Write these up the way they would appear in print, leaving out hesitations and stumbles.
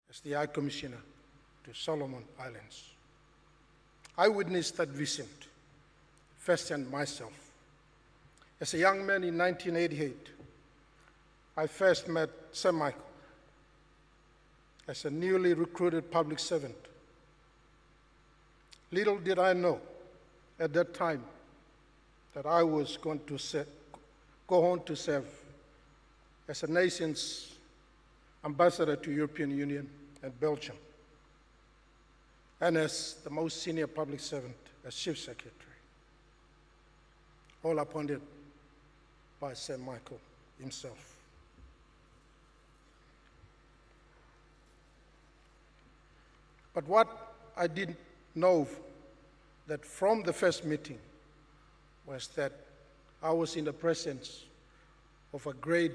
as the High Commissioner to Solomon Islands. I witnessed that visit firsthand myself. As a young man in 1988, I first met Sir Michael as a newly recruited public servant. Little did I know at that time that I was going to go on to serve as a nation's ambassador to European Union and Belgium, and as the most senior public servant as Chief Secretary, all appointed by Sir Michael himself. But what I didn't know that from the first meeting was that I was in the presence of a great,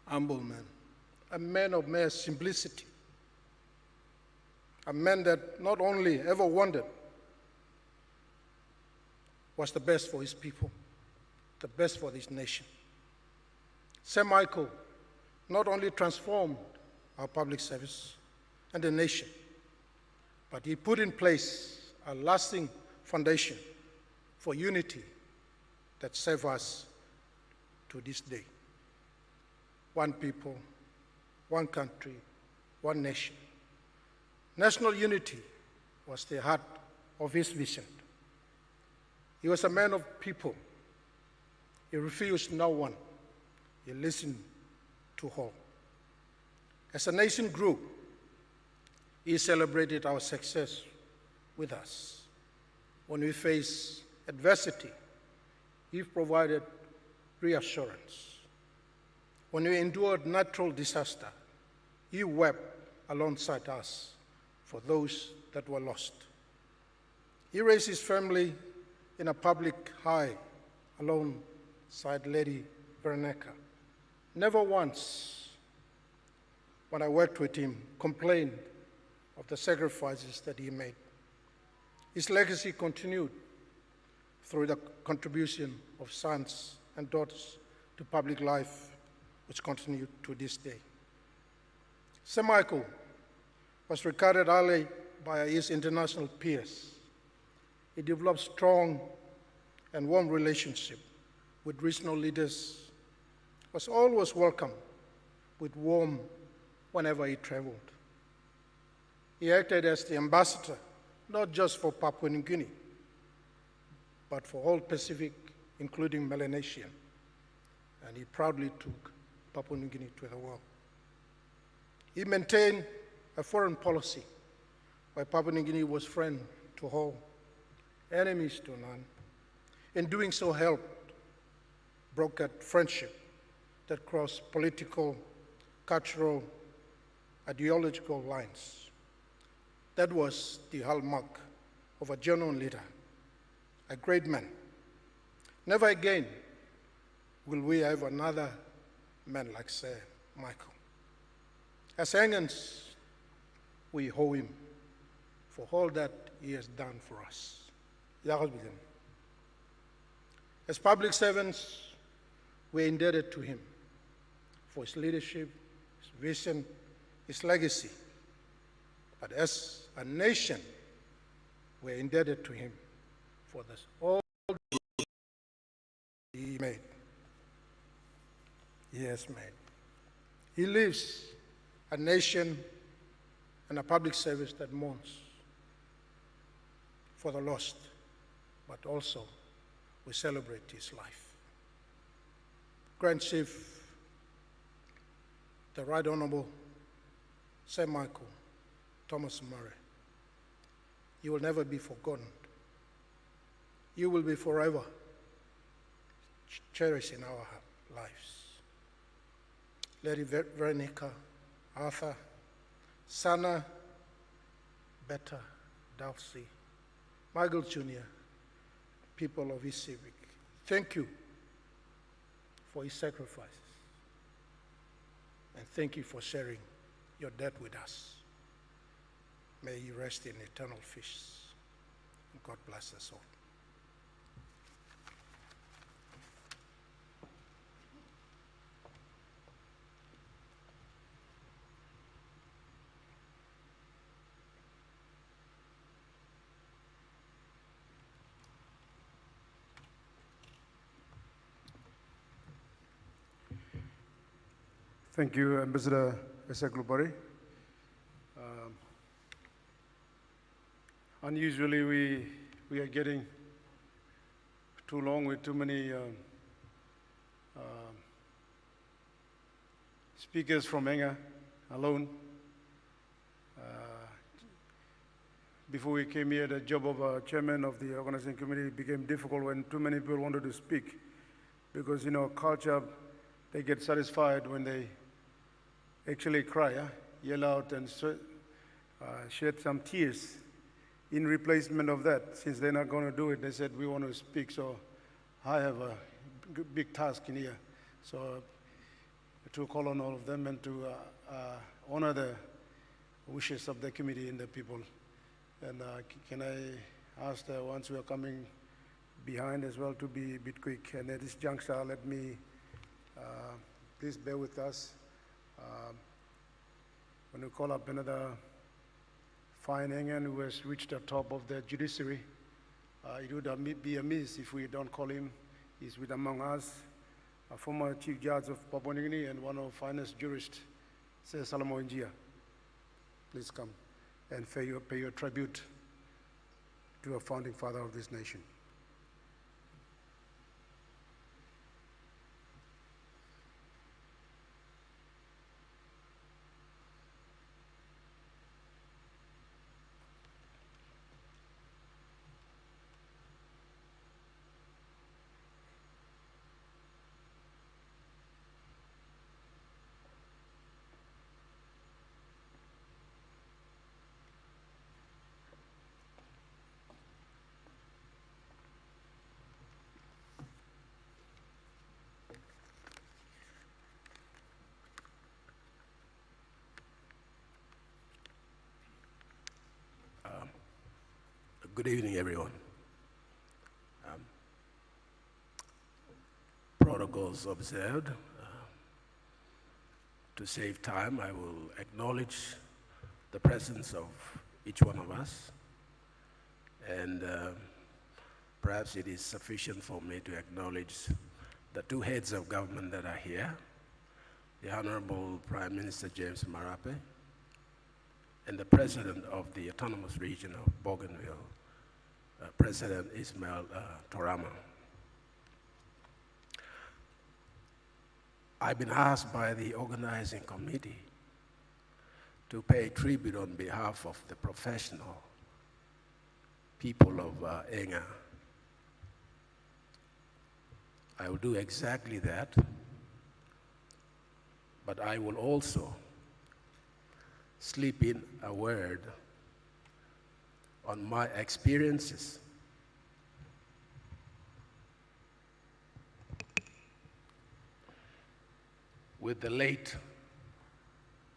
humble man, a man of mere simplicity, a man that not only ever wanted was the best for his people, the best for this nation. Sir Michael not only transformed our public service and the nation, but he put in place a lasting foundation for unity that serves us to this day. One people, one country, one nation. National unity was the heart of his vision. He was a man of people. He refused no one. He listened to all. As a nation grew, he celebrated our success with us. When we face adversity, he provided reassurance. When we endured natural disaster, he wept alongside us for those that were lost. He raised his family in a public high alongside Lady Veronica. Never once, when I worked with him, complained of the sacrifices that he made. His legacy continued through the contribution of sons and daughters to public life, which continue to this day. Sir Michael was regarded highly by his international peers. He developed strong and warm relationships with regional leaders, was always welcome with warmth whenever he traveled. He acted as the ambassador, not just for Papua New Guinea, but for all Pacific, including Melanesia, and he proudly took Papua New Guinea to the world. He maintained a foreign policy where Papua New Guinea was friend to all, enemies to none. In doing so, helped broker friendship that crossed political, cultural, ideological lines. That was the hallmark of a genuine leader, a great man. Never again will we have another man like Sir Michael. As Angans, we owe him for all that he has done for us. As public servants, we're indebted to him for his leadership, his vision, his legacy. But as a nation, we're indebted to him for this all he made. He has made. He lives a nation and a public service that mourns for the lost, but also we celebrate his life. Grand Chief, the Right Honorable Sir Michael Thomas Somare, you will never be forgotten. You will be forever cherished in our lives. Lady Veronica, Arthur, Sana, Betta, Dulcie, Michael Jr., people of East Civic, thank you for his sacrifices. And thank you for sharing your debt with us. May he rest in eternal peace. God bless us all. Thank you, Ambassador Eseglubari. Unusually, we are getting too long with too many speakers from Enga alone. Before we came here, the job of chairman of the organizing committee became difficult when too many people wanted to speak, because culture, they get satisfied when they actually cry, yell out and shed some tears. In replacement of that, since they're not going to do it, they said, we want to speak, so I have a big task in here. So to call on all of them and to honor the wishes of the committee and the people. And can I ask the ones who are coming behind as well to be a bit quick. And at this juncture, let me, please bear with us. When we call up another fine Engan who has reached the top of the judiciary, it would be amiss if we don't call him. He's with among us, a former Chief Judge of Papua New Guinea and one of the finest jurists, Sir Salamo Injia. Please come and pay your tribute to a founding father of this nation. Good evening, everyone. Protocols observed. To save time, I will acknowledge the presence of each one of us, and perhaps it is sufficient for me to acknowledge the two heads of government that are here, the Honorable Prime Minister James Marape and the President of the Autonomous Region of Bougainville, President Ismail Torama. I've been asked by the organizing committee to pay tribute on behalf of the professional people of Enga. I will do exactly that, but I will also slip in a word on my experiences with the late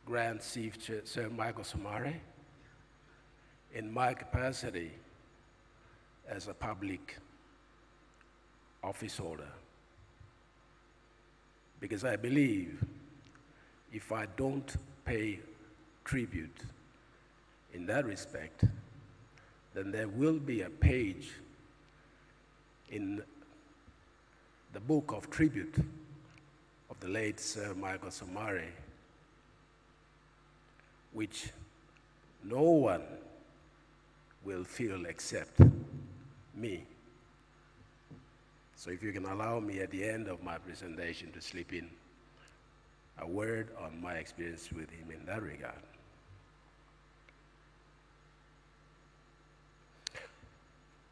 Grand Chief Sir Michael Somare in my capacity as a public office holder. Because I believe if I don't pay tribute in that respect, then there will be a page in the book of tribute of the late Sir Michael Somare, which no one will feel except me. So if you can allow me at the end of my presentation to slip in a word on my experience with him in that regard.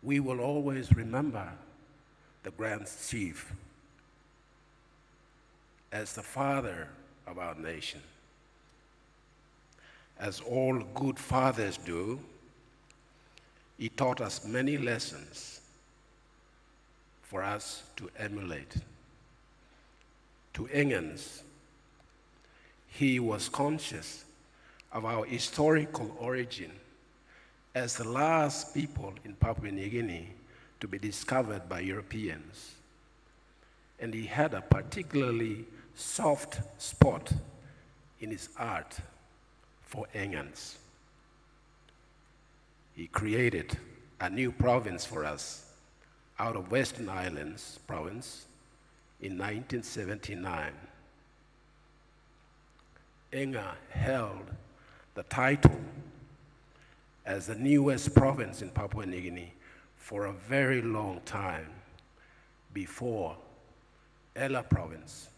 We will always remember the Grand Chief as the father of our nation. As all good fathers do, he taught us many lessons for us to emulate. To Engans, he was conscious of our historical origin as the last people in Papua New Guinea to be discovered by Europeans. And he had a particularly soft spot in his art for Engans. He created a new province for us out of Western Islands province in 1979. Inga held the title as the newest province in Papua New Guinea for a very long time before Ela province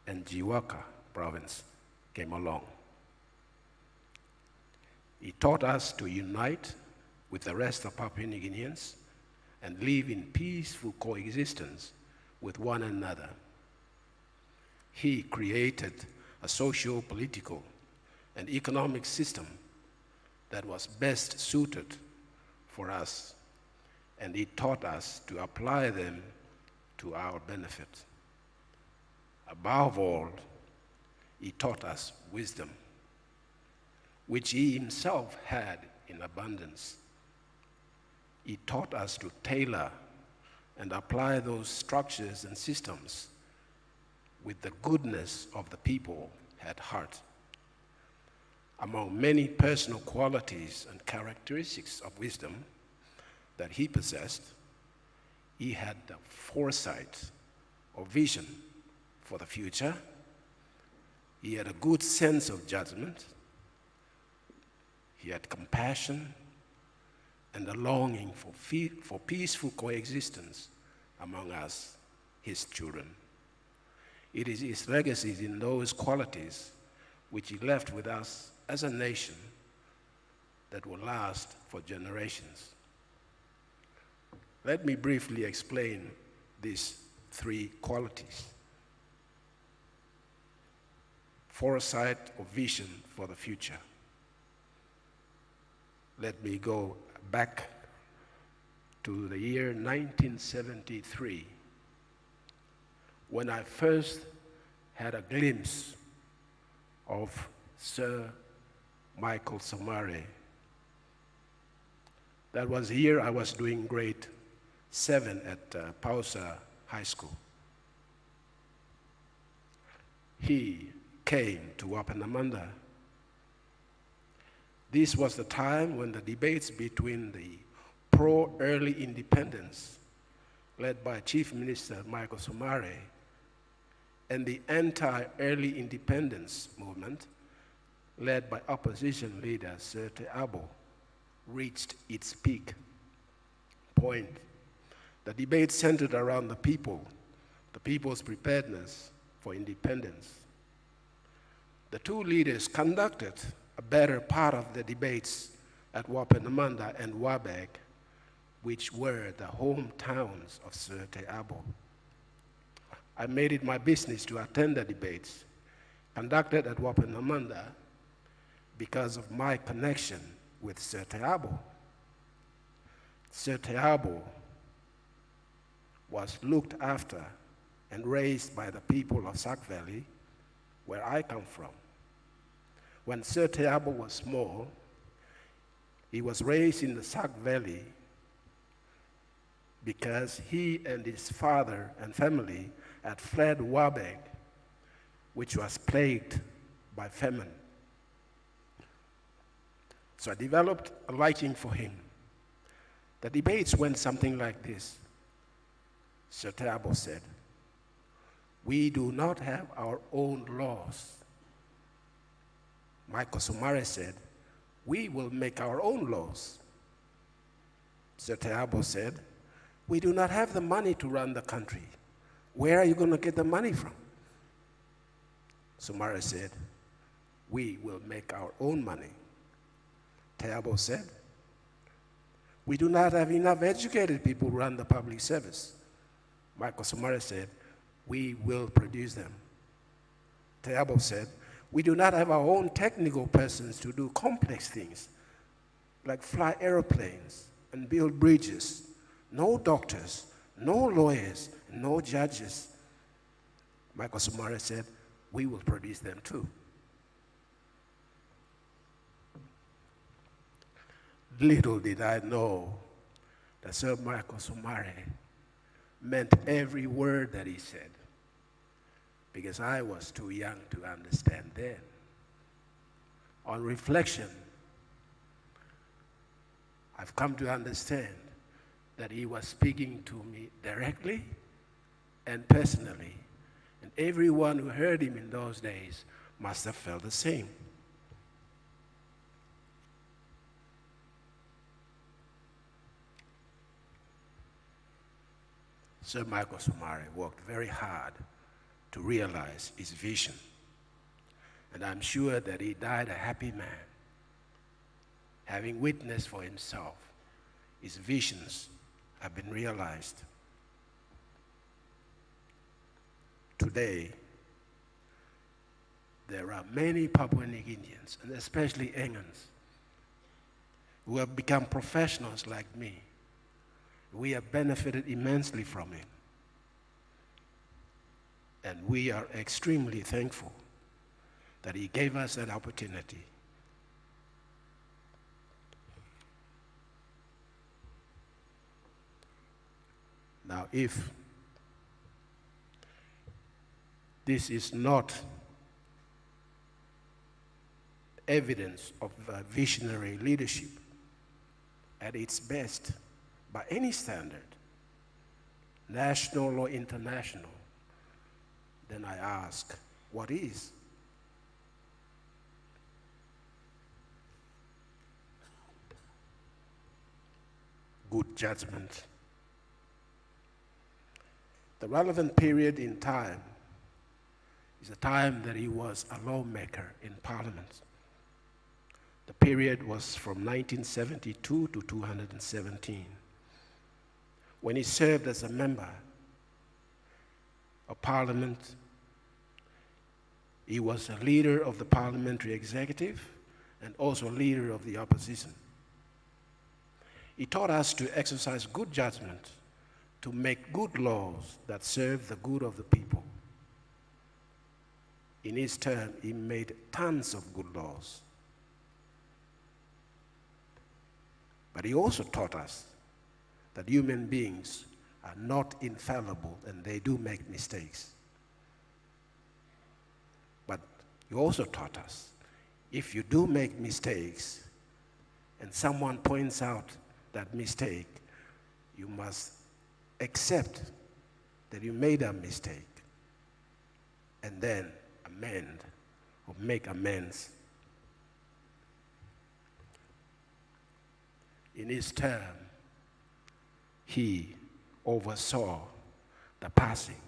and Jiwaka province came along. He taught us to unite with the rest of Papua New Guineans and live in peaceful coexistence with one another. He created a socio-political and economic system that was best suited for us, and he taught us to apply them to our benefit. Above all, he taught us wisdom, which he himself had in abundance. He taught us to tailor and apply those structures and systems with the goodness of the people at heart. Among many personal qualities and characteristics of wisdom that he possessed, he had the foresight or vision for the future. He had a good sense of judgment. He had compassion and a longing for peaceful coexistence among us, his children. It is his legacies in those qualities which he left with us as a nation that will last for generations. Let me briefly explain these three qualities. Foresight or vision for the future. Let me go back to the year 1973, when I first had a glimpse of Sir Michael Somare. That was the year I was doing grade 7 at Pausa High School. He came to Wapanamanda. This was the time when the debates between the pro-early independence, led by Chief Minister Michael Somare, and the anti-early independence movement, led by opposition leader Sir Te Abo, reached its peak point. The debate centered around the people, the people's preparedness for independence. The two leaders conducted a better part of the debates at Wapanamanda and Wabag, which were the hometowns of Sir Te Abo. I made it my business to attend the debates conducted at Wapanamanda because of my connection with Sir Te Abo. Sir Te Abo was looked after and raised by the people of Sauk Valley, where I come from. When Sir Te Abo was small, he was raised in the Sauk Valley because he and his father and family had fled Wabag, which was plagued by famine. So I developed a liking for him. The debates went something like this. Sir Te Abo said, "We do not have our own laws." Michael Somare said, "We will make our own laws." Sir Te Abo said, "We do not have the money to run the country. Where are you going to get the money from?" Somare said, "We will make our own money." Te Abo said, "We do not have enough educated people to run the public service." Michael Somare said, "We will produce them." Te Abo said, "We do not have our own technical persons to do complex things, like fly airplanes and build bridges. No doctors, no lawyers, no judges." Michael Somare said, "We will produce them too." Little did I know that Sir Michael Somare meant every word that he said, because I was too young to understand then. On reflection, I've come to understand that he was speaking to me directly and personally, and everyone who heard him in those days must have felt the same. Sir Michael Somare worked very hard to realize his vision, and I'm sure that he died a happy man, having witnessed for himself his visions have been realized. Today, there are many Papua New Guineans, and especially Engans, who have become professionals like me. We have benefited immensely from him. And we are extremely thankful that he gave us that opportunity. Now, if this is not evidence of visionary leadership at its best, by any standard, national or international, then I ask, what is? Good judgment. The relevant period in time is the time that he was a lawmaker in Parliament. The period was from 1972 to 2017. When he served as a member of Parliament, he was a leader of the parliamentary executive and also a leader of the opposition. He taught us to exercise good judgment, to make good laws that serve the good of the people. In his term, he made tons of good laws. But he also taught us that human beings are not infallible and they do make mistakes. But he also taught us, if you do make mistakes and someone points out that mistake, you must accept that you made a mistake and then amend or make amends. In his term, he oversaw the passing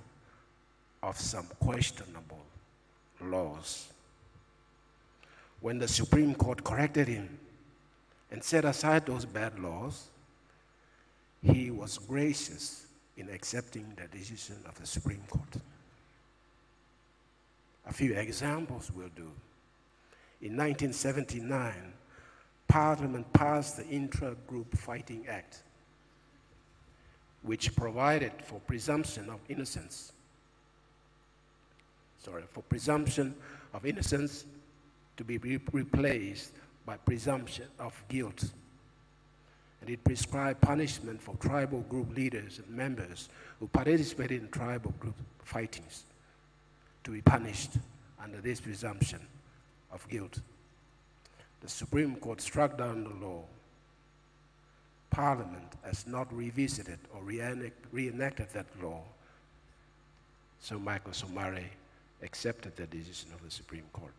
of some questionable laws. When the Supreme Court corrected him and set aside those bad laws, he was gracious in accepting the decision of the Supreme Court. A few examples will do. In 1979, Parliament passed the Intra-Group Fighting Act, which provided for presumption of innocence. For presumption of innocence to be replaced by presumption of guilt. And it prescribed punishment for tribal group leaders and members who participated in tribal group fightings to be punished under this presumption of guilt. The Supreme Court struck down the law. Parliament has not revisited or reenacted that law. So Michael Somare accepted the decision of the Supreme Court.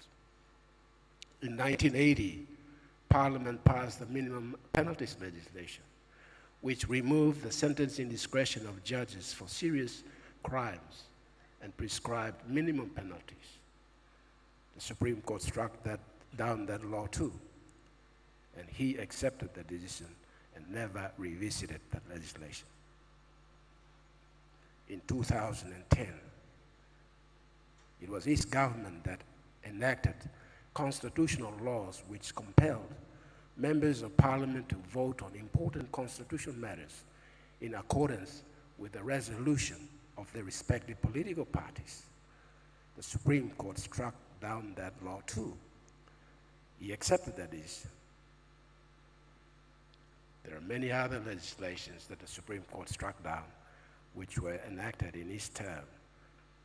In 1980, Parliament passed the minimum penalties legislation, which removed the sentencing discretion of judges for serious crimes and prescribed minimum penalties. The Supreme Court struck down that law too, and he accepted the decision and never revisited that legislation. In 2010, it was his government that enacted constitutional laws which compelled members of Parliament to vote on important constitutional matters in accordance with the resolution of their respective political parties. The Supreme Court struck down that law too. He accepted that decision. There are many other legislations that the Supreme Court struck down which were enacted in his term,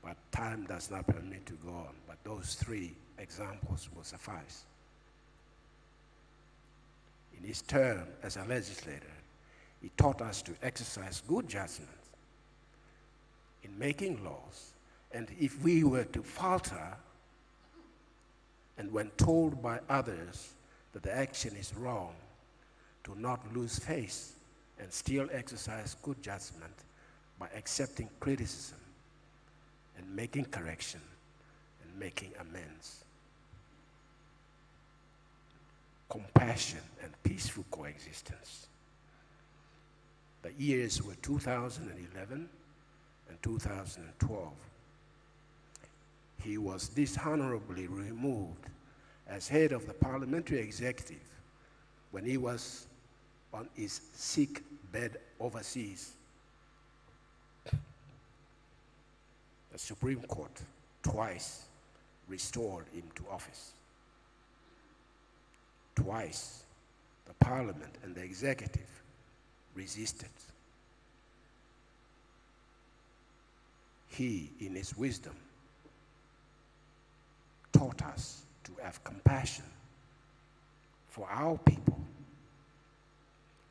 but time does not permit to go on. But those three examples will suffice. In his term as a legislator, he taught us to exercise good judgment in making laws, and if we were to falter and when told by others that the action is wrong, to not lose face and still exercise good judgment by accepting criticism and making correction and making amends. Compassion and peaceful coexistence. The years were 2011 and 2012. He was dishonorably removed as head of the parliamentary executive when he was on his sick bed overseas. The Supreme Court twice restored him to office. Twice, the parliament and the executive resisted. He, in his wisdom, taught us to have compassion for our people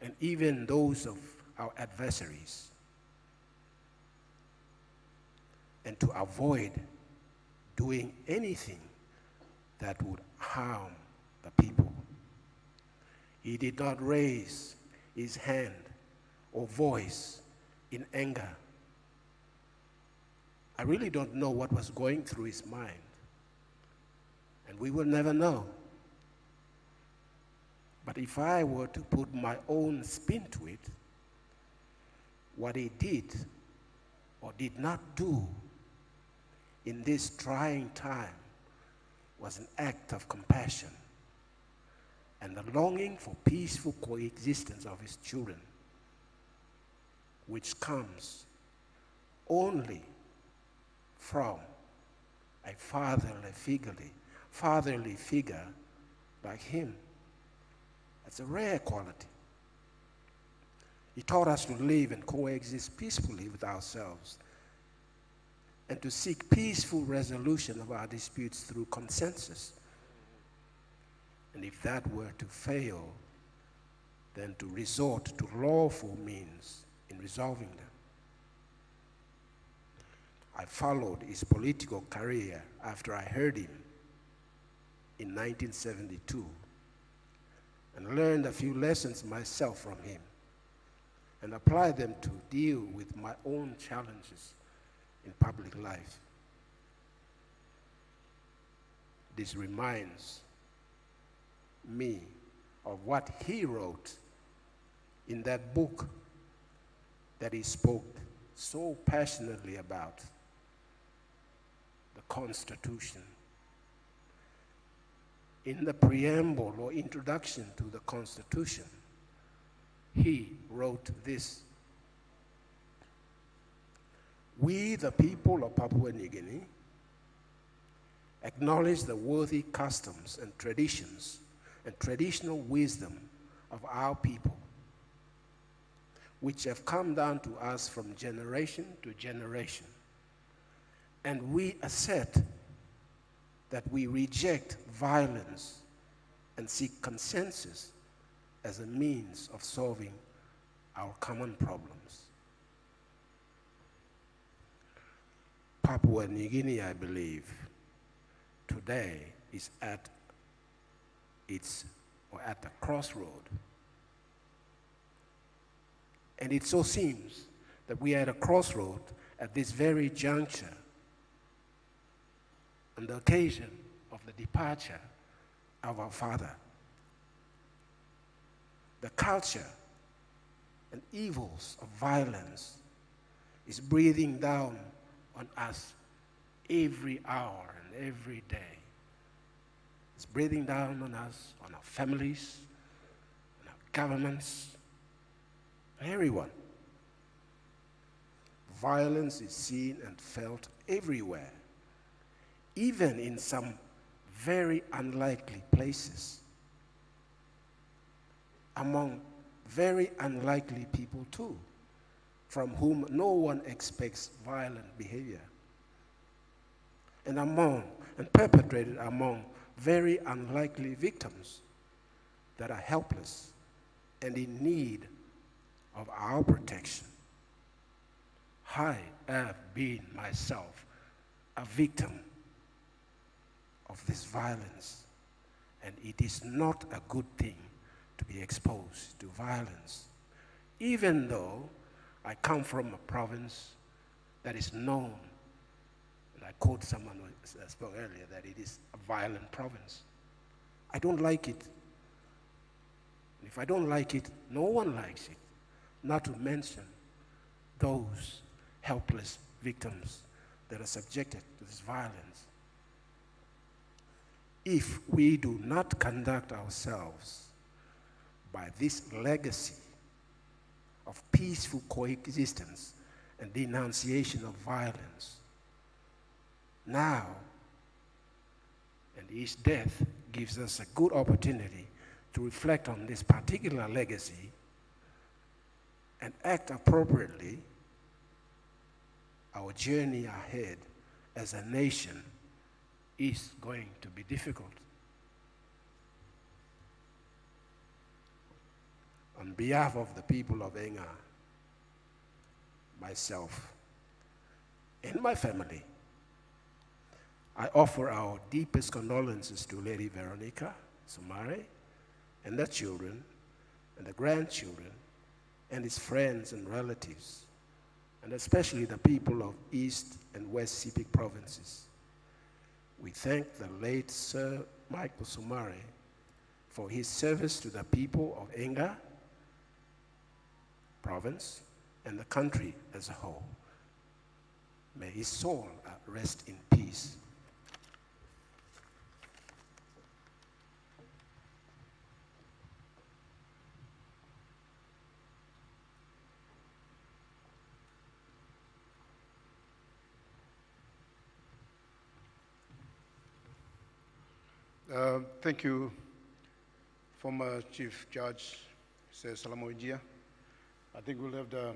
and even those of our adversaries, and to avoid doing anything that would harm the people. He did not raise his hand or voice in anger. I really don't know what was going through his mind, and we will never know. But if I were to put my own spin to it, what he did or did not do in this trying time was an act of compassion and the longing for peaceful coexistence of his children, which comes only from a fatherly figure like him. That's a rare quality. He taught us to live and coexist peacefully with ourselves and to seek peaceful resolution of our disputes through consensus. And if that were to fail, then to resort to lawful means in resolving them. I followed his political career after I heard him in 1972 and learned a few lessons myself from him and applied them to deal with my own challenges in public life. This reminds me of what he wrote in that book that he spoke so passionately about, the Constitution. In the preamble or introduction to the Constitution, he wrote this: "We, the people of Papua New Guinea, acknowledge the worthy customs and traditions and traditional wisdom of our people, which have come down to us from generation to generation. And we assert that we reject violence and seek consensus as a means of solving our common problems." Papua New Guinea, I believe, today is at the crossroad. And it so seems that we are at a crossroad at this very juncture on the occasion of the departure of our father. The culture and evils of violence is breathing down on us every hour and every day. It's breathing down on us, on our families, on our governments, everyone. Violence is seen and felt everywhere, even in some very unlikely places, among very unlikely people too, from whom no one expects violent behavior, and perpetrated among very unlikely victims that are helpless and in need of our protection. I have been myself a victim of this violence. And it is not a good thing to be exposed to violence, even though I come from a province that is known, and I quote someone who spoke earlier, that it is a violent province. I don't like it. And if I don't like it, no one likes it, not to mention those helpless victims that are subjected to this violence. If we do not conduct ourselves by this legacy of peaceful coexistence and denunciation of violence, now and each death gives us a good opportunity to reflect on this particular legacy and act appropriately, our journey ahead as a nation is going to be difficult. On behalf of the people of Enga, myself, and my family, I offer our deepest condolences to Lady Veronica Somare and the children and the grandchildren and his friends and relatives, and especially the people of East and West Sepik provinces. We thank the late Sir Michael Somare for his service to the people of Enga province and the country as a whole. May his soul rest in peace. Thank you, former Chief Judge Sir Salamo Ijia. I think we'll have the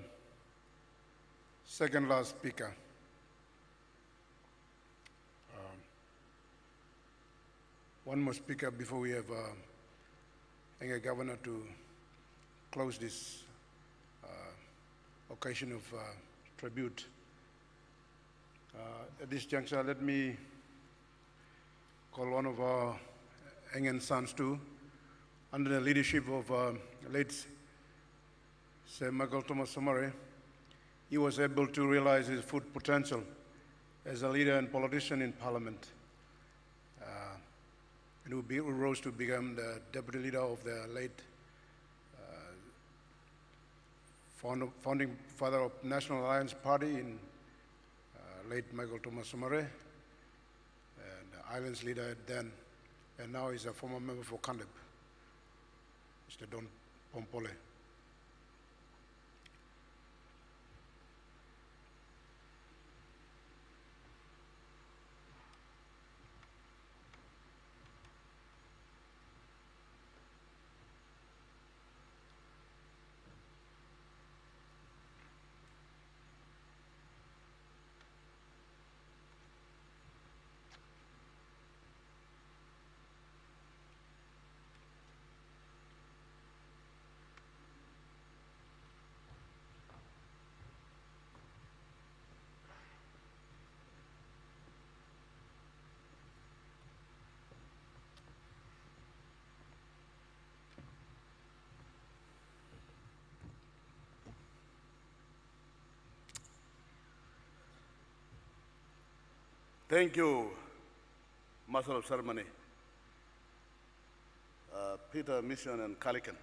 second last speaker. One more speaker before we have Enga Governor to close this occasion of tribute. At this juncture, let me call one of our Engan sons too, under the leadership of late Sir Michael Thomas Somare. He was able to realize his full potential as a leader and politician in Parliament. And he rose to become the deputy leader of the late founding father of National Alliance Party in late Michael Thomas Somare, and the island's leader then, and now he's a former member for Kandip, Mr. Don Pompole. Thank you, Master of Ceremony, Peter Mission and Kalikan.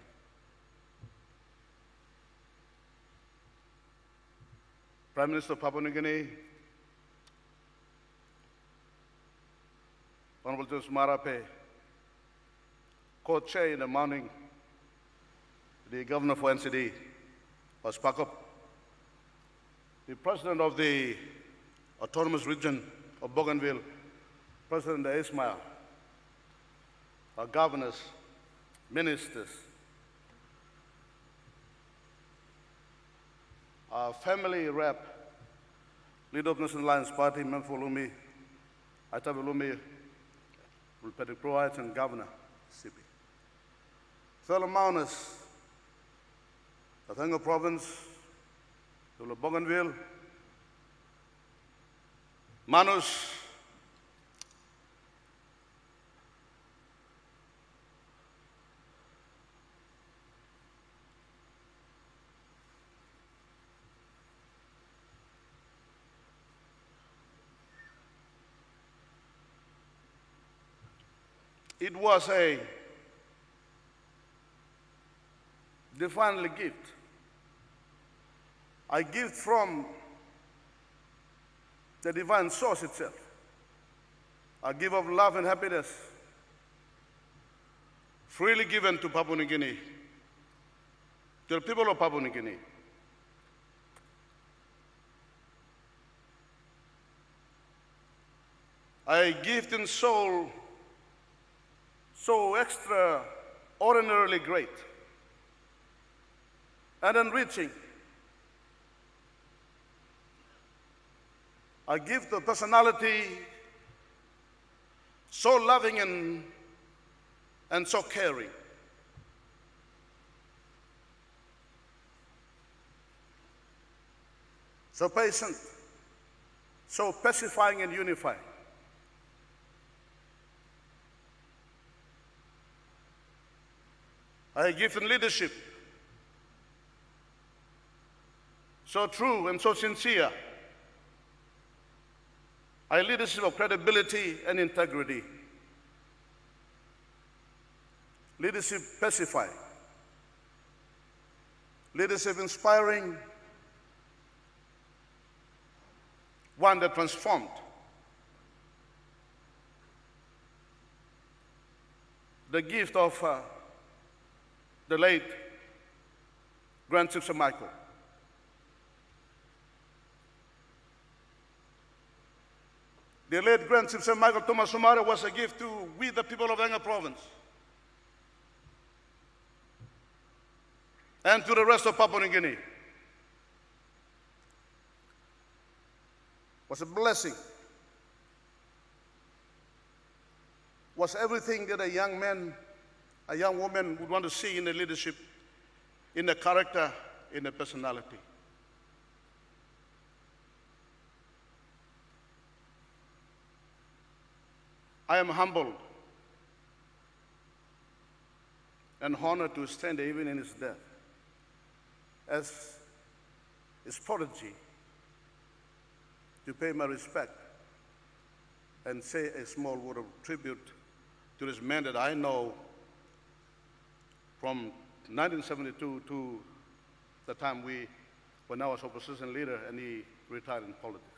Prime Minister of Papua New Guinea, Honorable Joseph Marape, co-chair in the morning, the Governor for NCD, was Pakop, the President of the Autonomous Region of Bougainville, President Ismail, our governors, ministers, our family rep, leader of National Alliance Party, Memphis Atabalumi, Patrick Provides, and Governor Sipi. Fellow Maunus, Katanga Province, the Bougainville, Manus, it was a divinely gift. A gift from the divine source itself. A gift of love and happiness, freely given to Papua New Guinea, to the people of Papua New Guinea. A gift in soul so extraordinarily great and enriching. A gift of personality so loving and so caring. So patient, so pacifying and unifying. A gift in leadership, so true and so sincere. A leadership of credibility and integrity. Leadership pacifying. Leadership inspiring. One that transformed. The gift of the late Grand Chief Sir Michael. The late Grand Chief Sir Michael Thomas Somare was a gift to we, the people of Enga Province, and to the rest of Papua New Guinea. Was a blessing. Was everything that a young man, a young woman would want to see in the leadership, in the character, in the personality. I am humbled and honored to stand there even in his death as his prodigy, to pay my respect and say a small word of tribute to this man that I know from 1972 to the time when I was opposition leader and he retired in politics.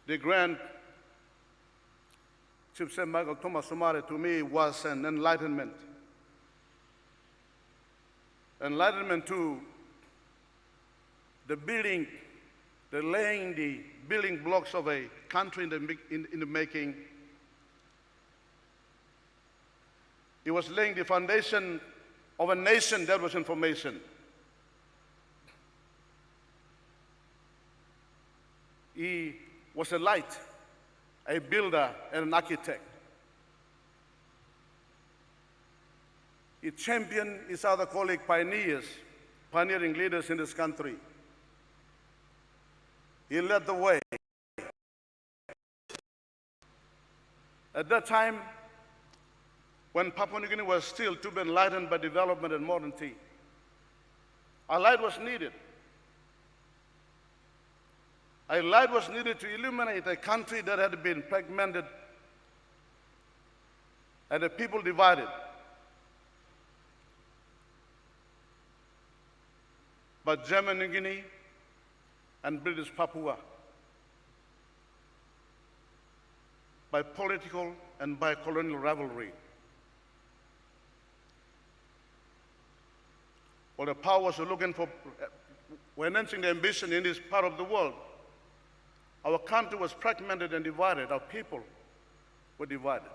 The Grand Chief Sir Michael Thomas Somare to me was an enlightenment. Enlightenment to the building, the laying the building blocks of a country in the making. He was laying the foundation of a nation that was in formation. He was a light, a builder, and an architect. He championed his other colleague pioneering leaders in this country. He led the way. At that time, when Papua New Guinea was still to be enlightened by development and modernity, a light was needed. A light was needed to illuminate a country that had been fragmented and the people divided by German New Guinea and British Papua, by political and by colonial rivalry. While the powers were looking for, were enhancing their ambition in this part of the world, our country was fragmented and divided. Our people were divided.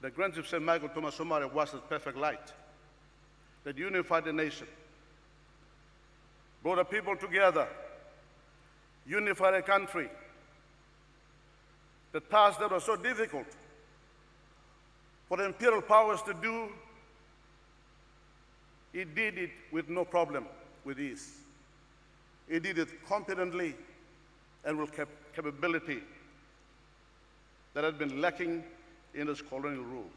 The Grand Chief Sir Michael Thomas Somare was the perfect light that unified the nation, brought the people together, unified a country. The task that was so difficult for the imperial powers to do, he did it with no problem, with ease. He did it competently and with capability that had been lacking in his colonial rules.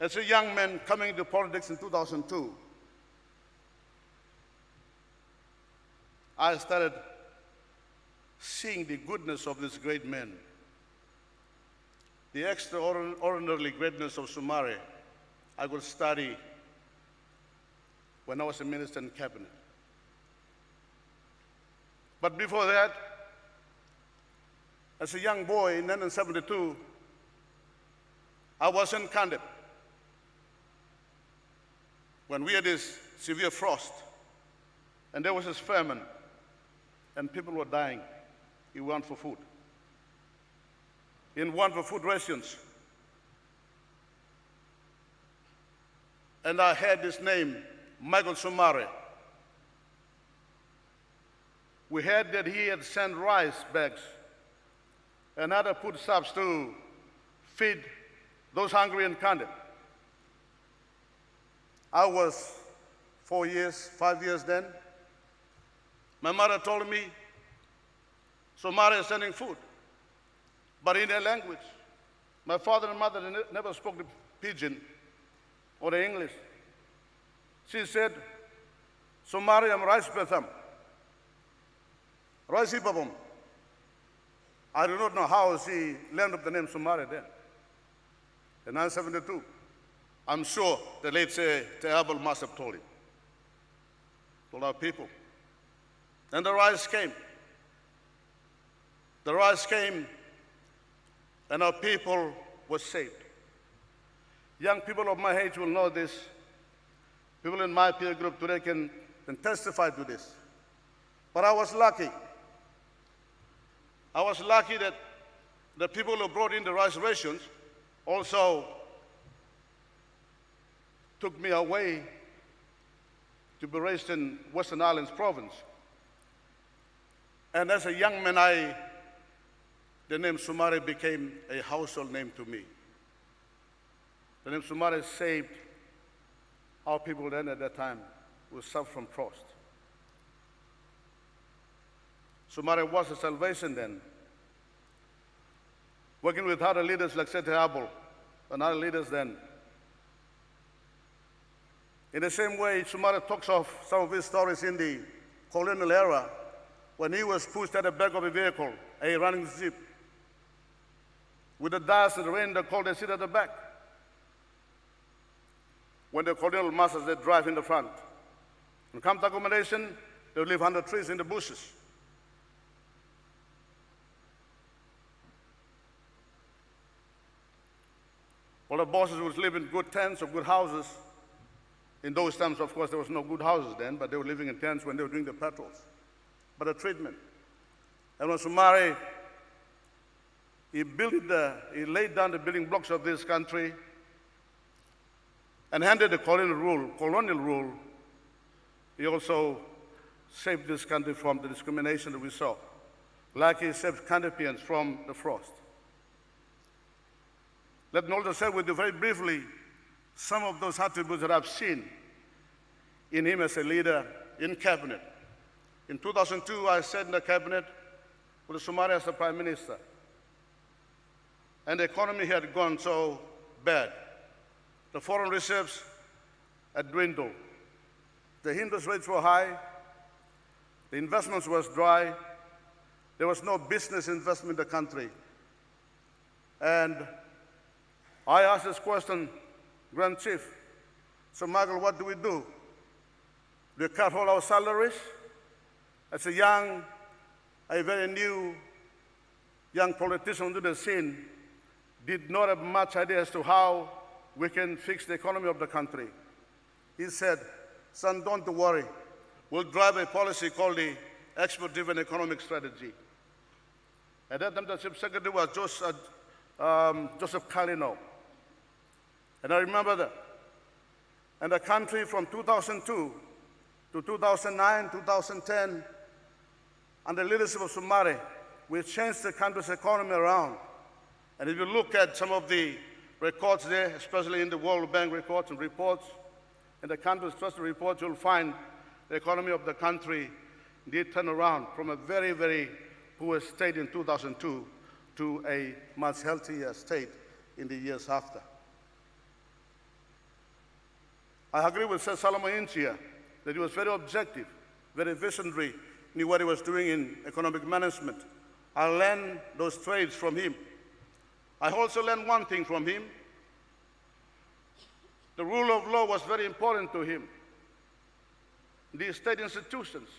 As a young man coming into politics in 2002, I started seeing the goodness of this great man, the extraordinary greatness of Somare. I could study when I was a minister in cabinet. But before that, as a young boy in 1972, I was in Kandip when we had this severe frost, and there was this famine, and people were dying. He went for food. He went for food rations. And I had this name, Michael Somare. We heard that he had sent rice bags and other foodstuffs to feed those hungry in Kandip. I was 5 years then. My mother told me, Somare is sending food, but in their language. My father and mother never spoke the Pidgin or the English. She said, Somare am rice betham. Rice ibabum. I do not know how she learned of the name Somare then. In 1972, I'm sure the late TVWAN must have told him, told our people. And the rise came. The rise came, and our people were saved. Young people of my age will know this. People in my peer group today can testify to this. But I was lucky. I was lucky that the people who brought in the rice rations also took me away to be raised in Western Islands province. And as a young man, the name Somare became a household name to me. The name Somare saved our people then at that time who suffered from frost. Somare was a salvation then. Working with other leaders like TVWAN and other leaders then. In the same way, Somare talks of some of his stories in the colonial era when he was pushed at the back of a vehicle, a running jeep, with the dust and the rain, the cold, they sit at the back. When the colonial masters, they drive in the front. When come to accommodation, they live under trees in the bushes. All the bosses would live in good tents or good houses. In those times, of course, there was no good houses then, but they were living in tents when they were doing the patrols. But the treatment. And when Somare, he laid down the building blocks of this country and handed the colonial rule, he also saved this country from the discrimination that we saw, like he saved Kandipians from the frost. Let me also share with you very briefly some of those attributes that I've seen in him as a leader in cabinet. In 2002, I sat in the cabinet with Somare as the prime minister. And the economy had gone so bad. The foreign reserves had dwindled. The interest rates were high. The investments was dry. There was no business investment in the country. And I asked this question, Grand Chief, so Michael, what do? Do we cut all our salaries? As a very new young politician into the scene, did not have much idea as to how we can fix the economy of the country. He said, son, don't worry. We'll drive a policy called the export-driven economic strategy. At that time, the Chief Secretary was Joseph Kalino. And I remember that. And the country from 2002 to 2009, 2010, under the leadership of Somare, we changed the country's economy around. And if you look at some of the records there, especially in the World Bank records and reports, and the country's trust reports, you'll find the economy of the country did turn around from a very, very poor state in 2002 to a much healthier state in the years after. I agree with Sir Solomon Inchia that he was very objective, very visionary, knew what he was doing in economic management. I learned those traits from him. I also learned one thing from him. The rule of law was very important to him. The state institutions,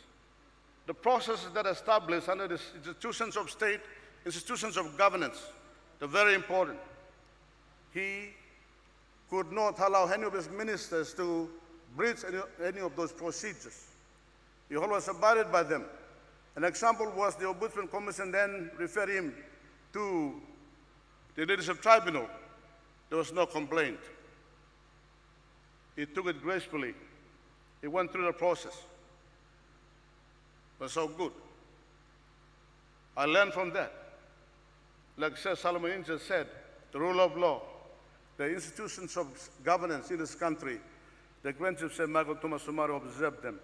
the processes that are established under the institutions of state, institutions of governance, they're very important. He could not allow any of his ministers to breach any of those procedures. He always abided by them. An example was the Ombudsman Commission then referred him to the Leadership Tribunal. There was no complaint. He took it gracefully. He went through the process. It was so good. I learned from that. Like Sir Solomon Inchia said, the rule of law, the institutions of governance in this country, the Grand Chief Sir Michael Thomas Somare observed them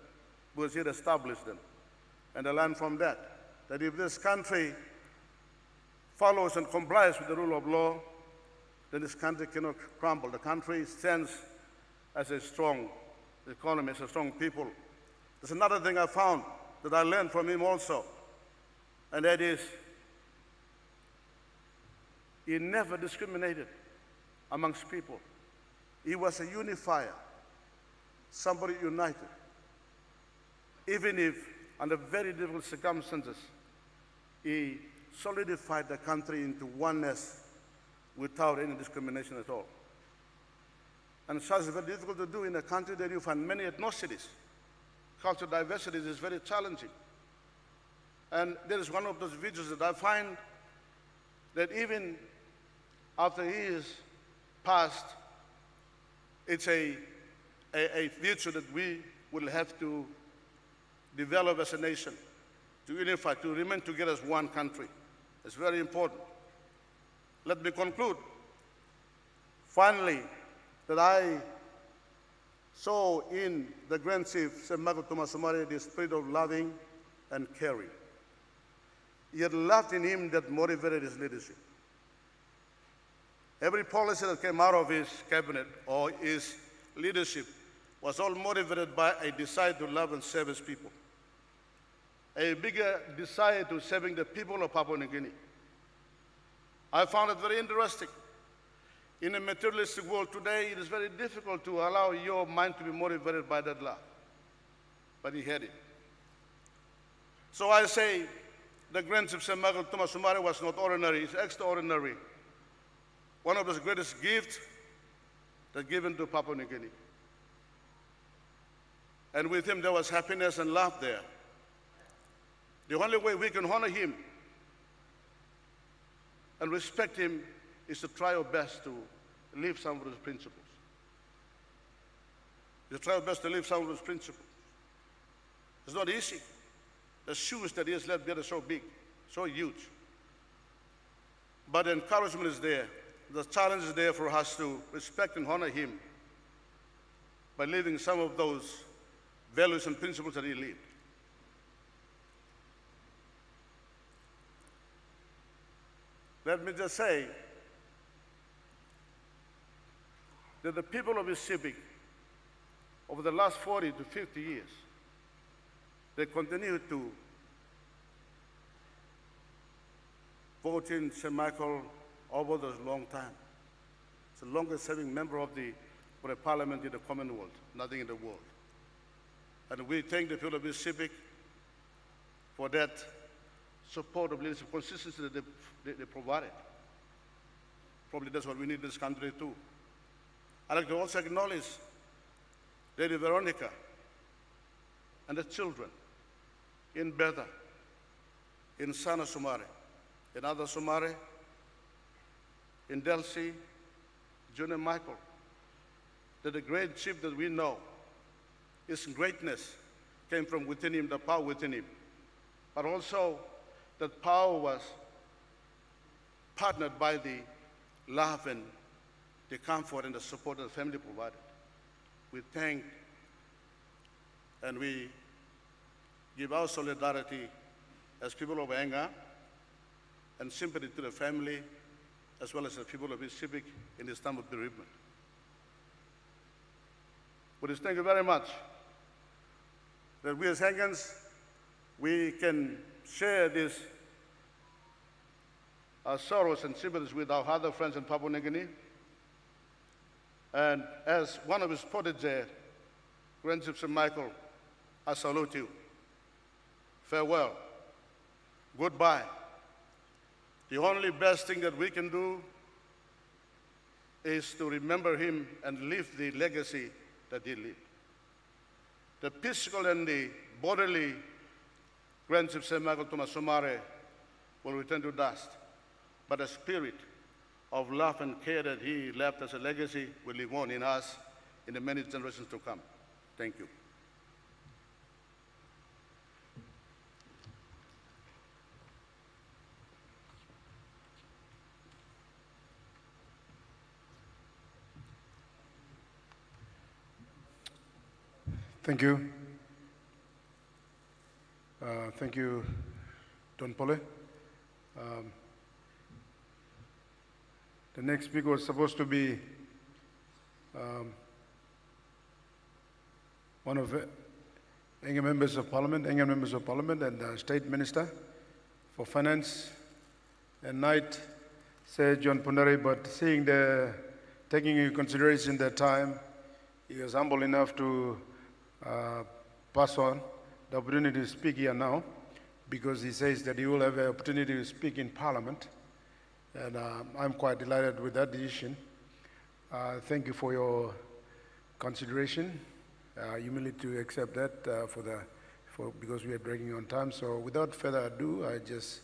because he had established them. And I learned from that if this country follows and complies with the rule of law, then this country cannot crumble. The country stands as a strong economy, as a strong people. There's another thing I found that I learned from him also, and that is he never discriminated amongst people. He was a unifier, somebody united. Even if under very difficult circumstances, he solidified the country into oneness without any discrimination at all. And such is very difficult to do in a country that you find many ethnicities. Cultural diversity is very challenging. And there is one of those virtues that I find that even after he is passed, it's a virtue that we will have to develop as a nation, to unify, to remain together as one country. It's very important. Let me conclude. Finally, that I saw in the Grand Chief, Sir Michael Thomas Somare, the spirit of loving and caring. He had love in him that motivated his leadership. Every policy that came out of his cabinet or his leadership was all motivated by a desire to love and serve his people. A bigger desire to serving the people of Papua New Guinea. I found it very interesting. In a materialistic world today, it is very difficult to allow your mind to be motivated by that love. But he had it. So I say, the Grand Chief Sir Michael Thomas Somare was not ordinary, he's extraordinary. One of the greatest gifts that given to Papua New Guinea. And with him there was happiness and love there. The only way we can honor him and respect him is to try our best to live some of his principles. To try our best to live some of his principles. It's not easy. The shoes that he has left there are so big, so huge. But the encouragement is there. The challenge is there for us to respect and honor him by living some of those values and principles that he lived. Let me just say that the people of this civic, over the last 40 to 50 years, they continue to vote in Sir Michael over this long time. It's the longest serving member of the parliament in the Commonwealth, nothing in the world. And we thank the people of this civic for that support of leadership consistency that they provided. Probably that's what we need in this country too. I'd like to also acknowledge Lady Veronica and the children in Beta, in Sana Somare, in other Somare, in Delcy, Junior Michael, that the great chief that we know, his greatness came from within him, the power within him. But also that power was partnered by the love and the comfort and the support that the family provided. We thank and we give our solidarity as people of anger and sympathy to the family as well as the people of his civic in this time of bereavement. But thank you very much that we as Hangans, we can share this sorrows and sympathies with our other friends in Papua New Guinea. And as one of his protege, Grand Chief Sir Michael, I salute you. Farewell. Goodbye. The only best thing that we can do is to remember him and live the legacy that he lived. The physical and the bodily Grand Chief Sir Michael Thomas Somare will return to dust, but the spirit of love and care that he left as a legacy will live on in us in the many generations to come. Thank you. Thank you. Thank you, Don Pole. The next speaker was supposed to be one of Enga members of Parliament, and State Minister for Finance and Night, Sir John Pundari, but taking into consideration the time, he was humble enough to pass on the opportunity to speak here now, because he says that he will have an opportunity to speak in Parliament. And I'm quite delighted with that decision. Thank you for your consideration. You may need to accept that because we are breaking on time. So without further ado, I just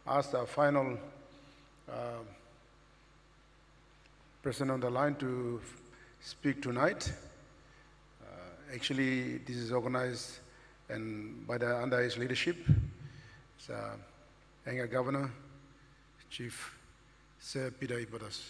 ask our final person on the line to speak tonight. Actually, this is organized and under his leadership. It's Enga Governor, Chief Sir Peter Ibodas.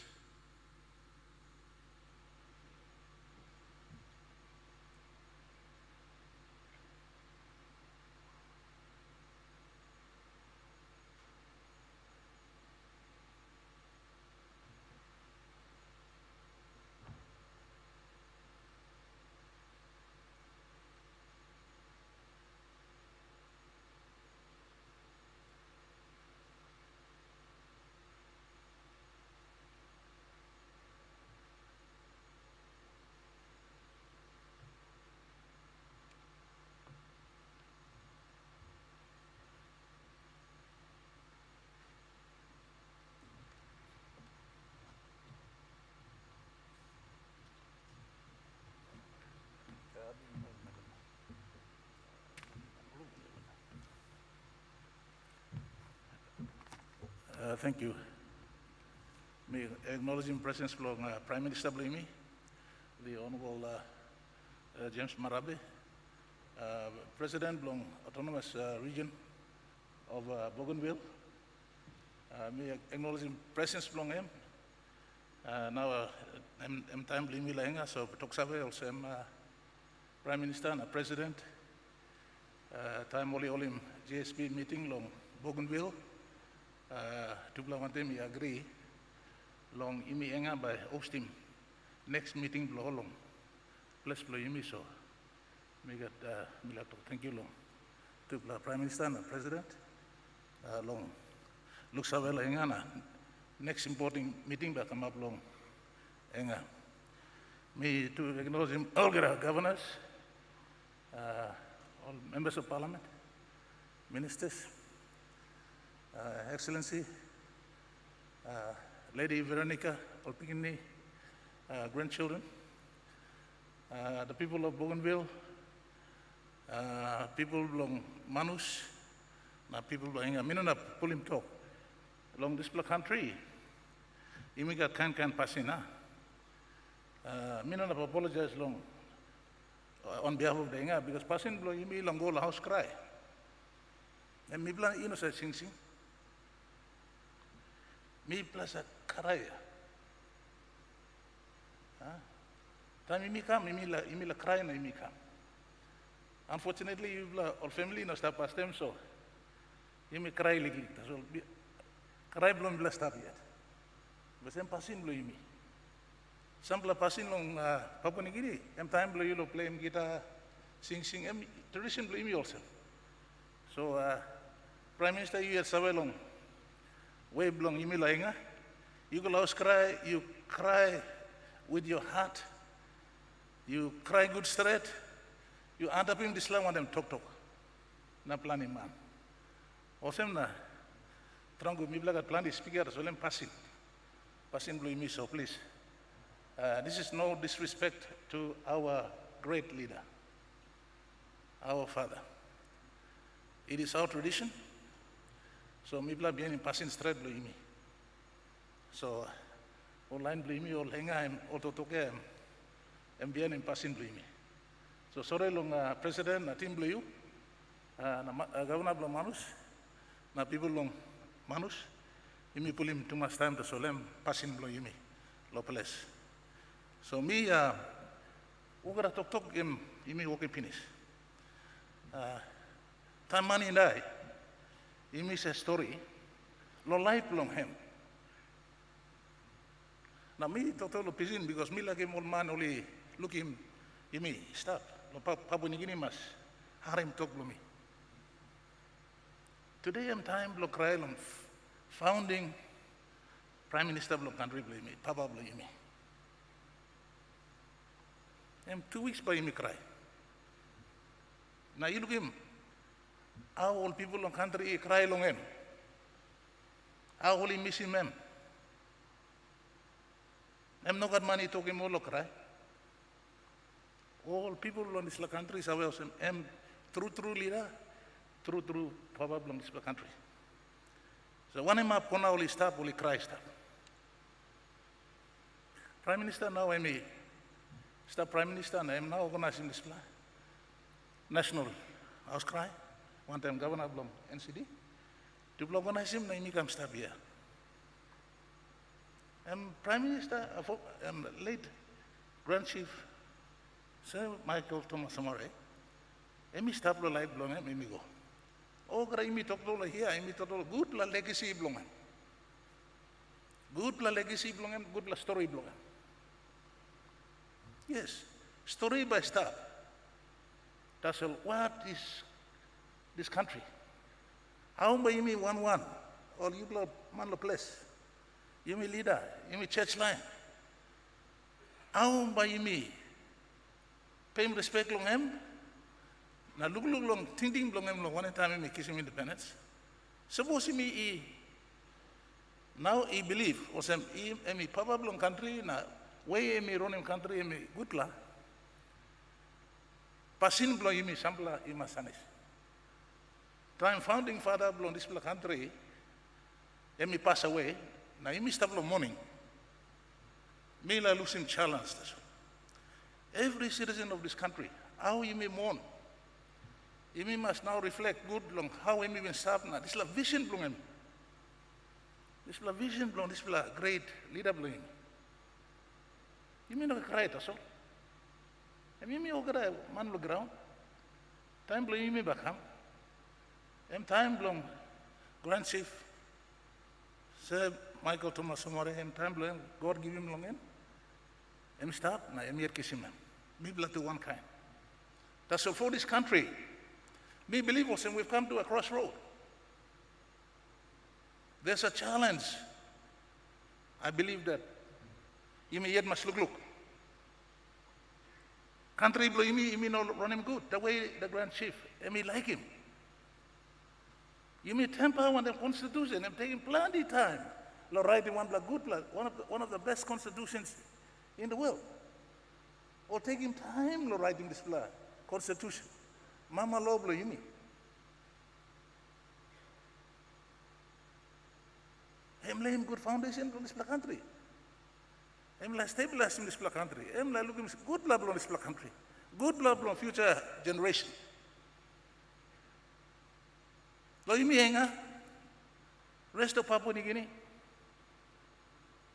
Thank you. Me acknowledging presence of Prime Minister Blimi, the Honorable James Marabe, President of Autonomous Region of Bougainville. Me acknowledging presence of him. Now I'm time Blimi Laenga, so Toksabe also am Prime Minister and President. Time Oli Olim GSP meeting long Bougainville. Tupla Wante agree long imi enga by hosting next meeting blo long plus blo imi so me got milato thank you long Tupla Prime Minister and President long looks awela enga na next important meeting ba come up long enga me to acknowledge all governors, all members of Parliament, ministers, Excellency, Lady Veronica Olpigini, grandchildren, the people of Bougainville, people along Manus, people along Minuna Pulim Talk, along this country, immigrant can pass in. Minuna apologize long on behalf of the Enga because passing below imi long Haus Krai. And me plan innocent sing. Me plus a Karaya. Time imi come, imi la cry na imi come. Unfortunately, all family no stop past them, so imi cry ligli. So cry blom bla stop yet. But then passing below imi. Sampla pasin long Papua New Guinea. Time blow you lo play guitar, sing. Tradition blow me also. So Prime Minister you sabe long way blong imi lainga. You go Haus Krai, you cry with your heart. You cry good straight. You end up in this land them talk. Na planning man. Osem na trangu mi blagat plan the speaker so lem passing blue me so please. This is no disrespect to our great leader, our father. It is our tradition. So mi bla bien in passing straight blue me. So online blue me or henga em ototoke em bien in passing blue me. So sorry long president na team blue na governor blue manus na people long manus imi pulim too much time to solem passing blue me lopeless. So me ugara tok imi woke finish. Time money and I imi say story lo life long him. Now me total pisin because me like him old man only look him imi stop lo Papua New Guinea mas harim talk me. Today I'm time lo cry long founding Prime Minister of the country blame me, Papa blame me. I'm 2 weeks by me cry. Now you look him, how all people in country cry long him. How all he missing them. I'm not got money talking all cry. All people in this country are well, I'm true leader, true Papa in this country. So when I'm up, only stop, only cry stop. Prime Minister now I'm stop Prime Minister and I'm now organizing this plan. National Haus Krai, one time Governor of NCD. To organize him, I come stop here. And Prime Minister, late Grand Chief, Sir Michael Thomas Somare, I stop the light blowing him, go. Oh, imi talk here, imi talk good la legacy blongan. Good la legacy blongan, good la story blongan. Yes, story by start. That's all. What is this country? How may imi 1-1? Or you blow man lo place? Imi leader, imi church line. How may imi pay him respect long him? Na look long ting long him one time me kiss him independence. Suppose me now he believe or some me papa long country na way me run him country me good la. Pasin blong me sampla imasanis. Time founding father blong this country me pass away na me stop long morning. Me la losing challenge. Every citizen of this country, how you may mourn. You must now reflect good long how you may stop now. This is a vision blong him. This is a vision blong. This is a great leader blong him. You may not cry that's all. And you may go man lo ground. Time blong you may back home. And time blong Grand Chief, Sir Michael Thomas Somare, and time blong God give him long him. And stop now. And kiss him. Me blood to one kind. That's all for this country. Me believe us, and we've come to a crossroad. There's a challenge. I believe that you may yet must look. Country blow you may not run him good. The way the Grand Chief, and me like him. You may temper on the Constitution. I'm taking plenty time. Lo writing one blood good blood, one of the best constitutions in the world. Or taking time lo writing this blood Constitution. Mama law blow you me. I'm laying good foundation for this country. I'm like stabilizing this country. I'm like looking good blood on this country. Good blood on future generation. Lo you me henga. Rest of Papua New Guinea.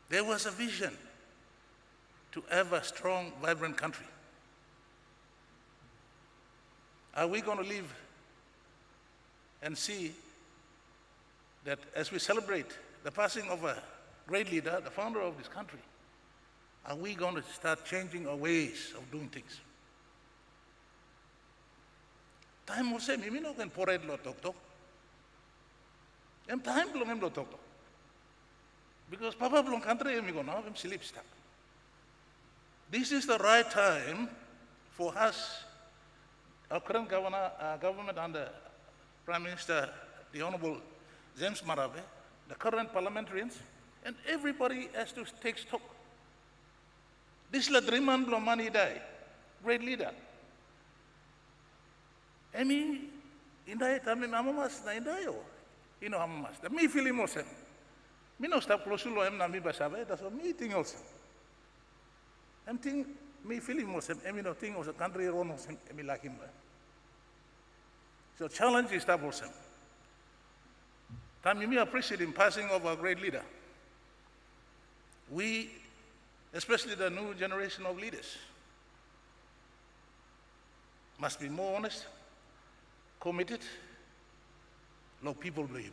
There was a vision to have a strong, vibrant country. Are we going to live and see that as we celebrate the passing of a great leader, the founder of this country, Are we going to start changing our ways of doing things? Time mo sem, imi no kan pored lo tok. Em time belum em lo tok. Because Papa belum country emi go now, em sleep stuck. This is the right time for us, our current government under Prime Minister, the Honorable James Marabe, the current parliamentarians, and everybody has to take stock. This la dreaman belum mani dai, great leader. Emi indai tami mamamas na indai o, ino mamamas. Da mi feeling mo sem. Mi no stop close lo em na mi basabe, that's what me think also. Em think me feeling mo sem, emi no think also country ron sem emi lakim. So challenge is that also. Time me appreciate in passing of our great leader. We, especially the new generation of leaders, must be more honest, committed, like people believe.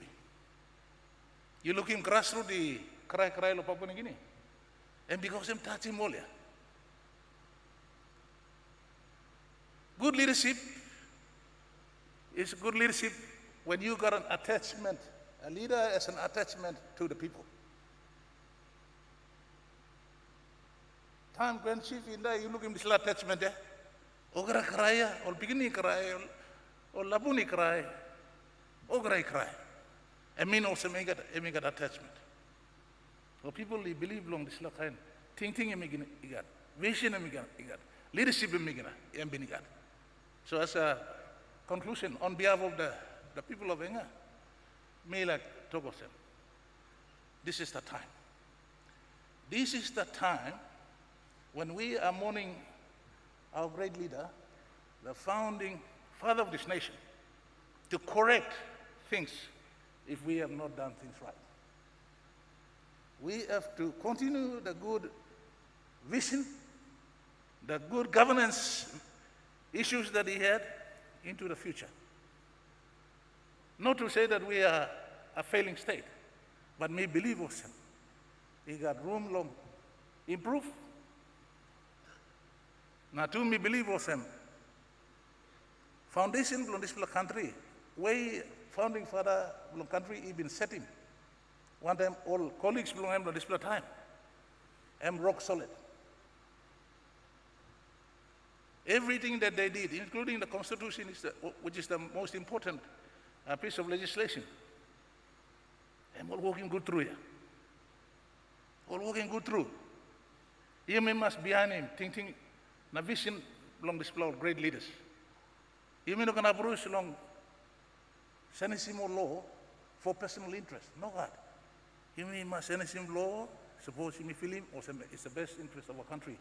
You look in grassroots, the Krai lo Papua New Guinea, and because I'm touching Molia. Good leadership is good leadership when you got an attachment. A leader has an attachment to the people. Time Grand Chief in there, you look in this attachment there. Ogra Kraya, or beginning Krai, or Labuni Krai, Ogra Krai. I mean also make got attachment. So people they believe long this kind. Thinking got, vision got, leadership got. So as a conclusion, on behalf of the people of Enga, me like Togosem, this is the time. This is the time when we are mourning our great leader, the founding father of this nation, to correct things if we have not done things right. We have to continue the good vision, the good governance issues that he had into the future. Not to say that we are a failing state, but me believe also he got room long improve. Now to me believe also foundation of this country, way founding father of country he been setting. One time all colleagues belong to this time. I'm rock solid. Everything that they did, including the Constitution, which is the most important piece of legislation, I'm all working good through here. All working good through. Even must behind him, thinking, na vision along this floor, great leaders. Even no can approach along sentencing law for personal interest. No God. Even must sentencing law, suppose he feel him, or it's the best interest of our country.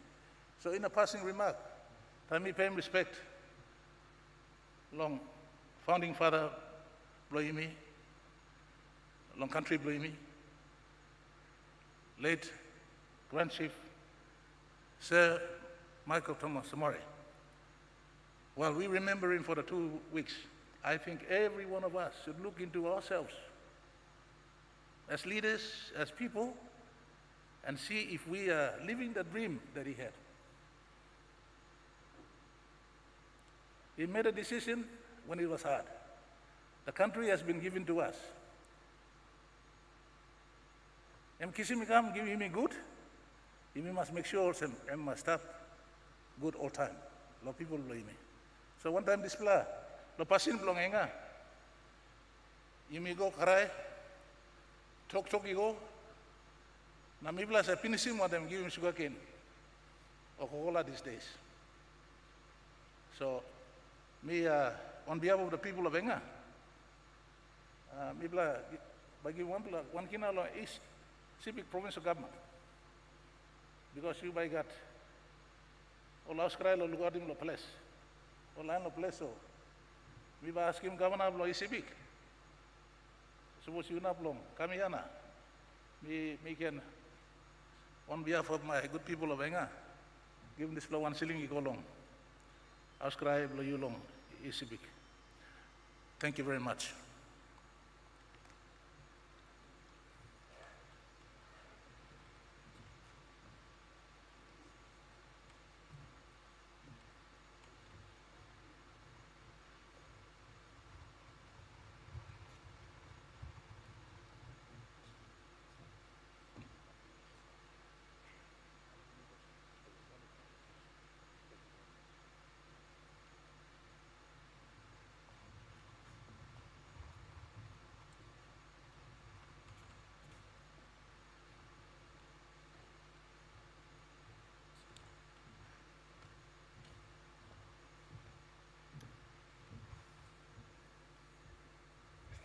So in a passing remark, time me pay him respect. Long founding father, blow me. Long country, blow me. Late Grand Chief, Sir Michael Thomas Somare. While we remember him for the 2 weeks, I think every one of us should look into ourselves as leaders, as people, and see if we are living the dream that he had. He made a decision when it was hard. The country has been given to us. And Kisimikam give him good, he must make sure also must start good all time. A lot of people blame me. So one time this plan, lo pasin belong enga. Imi go Krai, talk you go. Na mi bla sa pinisim one time give him sugarcane. Or Coca-Cola these days. So me on behalf of the people of Enga, me bla bagi one kina lo East Civic Provincial Government. Because you by got all Haus Krai lo lugar dim lo place. All land lo place so. Me ba ask him governor lo Civic. Suppose you na long kami yana. Me can on behalf of my good people of Enga, give him this floor 1 shilling you go long. Haus Krai lo you long Civic. Thank you very much.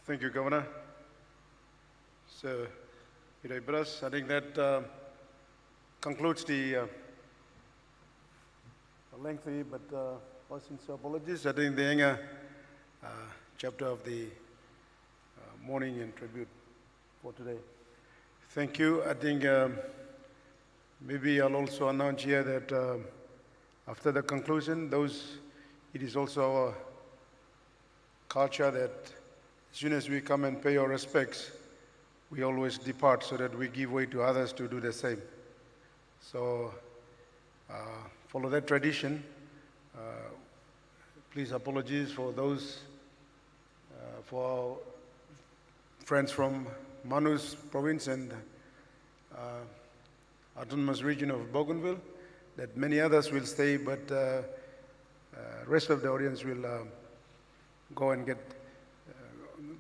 Thank you, Governor. So, Peter Ibras, I think that concludes the lengthy but sincere apologies. I think the Enga chapter of the mourning and tribute for today. Thank you. I think maybe I'll also announce here that after the conclusion, it is also our culture that as soon as we come and pay our respects, we always depart so that we give way to others to do the same. So follow that tradition. Please apologies for those, for our friends from Manus province and autonomous region of Bougainville, that many others will stay, but rest of the audience will go and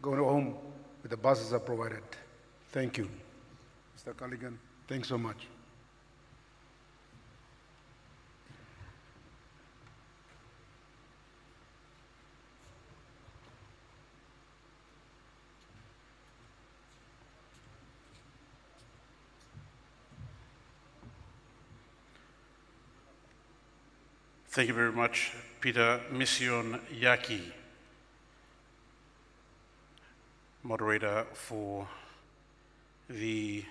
go home with the buses are provided. Thank you. Mr. Callaghan, thanks so much. Thank you very much, Peter Mission Yaki, moderator for the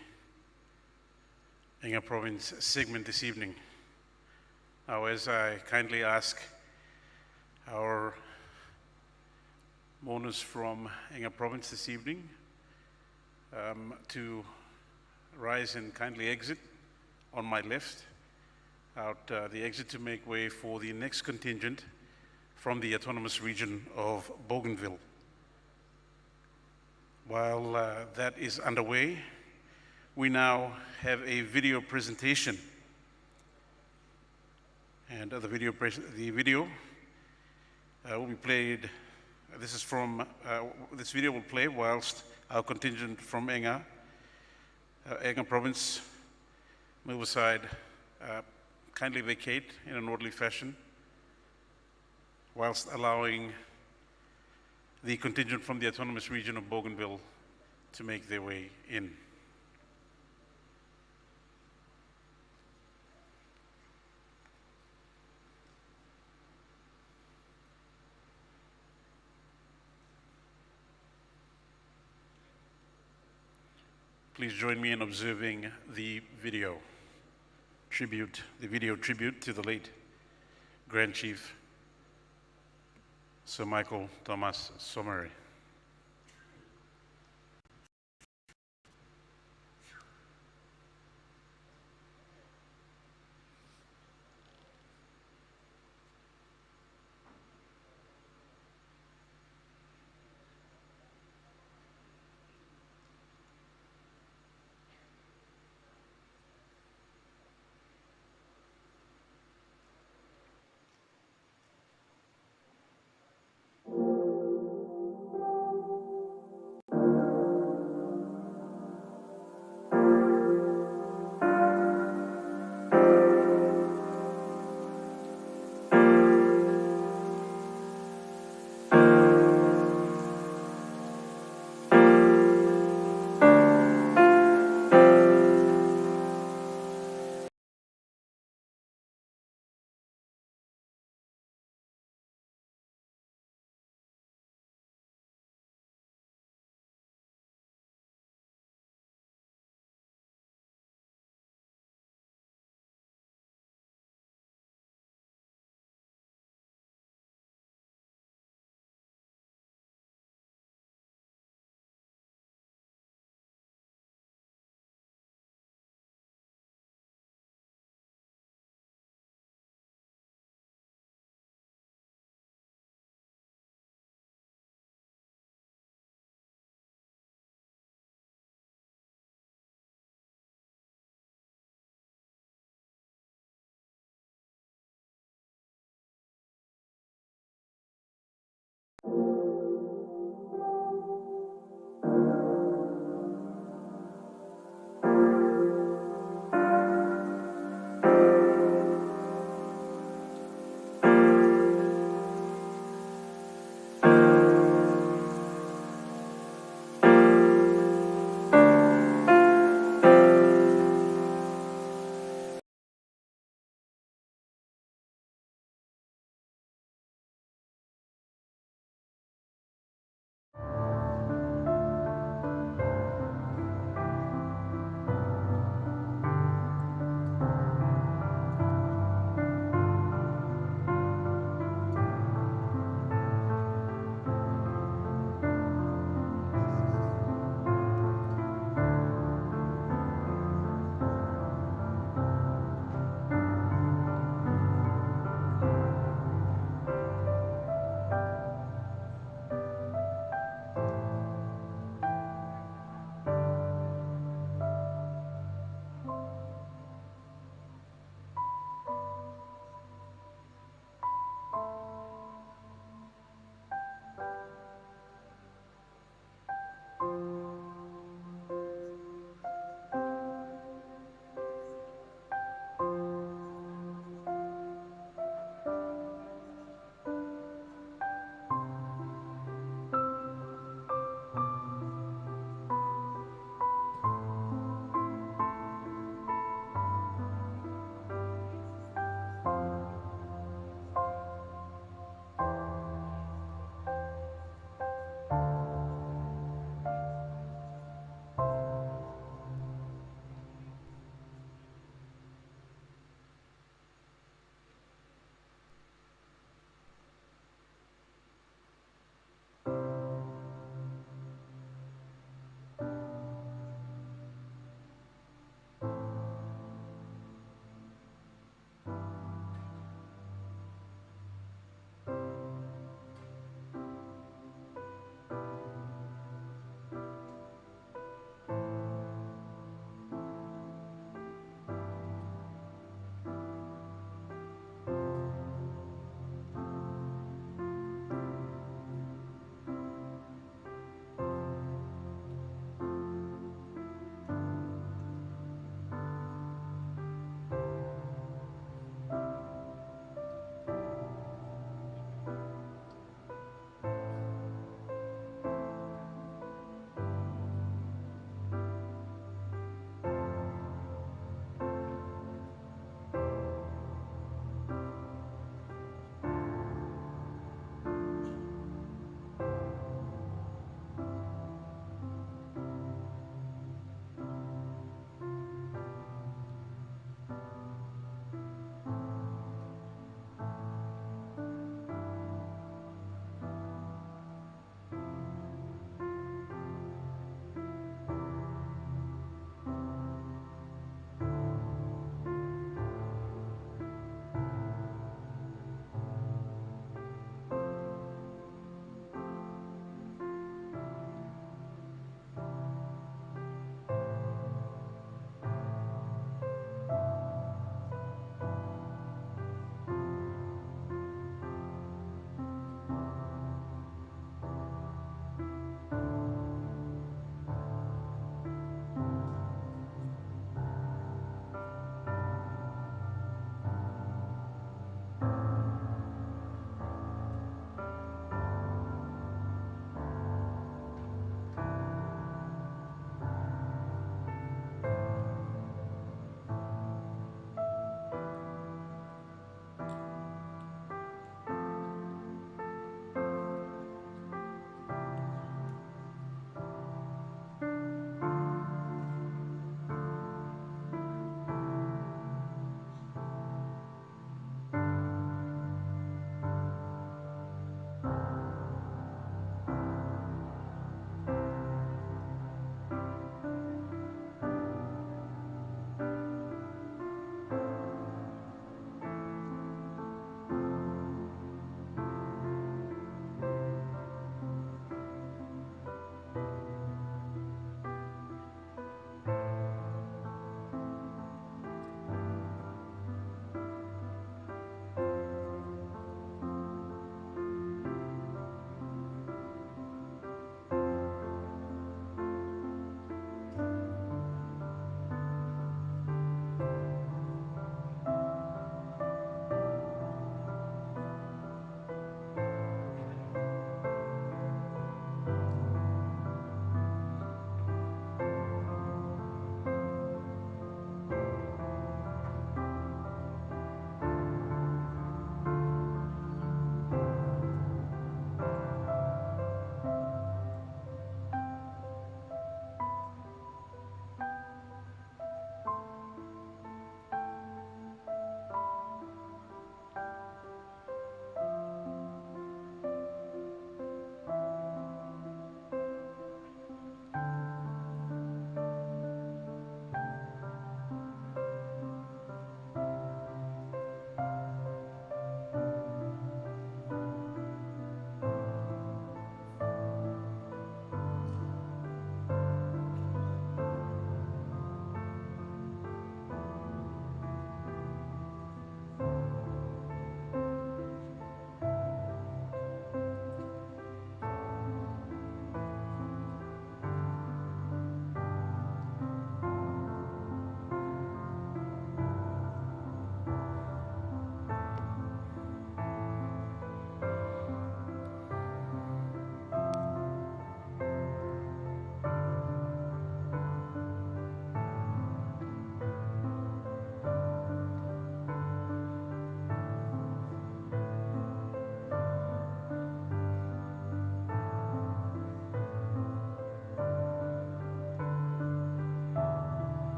Enga Province segment this evening. Now, as I kindly ask our mourners from Enga Province this evening to rise and kindly exit on my left, out the exit to make way for the next contingent from the autonomous region of Bougainville. While that is underway, we now have a video presentation. And the video will be played. This video will play whilst our contingent from Enga Province move aside, kindly vacate in an orderly fashion, whilst allowing the contingent from the autonomous region of Bougainville to make their way in. Please join me in observing the video tribute to the late Grand Chief Sir Michael Thomas Somare.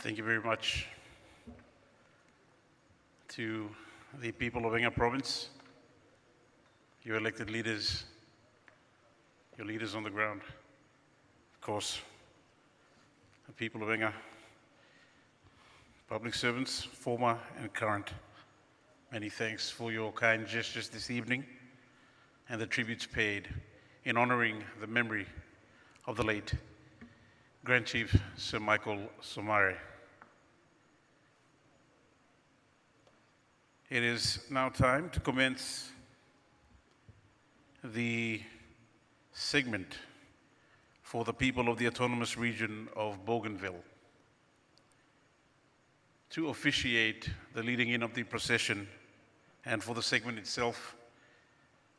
Thank you very much to the people of Enga Province, your elected leaders, your leaders on the ground, of course, the people of Enga, public servants, former and current. Many thanks for your kind gestures this evening and the tributes paid in honoring the memory of the late Grand Chief Sir Michael Somare. It is now time to commence the segment for the people of the autonomous region of Bougainville. To officiate the leading in of the procession and for the segment itself,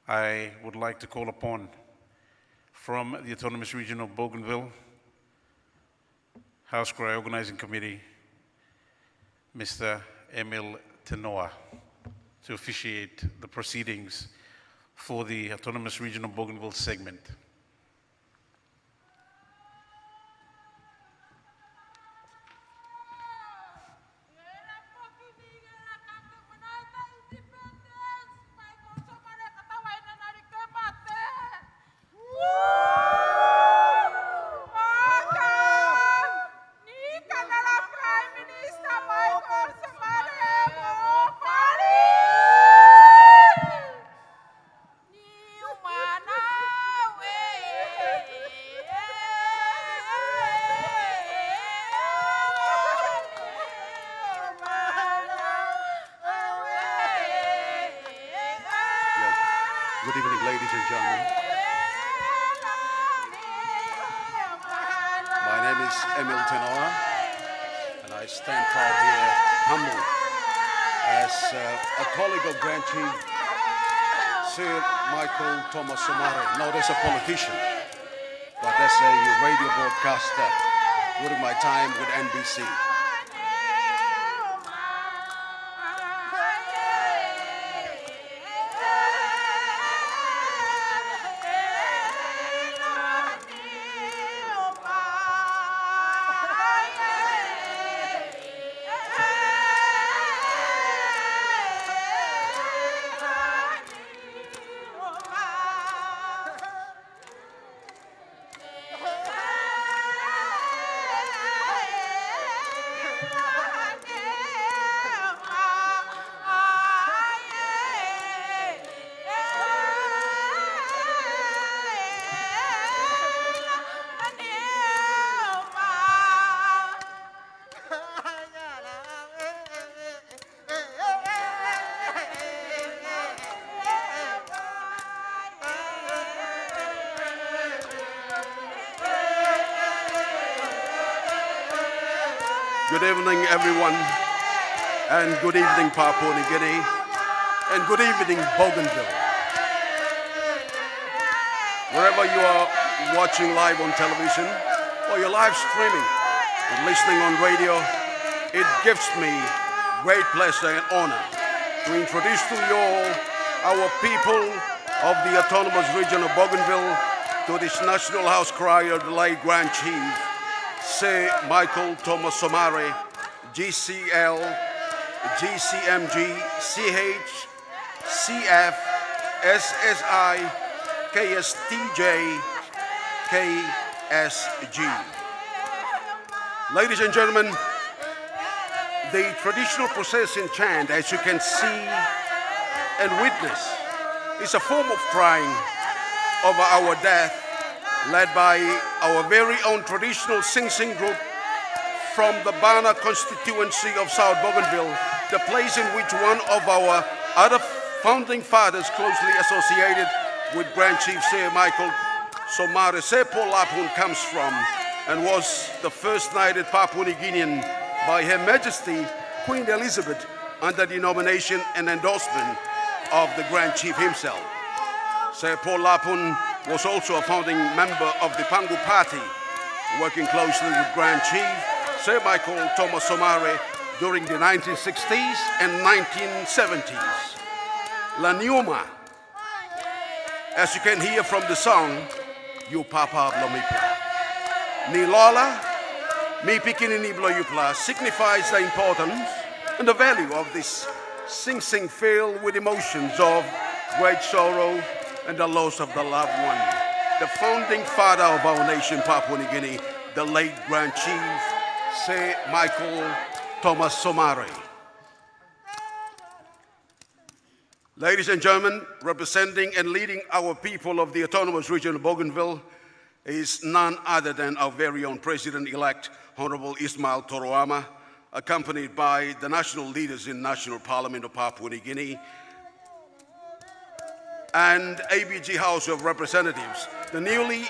I would like to call upon from the autonomous region of Bougainville, Haus Krai Organizing Committee, Mr. Emil Tenoa, to officiate the proceedings for the autonomous region of Bougainville segment. Good evening, ladies and gentlemen. My name is Emil Tenoa, and I stand tall here, humble, as a colleague of Grand Chief Sir Michael Thomas Somare, not as a politician, but as a radio broadcaster during my time with NBC. Good evening, everyone, and good evening, Papua New Guinea, and good evening, Bougainville. Wherever you are watching live on television, or you're live streaming and listening on radio, it gives me great pleasure and honor to introduce to you all our people of the autonomous region of Bougainville to this National Haus Krai of the late Grand Chief Sir Michael Thomas Somare, GCL, GCMG, CH, CF, SSI, KSTJ, KSG. Ladies and gentlemen, the traditional procession chant, as you can see and witness, is a form of crying over our death, led by our very own traditional sing-sing group from the Bana constituency of South Bougainville, the place in which one of our other founding fathers closely associated with Grand Chief Sir Michael Somare, Sir Paul Lapun, comes from, and was the first knighted Papua New Guinean by Her Majesty Queen Elizabeth under the nomination and endorsement of the Grand Chief himself. Sir Paul Lapun was also a founding member of the Pangu Party, working closely with Grand Chief Sir Michael Thomas Somare during the 1960s and 1970s. La Niuma, as you can hear from the song, You Papa Blomipla. Ni Lola, Me Pikinini Bloyupla signifies the importance and the value of this Sing Sing filled with emotions of great sorrow and the loss of the loved one. The founding father of our nation, Papua New Guinea, the late Grand Chief, Sir Michael Thomas Somare. Ladies and gentlemen, representing and leading our people of the Autonomous Region of Bougainville is none other than our very own President-elect, Honorable Ismail Toroama, accompanied by the national leaders in National Parliament of Papua New Guinea and ABG House of Representatives, the newly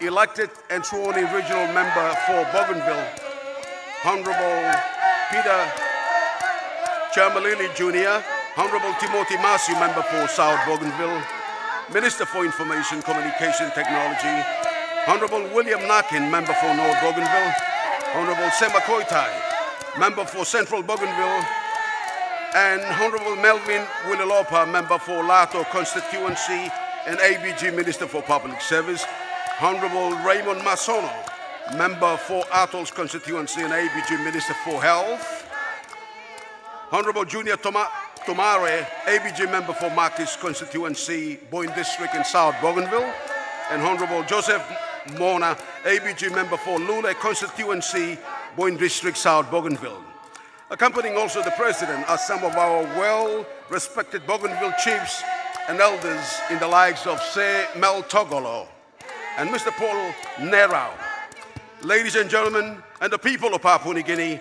elected and sworn-in regional member for Bougainville, Honorable Peter Chamalili Jr., Honorable Timothy Masu, member for South Bougainville, Minister for Information Communication Technology, Honorable William Nakin, member for North Bougainville, Honorable Sema Koitai, member for Central Bougainville, and Honorable Melvin Willalopa, member for Lato Constituency and ABG Minister for Public Service, Honorable Raymond Masono, member for Atolls Constituency and ABG Minister for Health, Honorable Junior Tomare, ABG member for Marquis Constituency, Boyne District in South Bougainville, and Honorable Joseph Mona, ABG member for Lule Constituency, Boyne District, South Bougainville. Accompanying also the President are some of our well-respected Bougainville chiefs and elders in the likes of Sir Mel Togolo and Mr. Paul Nerau. Ladies and gentlemen, and the people of Papua New Guinea,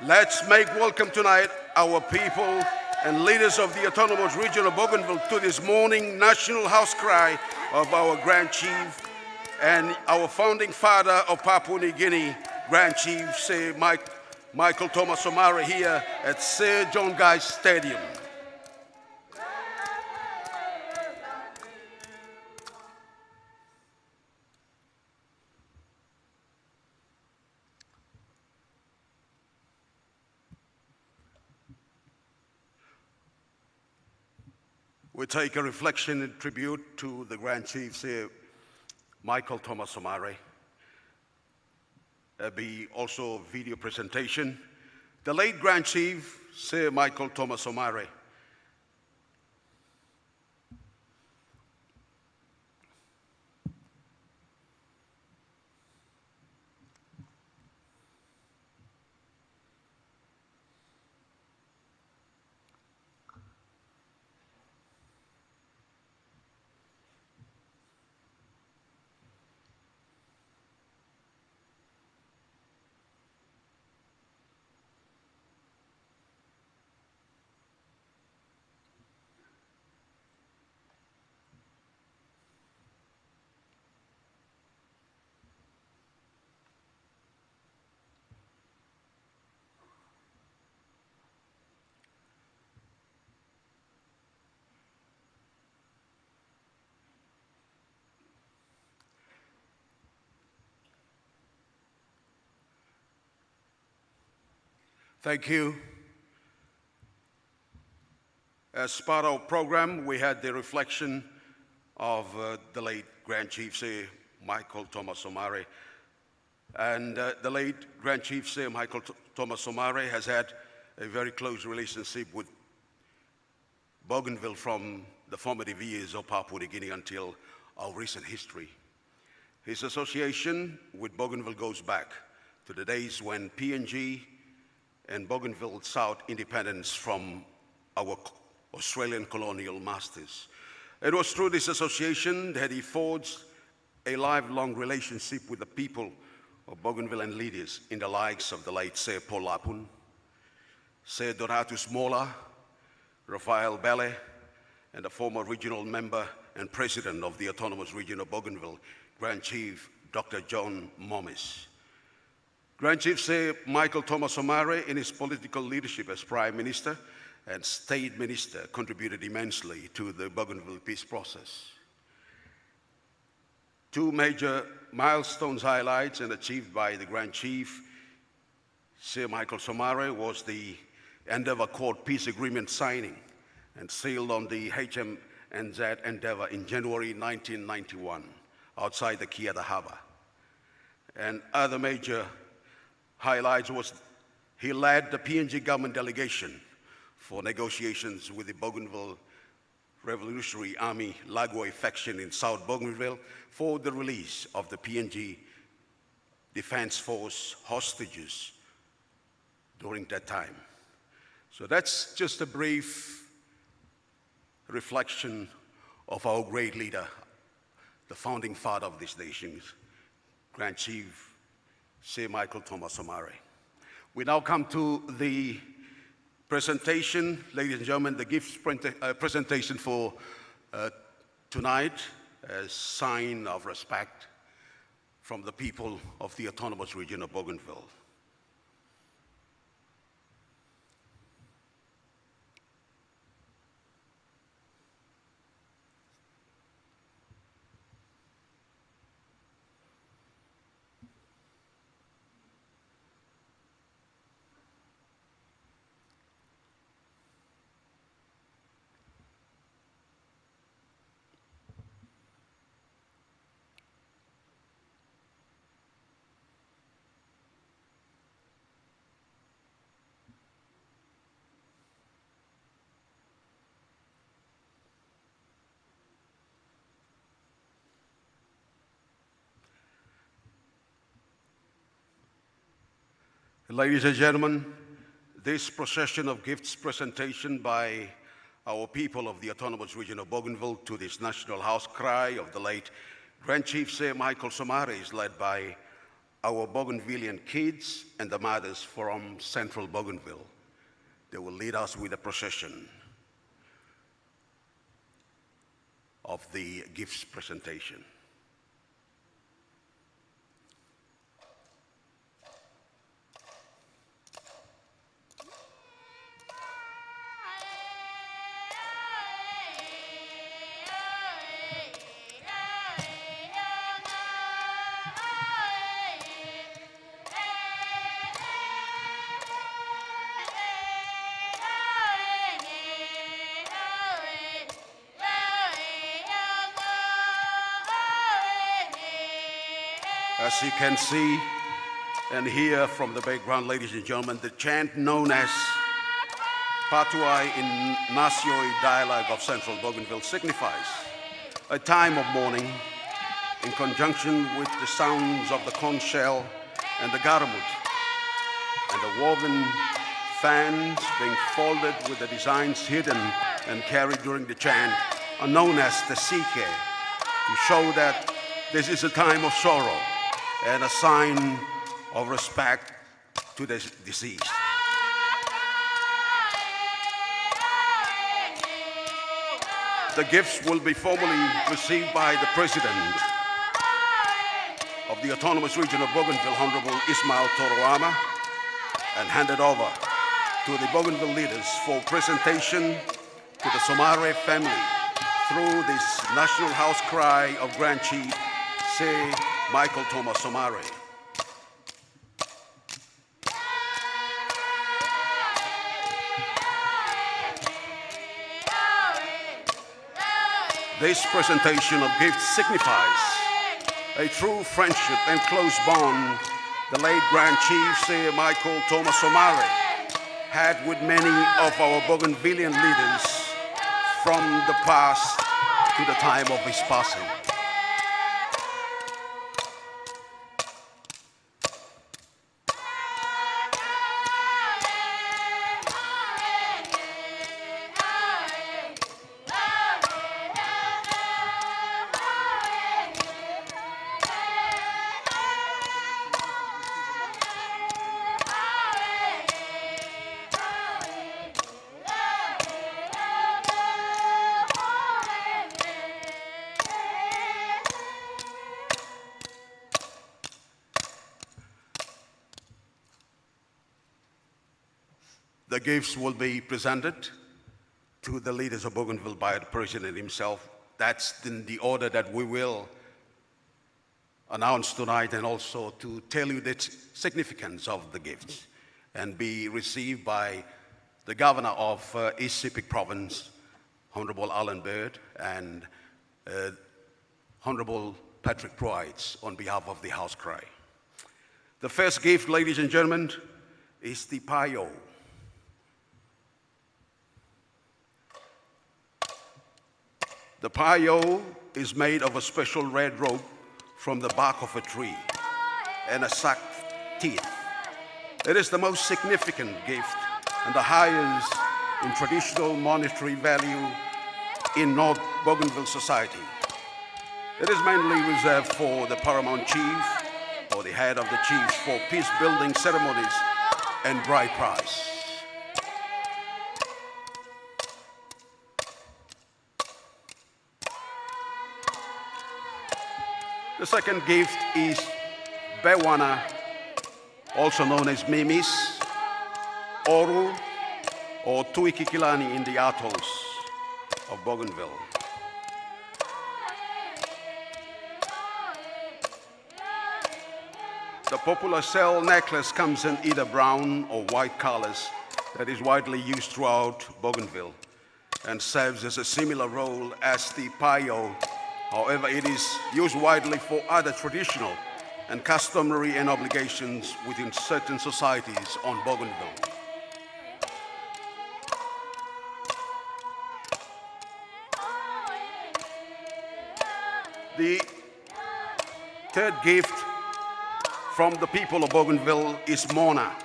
let's make welcome tonight our people and leaders of the Autonomous Region of Bougainville to this morning national Haus Krai of our Grand Chief and our founding father of Papua New Guinea, Grand Chief Sir Michael Thomas Somare, here at Sir John Guy Stadium. We take a reflection and tribute to the Grand Chief, Sir Michael Thomas Somare. There'll be also a video presentation. The late Grand Chief, Sir Michael Thomas Somare, thank you. As part of our program, we had the reflection of the late Grand Chief, Sir Michael Thomas Somare. And the late Grand Chief, Sir Michael Thomas Somare, has had a very close relationship with Bougainville from the formative years of Papua New Guinea until our recent history. His association with Bougainville goes back to the days when PNG and Bougainville sought independence from our Australian colonial masters. It was through this association that he forged a lifelong relationship with the people of Bougainville and leaders in the likes of the late Sir Paul Lapun, Sir Donatus Mola, Rafael Bele, and the former regional member and president of the Autonomous Region of Bougainville, Grand Chief Dr. John Momis. Grand Chief Sir Michael Thomas Somare, in his political leadership as Prime Minister and State Minister, contributed immensely to the Bougainville peace process. Two major milestones highlights and achieved by the Grand Chief Sir Michael Somare was the Endeavour Accord Peace Agreement signing and sealed on the HMNZ Endeavour in January 1991 outside the Kiata Harbour. And other major highlights was he led the PNG government delegation for negotiations with the Bougainville Revolutionary Army Lagoi faction in South Bougainville for the release of the PNG Defense Force hostages during that time. So that's just a brief reflection of our great leader, the founding father of this nation, Grand Chief Sir Michael Thomas Somare. We now come to the presentation, ladies and gentlemen, the gifts presentation for tonight, as sign of respect from the people of the autonomous region of Bougainville. Ladies and gentlemen, this procession of gifts presentation by our people of the autonomous region of Bougainville to this national Haus Krai of the late Grand Chief Sir Michael Somare is led by our Bougainvillian kids and the mothers from central Bougainville. They will lead us with a procession of the gifts presentation. As you can see and hear from the background, ladies and gentlemen, the chant known as Patuai in Nasioi dialect of central Bougainville signifies a time of mourning in conjunction with the sounds of the conch shell and the garamut, and the woven fans being folded with the designs hidden and carried during the chant are known as the sike, to show that this is a time of sorrow and a sign of respect to the deceased. The gifts will be formally received by the President of the Autonomous Region of Bougainville, Honorable Ismail Toroama, and handed over to the Bougainville leaders for presentation to the Somare family through this National Haus Krai of Grand Chief Sir Michael Thomas Somare. This presentation of gifts signifies a true friendship and close bond the late Grand Chief Sir Michael Thomas Somare had with many of our Bougainvillian leaders from the past to the time of his passing. The gifts will be presented to the leaders of Bougainville by the President himself. That's in the order that we will announce tonight, and also to tell you the significance of the gifts, and be received by the Governor of East Sepik Province, Honorable Alan Bird, and Honorable Patrick Proites on behalf of the Haus Krai. The first gift, ladies and gentlemen, is the payo. The payo is made of a special red rope from the bark of a tree and a sucked teeth. It is the most significant gift and the highest in traditional monetary value in North Bougainville society. It is mainly reserved for the paramount chief or the head of the chiefs for peace-building ceremonies and bride price. The second gift is Bewana, also known as Mimis, Oru, or Tuikikilani in the atolls of Bougainville. The popular shell necklace comes in either brown or white colors that is widely used throughout Bougainville and serves as a similar role as the payo. However, it is used widely for other traditional and customary and obligations within certain societies on Bougainville. The third gift from the people of Bougainville is Mona,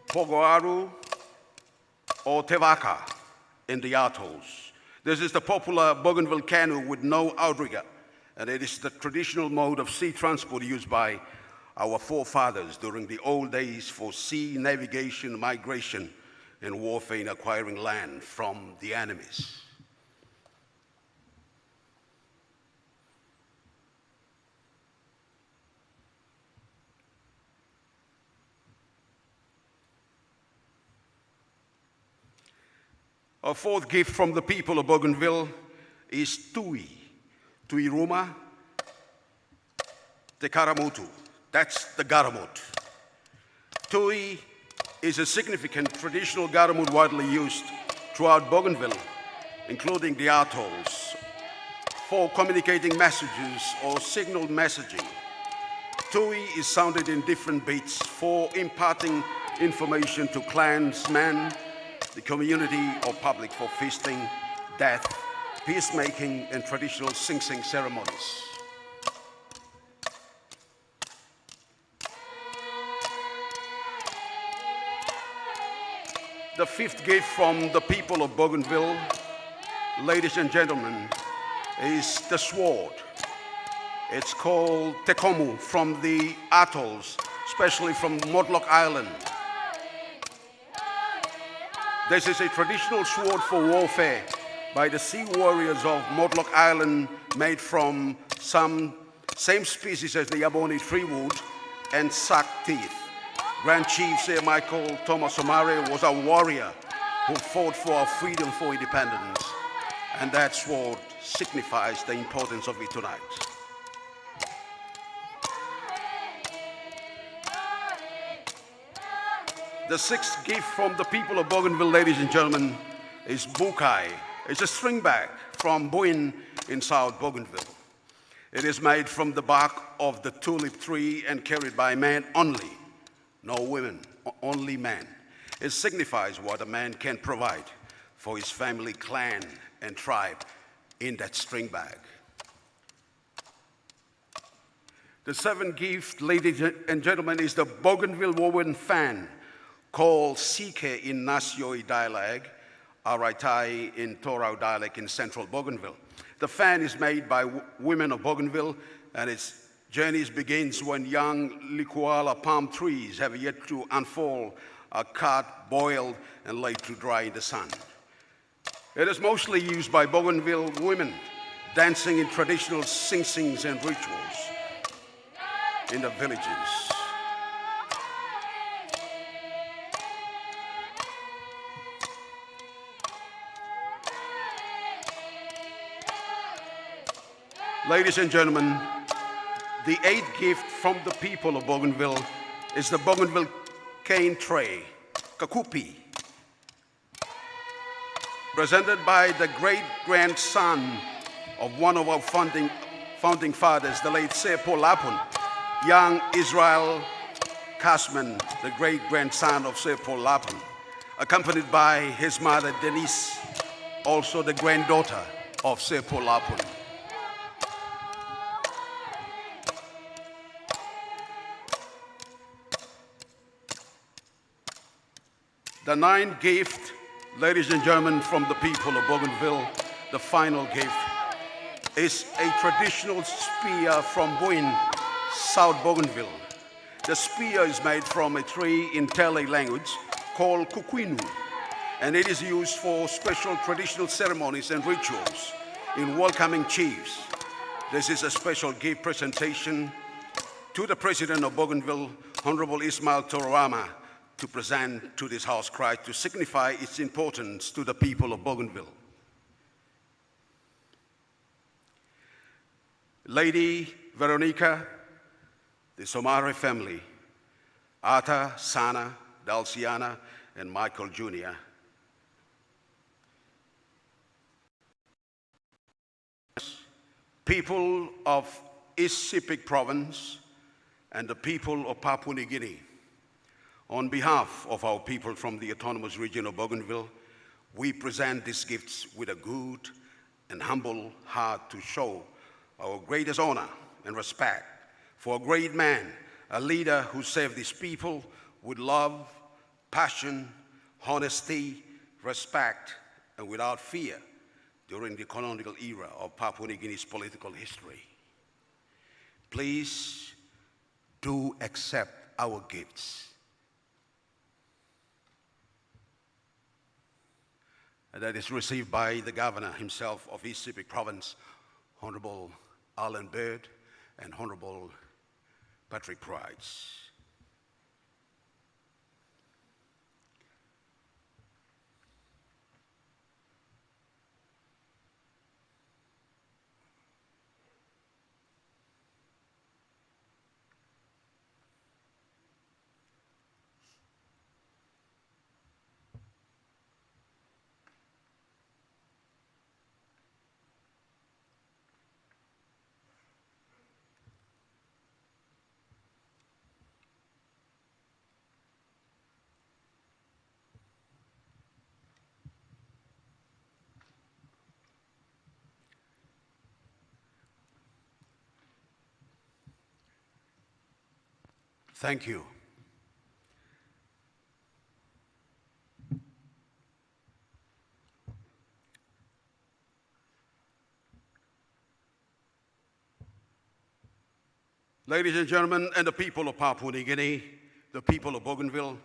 Pogoaru, or Tevaka in the atolls. This is the popular Bougainville canoe with no outrigger, and it is the traditional mode of sea transport used by our forefathers during the old days for sea navigation, migration, and warfare in acquiring land from the enemies. Our fourth gift from the people of Bougainville is Tui, Tuiruma, Te Karamutu. That's the garamut. Tui is a significant traditional garamut widely used throughout Bougainville, including the atolls, for communicating messages or signal messaging. Tui is sounded in different beats for imparting information to clansmen, the community or public for feasting, death, peacemaking, and traditional sing-sing ceremonies. The fifth gift from the people of Bougainville, ladies and gentlemen, is the sword. It's called Tekomu from the atolls, especially from Modlock Island. This is a traditional sword for warfare by the sea warriors of Modlock Island, made from some same species as the Yaboni tree wood and sucked teeth. Grand Chief Sir Michael Thomas Somare was a warrior who fought for our freedom, for independence, and that sword signifies the importance of it tonight. The sixth gift from the people of Bougainville, ladies and gentlemen, is Bukai. It's a string bag from Buin in South Bougainville. It is made from the bark of the tulip tree and carried by men only. No women, only men. It signifies what a man can provide for his family, clan, and tribe in that string bag. The seventh gift, ladies and gentlemen, is the Bougainville woven fan, called Sike in Nasioi dialect, Araitai in Torau dialect in central Bougainville. The fan is made by women of Bougainville, and its journeys begins when young likuala palm trees have yet to unfold, are cut, boiled, and laid to dry in the sun. It is mostly used by Bougainville women dancing in traditional sing-sings and rituals in the villages. Ladies and gentlemen, the eighth gift from the people of Bougainville is the Bougainville cane tray, Kakupi, presented by the great-grandson of one of our founding fathers, the late Sir Paul Lapun, young Israel Kasman, the great-grandson of Sir Paul Lapun, accompanied by his mother Denise, also the granddaughter of Sir Paul Lapun. The ninth gift, ladies and gentlemen, from the people of Bougainville, the final gift, is a traditional spear from Buin, South Bougainville. The spear is made from a tree in Tele language called kukwinu, and it is used for special traditional ceremonies and rituals in welcoming chiefs. This is a special gift presentation to the President of Bougainville, Honorable Ismail Tororama, to present to this Haus Krai to signify its importance to the people of Bougainville. Lady Veronica, the Somare family, Ata, Sana, Dalciana, and Michael Jr. People of East Sepik Province and the people of Papua New Guinea, on behalf of our people from the autonomous region of Bougainville, we present these gifts with a good and humble heart to show our greatest honor and respect for a great man, a leader who served his people with love, passion, honesty, respect, and without fear during the colonial era of Papua New Guinea's political history. Please do accept our gifts. That is received by the governor himself of East Sepik Province, Honorable Alan Bird and Honorable Patrick Price. Thank you. Ladies and gentlemen, and the people of Papua New Guinea, the people of Bougainville,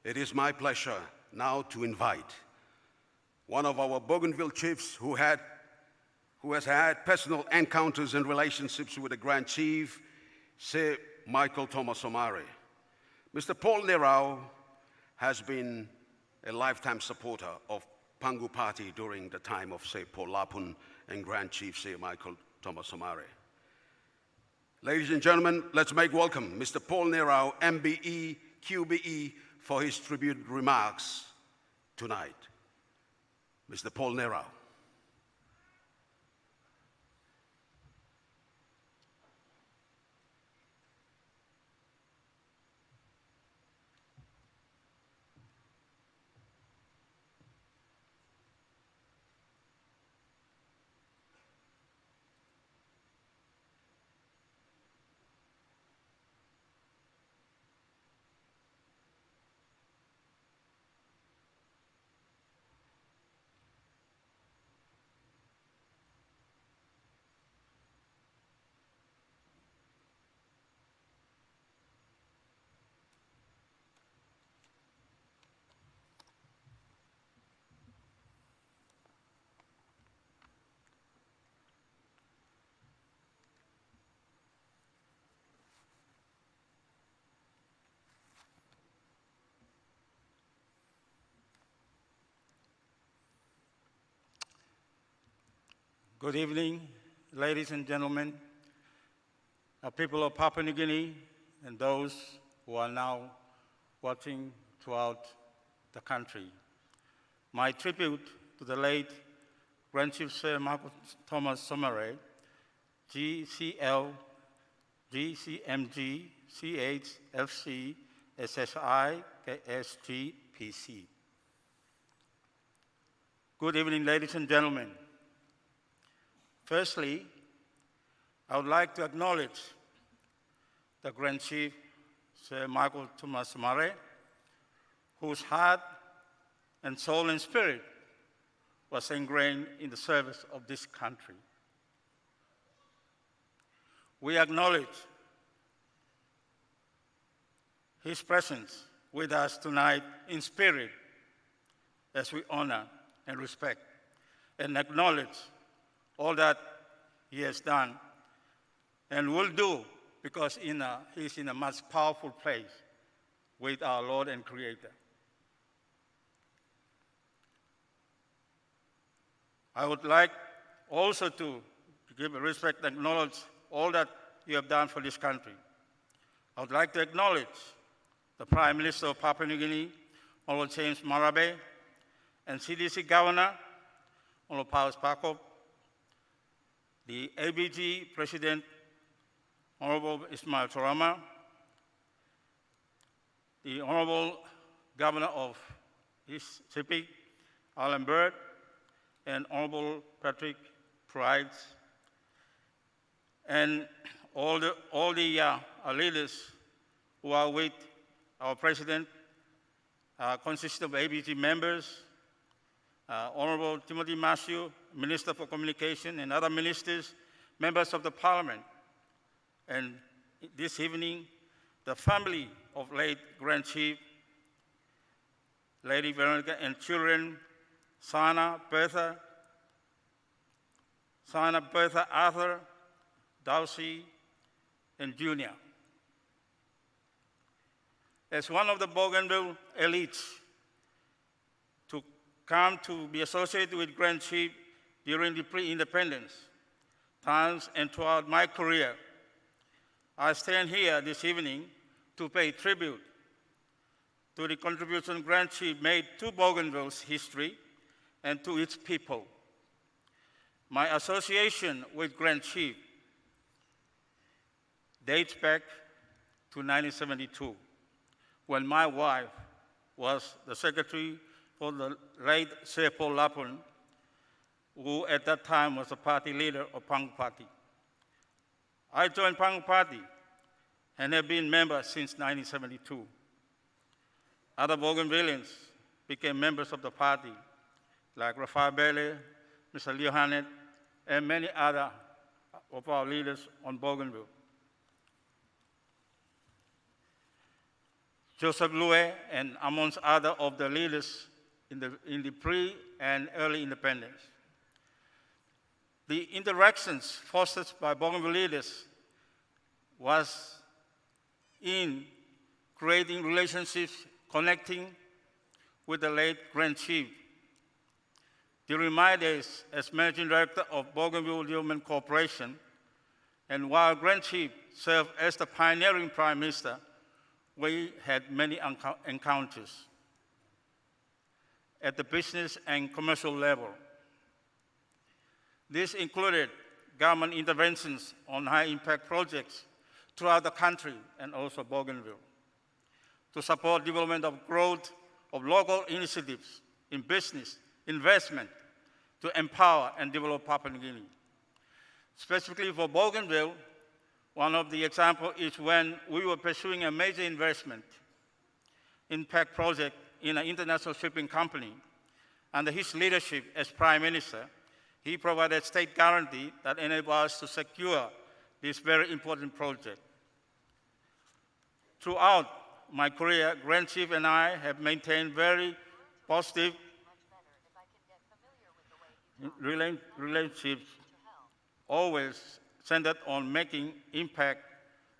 it is my pleasure now to invite one of our Bougainville chiefs who has had personal encounters and relationships with the Grand Chief, Sir Michael Thomas Somare. Mr. Paul Nerau has been a lifetime supporter of Pangu Party during the time of Sir Paul Lapun and Grand Chief Sir Michael Thomas Somare. Ladies and gentlemen, let's make welcome Mr. Paul Nerau, MBE, QBE, for his tribute remarks tonight. Mr. Paul Nerau. Good evening, ladies and gentlemen, people of Papua New Guinea, and those who are now watching throughout the country. My tribute to the late Grand Chief Sir Michael Thomas Somare, GCL, GCMG, CHFC, SSI, KSG, PC. Good evening, ladies and gentlemen. Firstly, I would like to acknowledge the Grand Chief, Sir Michael Thomas Somare, whose heart and soul and spirit was ingrained in the service of this country. We acknowledge his presence with us tonight in spirit as we honor and respect and acknowledge all that he has done and will do, because he's in a much powerful place with our Lord and Creator. I would like also to give respect and acknowledge all that you have done for this country. I would like to acknowledge the Prime Minister of Papua New Guinea, Honorable James Marabe, and CDC Governor, Honorable Paus Pakop, the ABG President, Honorable Ismail Torama, the Honorable Governor of East Sepik, Alan Bird, and Honorable Patrick Prides, and all the leaders who are with our President, consist of ABG members, Honorable Timothy Matthew, Minister for Communication, and other ministers, members of the Parliament. And this evening, the family of late Grand Chief, Lady Veronica, and children, Sana, Bertha, Arthur, Dulcie, and Junior. As one of the Bougainville elites to come to be associated with Grand Chief during the pre-independence times and throughout my career, I stand here this evening to pay tribute to the contribution Grand Chief made to Bougainville's history and to its people. My association with Grand Chief dates back to 1972, when my wife was the secretary for the late Sir Paul Lapun, who at that time was the party leader of Pangu Party. I joined Pangu Party and have been member since 1972. Other Bougainvilleans became members of the party, like Rafael Bele, Mr. Leo Hanet, and many other of our leaders on Bougainville. Joseph Lue, and amongst other of the leaders in the pre and early independence. The interactions fostered by Bougainville leaders was in creating relationships, connecting with the late Grand Chief. During my days as Managing Director of Bougainville Development Corporation, and while Grand Chief served as the pioneering Prime Minister, we had many encounters at the business and commercial level. This included government interventions on high-impact projects throughout the country and also Bougainville to support development of growth of local initiatives in business, investment, to empower and develop Papua New Guinea. Specifically for Bougainville, one of the examples is when we were pursuing a major investment impact project in an international shipping company. Under his leadership as Prime Minister, he provided state guarantee that enabled us to secure this very important project. Throughout my career, Grand Chief and I have maintained very positive relationships, always centered on making impact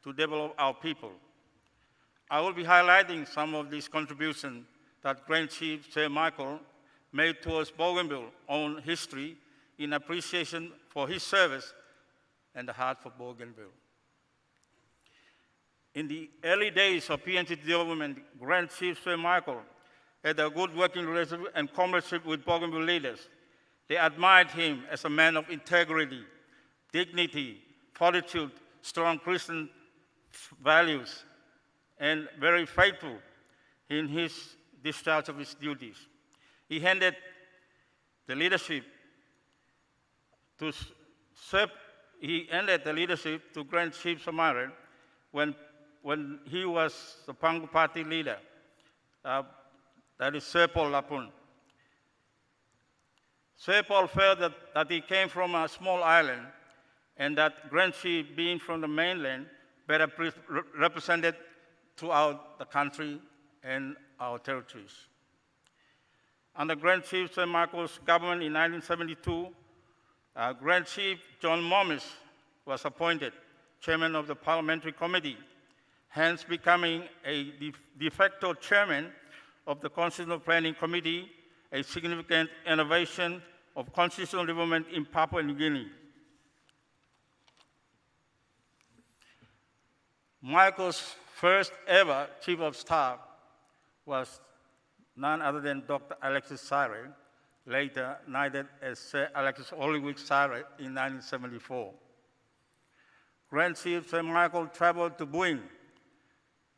to develop our people. I will be highlighting some of these contributions that Grand Chief Sir Michael made towards Bougainville's own history in appreciation for his service and the heart for Bougainville. In the early days of PNC development, Grand Chief Sir Michael had a good working relationship and comradeship with Bougainville leaders. They admired him as a man of integrity, dignity, fortitude, strong Christian values and very faithful in his discharge of his duties. He handed the leadership to Grand Chief Somare when he was the Pangu Party leader, that is Sir Paul Lapun. Sir Paul felt that he came from a small island and that Grand Chief, being from the mainland, better represented throughout the country and our territories. Under Grand Chief Sir Michael's government in 1972, Grand Chief John Momis was appointed chairman of the parliamentary committee, hence becoming a de facto chairman of the Constitutional Planning Committee, a significant innovation of constitutional development in Papua New Guinea. Michael's first ever chief of staff was none other than Dr. Alexis Sire, later knighted as Sir Alexis Oliwick Sire in 1974. Grand Chief Sir Michael traveled to Buin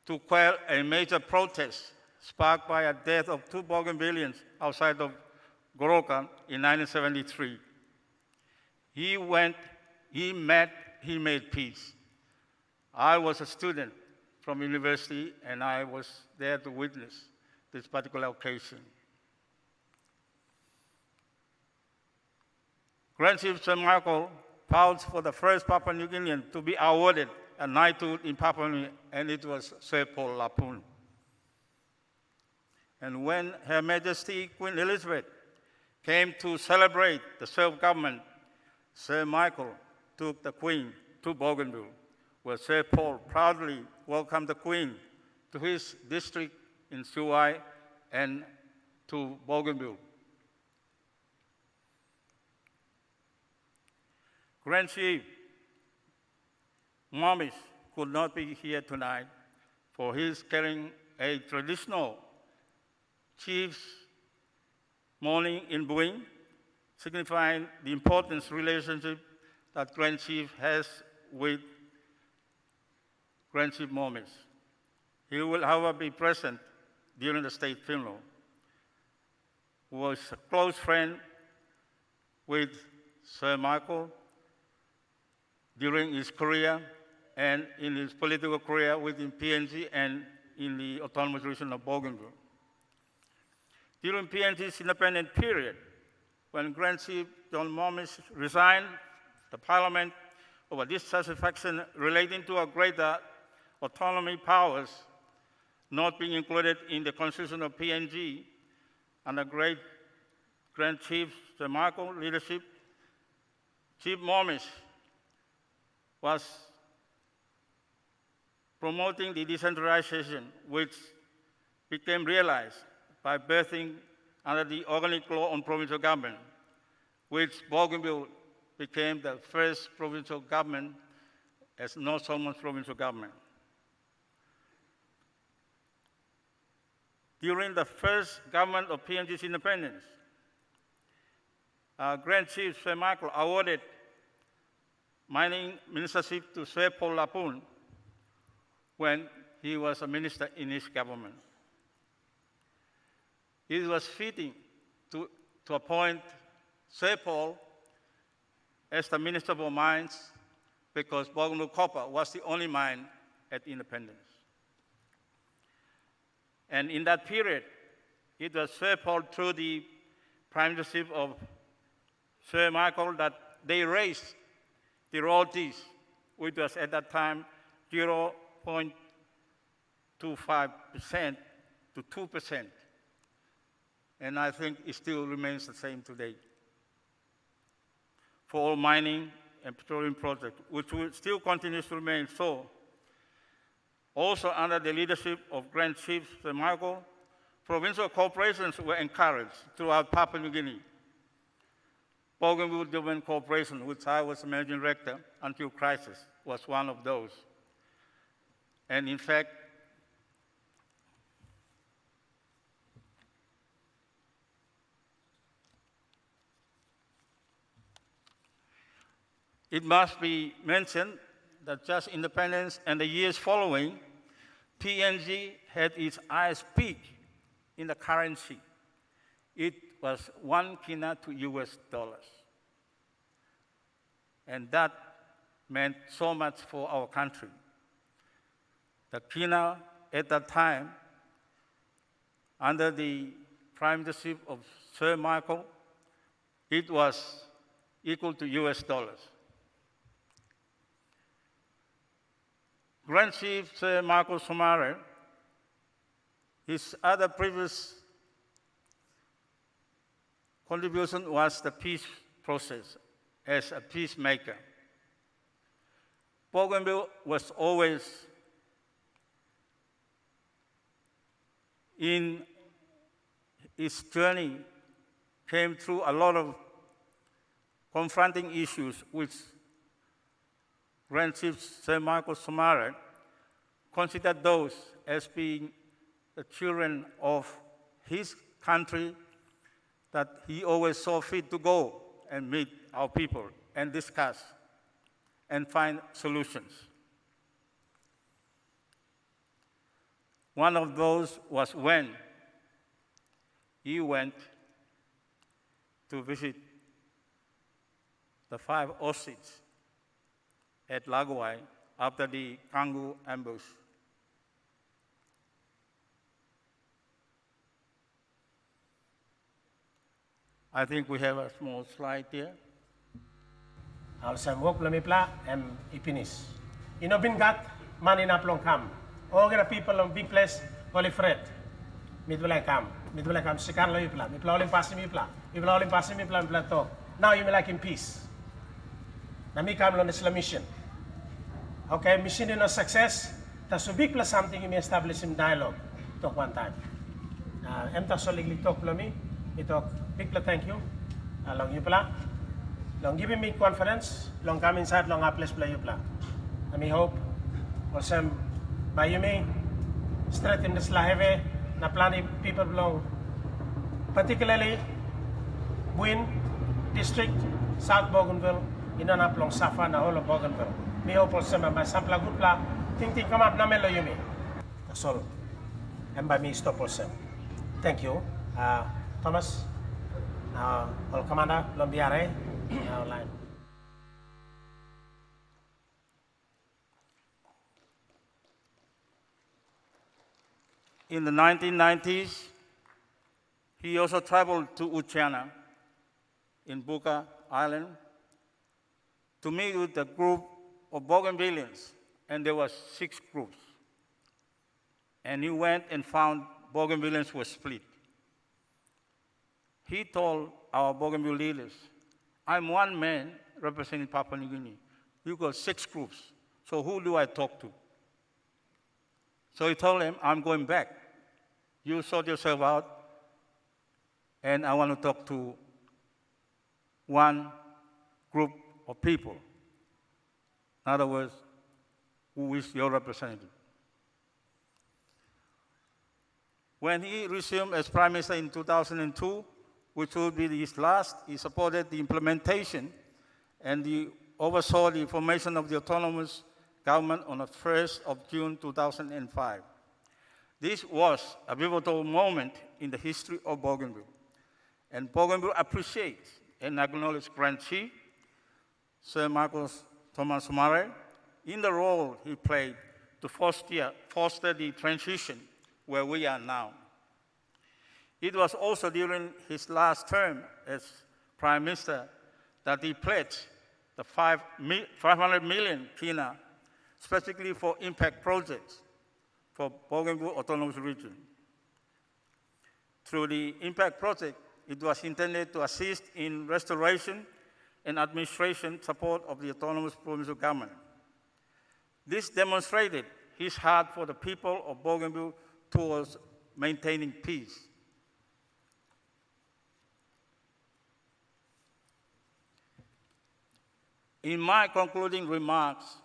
to quell a major protest sparked by a death of 2 bougainvilleans outside of Goroka in 1973. He went, he met, he made peace. I was a student from university and I was there to witness this particular occasion. Grand Chief Sir Michael vouched for the first Papua New Guinean to be awarded a knighthood in Papua New Guinea, and it was Sir Paul Lapun. And when Her Majesty Queen Elizabeth came to celebrate the self-government, Sir Michael took the Queen to Bougainville, where Sir Paul proudly welcomed the Queen to his district in Suai and to Bougainville. Grand Chief Momis could not be here tonight, for he is carrying a traditional chief's mourning in Buin, signifying the important relationship that Grand Chief has with Grand Chief Momis. He will, however, be present during the state funeral. He was a close friend with Sir Michael during his career and in his political career within PNG and in the autonomous region of Bougainville. During PNG's independent period, when Grand Chief John Momis resigned the parliament over dissatisfaction relating to a greater autonomy powers not being included in the constitution of PNG, under great Grand Chief Sir Michael leadership, Chief Momis was promoting the decentralization which became realized by birthing under the organic law on provincial government, which Bougainville became the first provincial government as North Solomon's provincial government. During the first government of PNG's independence, Grand Chief Sir Michael awarded mining ministership to Sir Paul Lapun when he was a minister in his government. It was fitting to appoint Sir Paul as the Minister for Mines because Bougainville Copper was the only mine at independence. And in that period, it was Sir Paul through the prime ministership of Sir Michael that they raised the royalties, which was at that time 0.25% to 2%. And I think it still remains the same today for all mining and petroleum projects, which will still continues to remain so. Also under the leadership of Grand Chief Sir Michael, provincial corporations were encouraged throughout Papua New Guinea. Bougainville Development Corporation, which I was managing director until crisis, was one of those. And in fact, it must be mentioned that just independence and the years following, PNG had its highest peak in the currency. It was 1 kina to US dollars. And that meant so much for our country. The kina at that time, under the primacy of Sir Michael, it was equal to US dollars. Grand Chief Sir Michael Somare, his other previous contribution was the peace process as a peacemaker. Bougainville was always in its journey, came through a lot of confronting issues which Grand Chief Sir Michael Somare considered those as being the children of his country that he always saw fit to go and meet our people and discuss and find solutions. One of those was when he went to visit the 5 Aussies at Lagwai after the Kangu ambush. I think we have a small slide here. Al samwok lamipla em ipinis. Inobingat manina plong kam. Ogera people of big place holy fred. Midwala kam sikan lo ipla. Mipla olim pasi mipla. Mipla olim pasi mipla mipla to. Now you may like in peace. Nami kam lo Islam mission. Okay, mission no success. Ta subik plus something you may establish in dialogue. Talk one time. Em ta soligli talk lo mi. Ito big pla thank you. Long you pla. Long giving me confidence, long come inside, long apples play you plan. And we hope, also, by you may straighten this laheve, na planning people belong, particularly Buin District, South Bougainville, in an long Safa, na whole of Bougainville. We hope also, by Sampla Gutla, think come up, na melo you may. That's all. And by me stop also. Thank you. Thomas, all commander, Lombiare. In the 1990s, he also traveled to Uchana in Buka Island to meet with a group of Bougainvilleans, and there were 6 groups. And he went and found Bougainvilleans were split. He told our Bougainville leaders, I'm one man representing Papua New Guinea. You got 6 groups, so who do I talk to? So he told him, I'm going back. You sort yourself out, and I want to talk to one group of people. In other words, who is your representative? When he resumed as Prime Minister in 2002, which will be his last, he supported the implementation and oversaw the formation of the autonomous government on the 1st of June 2005. This was a pivotal moment in the history of Bougainville. And Bougainville appreciates and acknowledges Grand Chief Sir Michael Thomas Somare in the role he played to foster the transition where we are now. It was also during his last term as Prime Minister that he pledged the 500 million kina specifically for impact projects for Bougainville Autonomous Region. Through the impact project, it was intended to assist in restoration and administration support of the autonomous provincial government. This demonstrated his heart for the people of Bougainville towards maintaining peace. In my concluding remarks,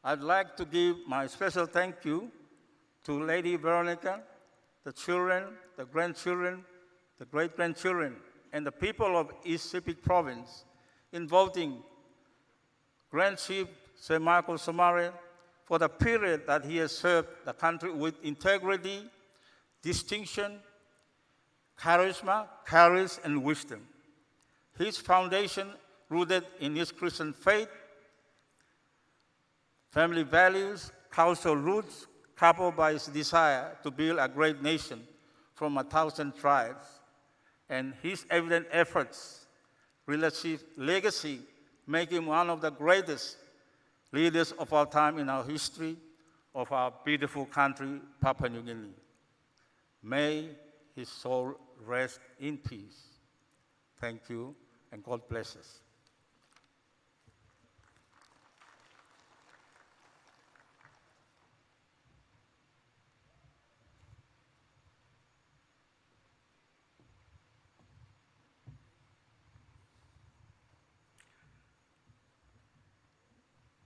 I'd like to give my special thank you to Lady Veronica, the children, the grandchildren, the great-grandchildren, and the people of East Sepik Province in voting Grand Chief Sir Michael Somare for the period that he has served the country with integrity, distinction, charisma, courage, and wisdom. His foundation, rooted in his Christian faith, family values, cultural roots, coupled by his desire to build a great nation from 1,000 tribes, and his evident efforts, relative legacy, make him one of the greatest leaders of our time in our history of our beautiful country, Papua New Guinea. May his soul rest in peace. Thank you, and God bless us.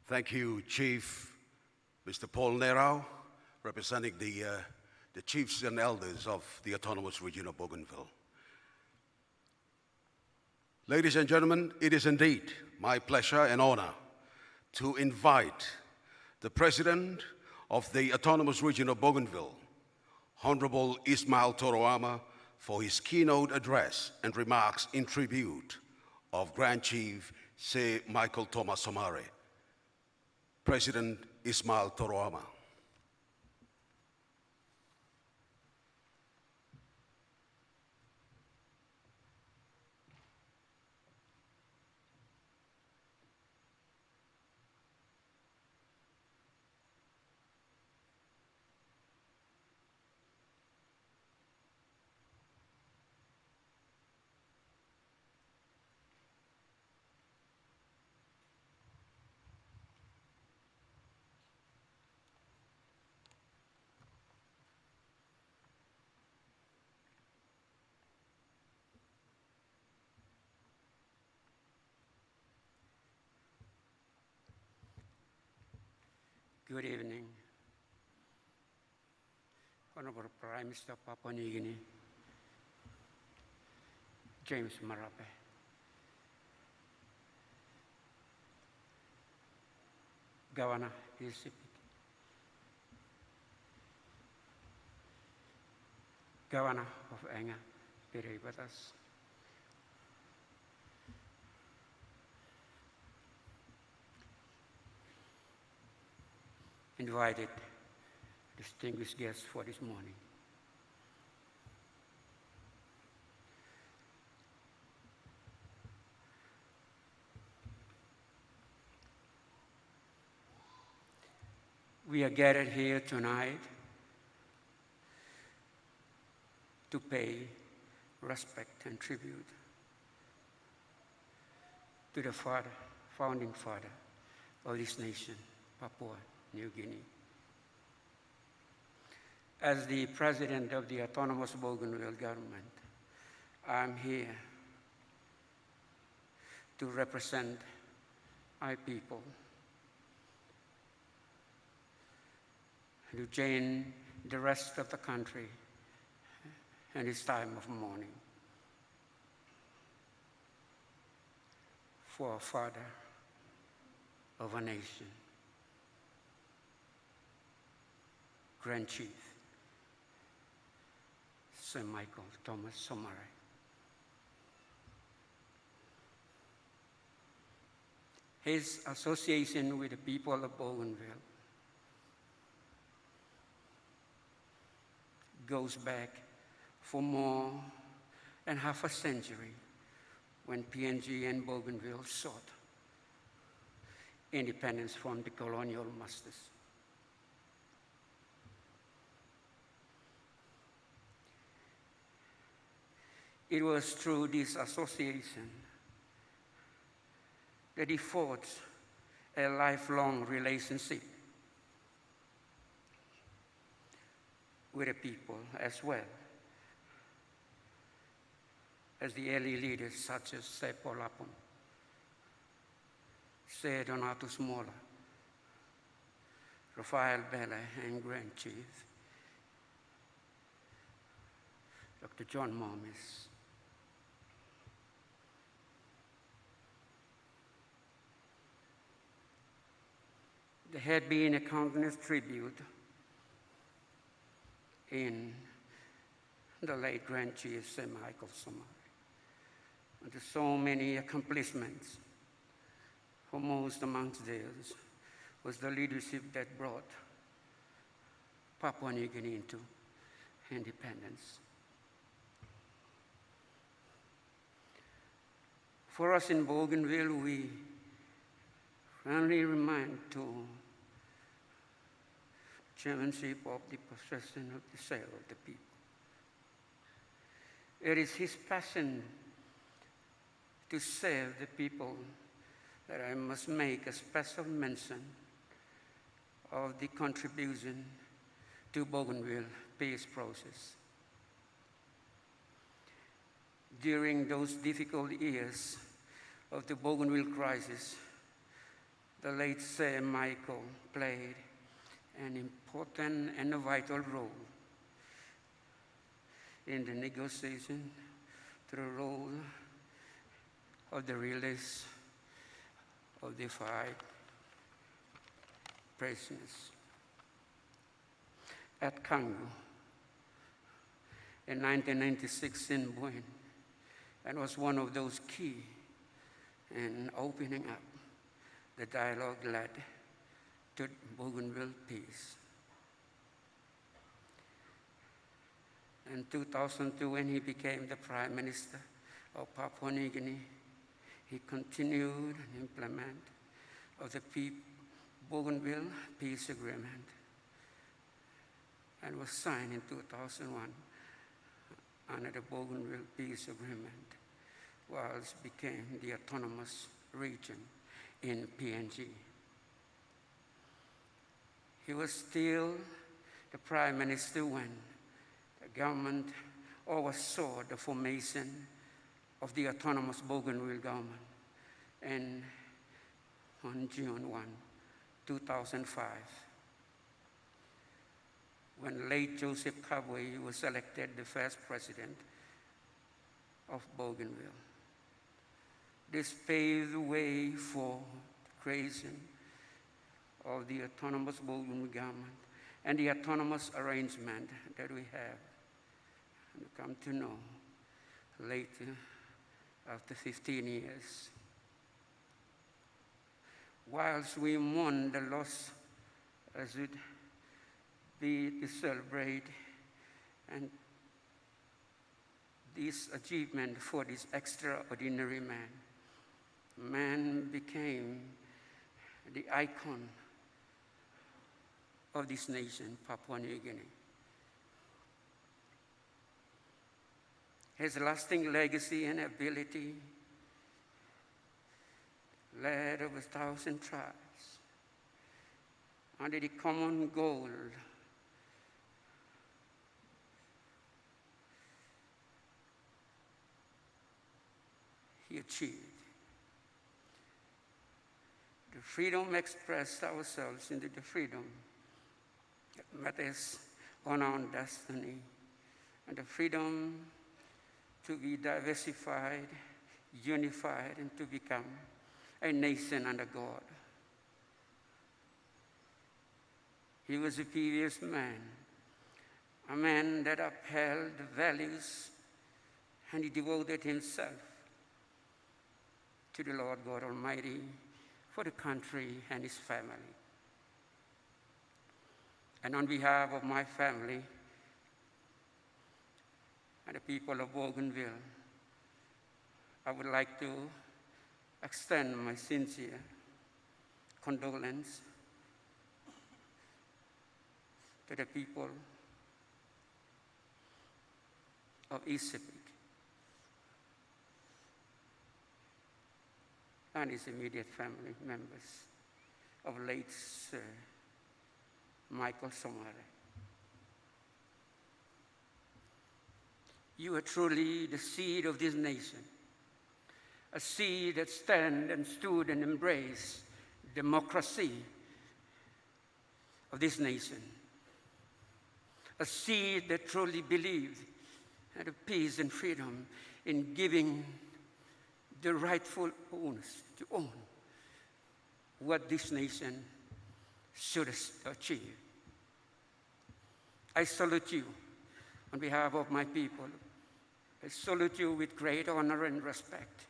Thank you, Chief Mr. Paul Nerau, representing the chiefs and elders of the Autonomous Region of Bougainville. Ladies and gentlemen, it is indeed my pleasure and honor to invite the President of the Autonomous Region of Bougainville, Honorable Ismail Toroama, for his keynote address and remarks in tribute of Grand Chief Sir Michael Thomas Somare. President Ismail Toroama. Good evening, Honorable Prime Minister of Papua New Guinea, James Marape. Governor Yusuf, Governor of Enga, Piri Batas, invited distinguished guests for this morning. We are gathered here tonight to pay respect and tribute to the founding father of this nation, Papua New Guinea. As the President of the Autonomous Bougainville government, I'm here to represent my people, to join the rest of the country in this time of mourning for a father of a nation, Grand Chief Sir Michael Thomas Somare. His association with the people of Bougainville goes back for more than half a century when PNG and Bougainville sought independence from the colonial masters. It was through this association that he forged a lifelong relationship with the people, as well as the early leaders such as Sir Paul Lapon, Sir Donatus Mola, Raphael Bella, and Grand Chief Dr. John Mormis. there had been a countless tribute in the late Grand Chief Sir Michael Somare, and to so many accomplishments. Foremost amongst theirs was the leadership that brought Papua New Guinea into independence. For us in Bougainville, we friendly remind to chairmanship of the possession of the soul of the people. It is his passion to serve the people that I must make a special mention of the contribution to Bougainville peace process. During those difficult years of the Bougainville crisis, the late Sir Michael played an important and a vital role in the negotiation through the role of the release of the 5 prisoners. At Kangu in 1996 in Buin, and was one of those key in opening up the dialogue led to Bougainville peace. In 2002, when he became the Prime Minister of Papua New Guinea, he continued and implemented of the Bougainville Peace Agreement and was signed in 2001 under the Bougainville Peace Agreement, whilst became the autonomous region in PNG. He was still the Prime Minister when the government oversaw the formation of the autonomous Bougainville government on June 1, 2005, when late Joseph Kabwe was elected the first president of Bougainville. This paved the way for the creation of the autonomous Bougainville government and the autonomous arrangement that we have and come to know later after 15 years. Whilst we mourn the loss as it be to celebrate and this achievement for this extraordinary man. Man became the icon of this nation, Papua New Guinea. His lasting legacy and ability led over 1,000 tribes under the common goal he achieved. The freedom expressed ourselves into the freedom that matters on our destiny, and the freedom to be diversified, unified, and to become a nation under God. He was a previous man, a man that upheld the values, and he devoted himself to the Lord God Almighty for the country and his family. And on behalf of my family and the people of Bougainville, I would like to extend my sincere condolence to the people of East Sepik and his immediate family members of late Sir Michael Somare. You are truly the seed of this nation, a seed that stand and stood and embraced democracy of this nation, a seed that truly believed in peace and freedom in giving the rightful owners to own what this nation should achieve. I salute you on behalf of my people. I salute you with great honor and respect.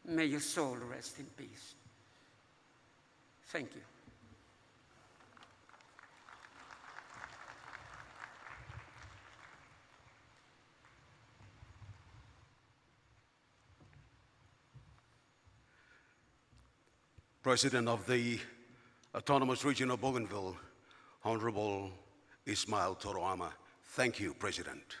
May your soul rest in peace. Thank you. President of the Autonomous Region of Bougainville, Honorable Ismail Toroama. Thank you, President.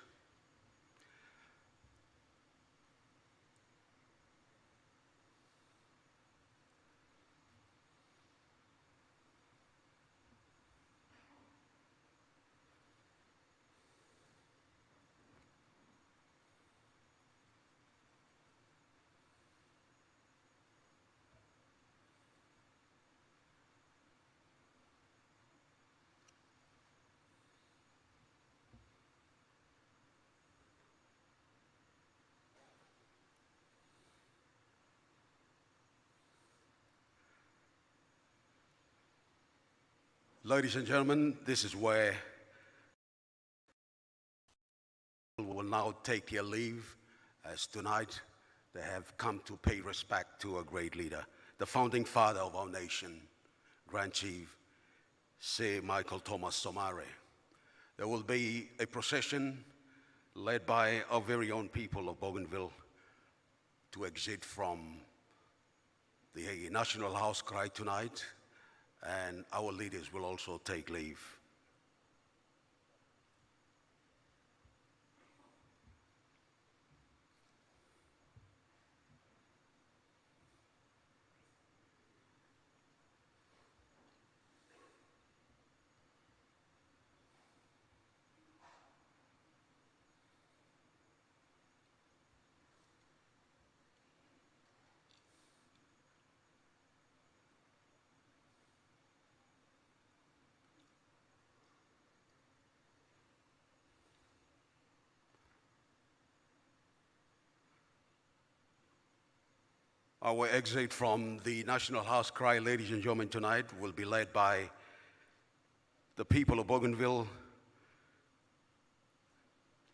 Ladies and gentlemen, this is where we will now take their leave, as tonight they have come to pay respect to a great leader, the founding father of our nation, Grand Chief, Sir Michael Thomas Somare. There will be a procession led by our very own people of Bougainville to exit from the National Haus Krai tonight, and our leaders will also take leave. Our exit from the National Haus Krai, ladies and gentlemen, tonight will be led by the people of Bougainville,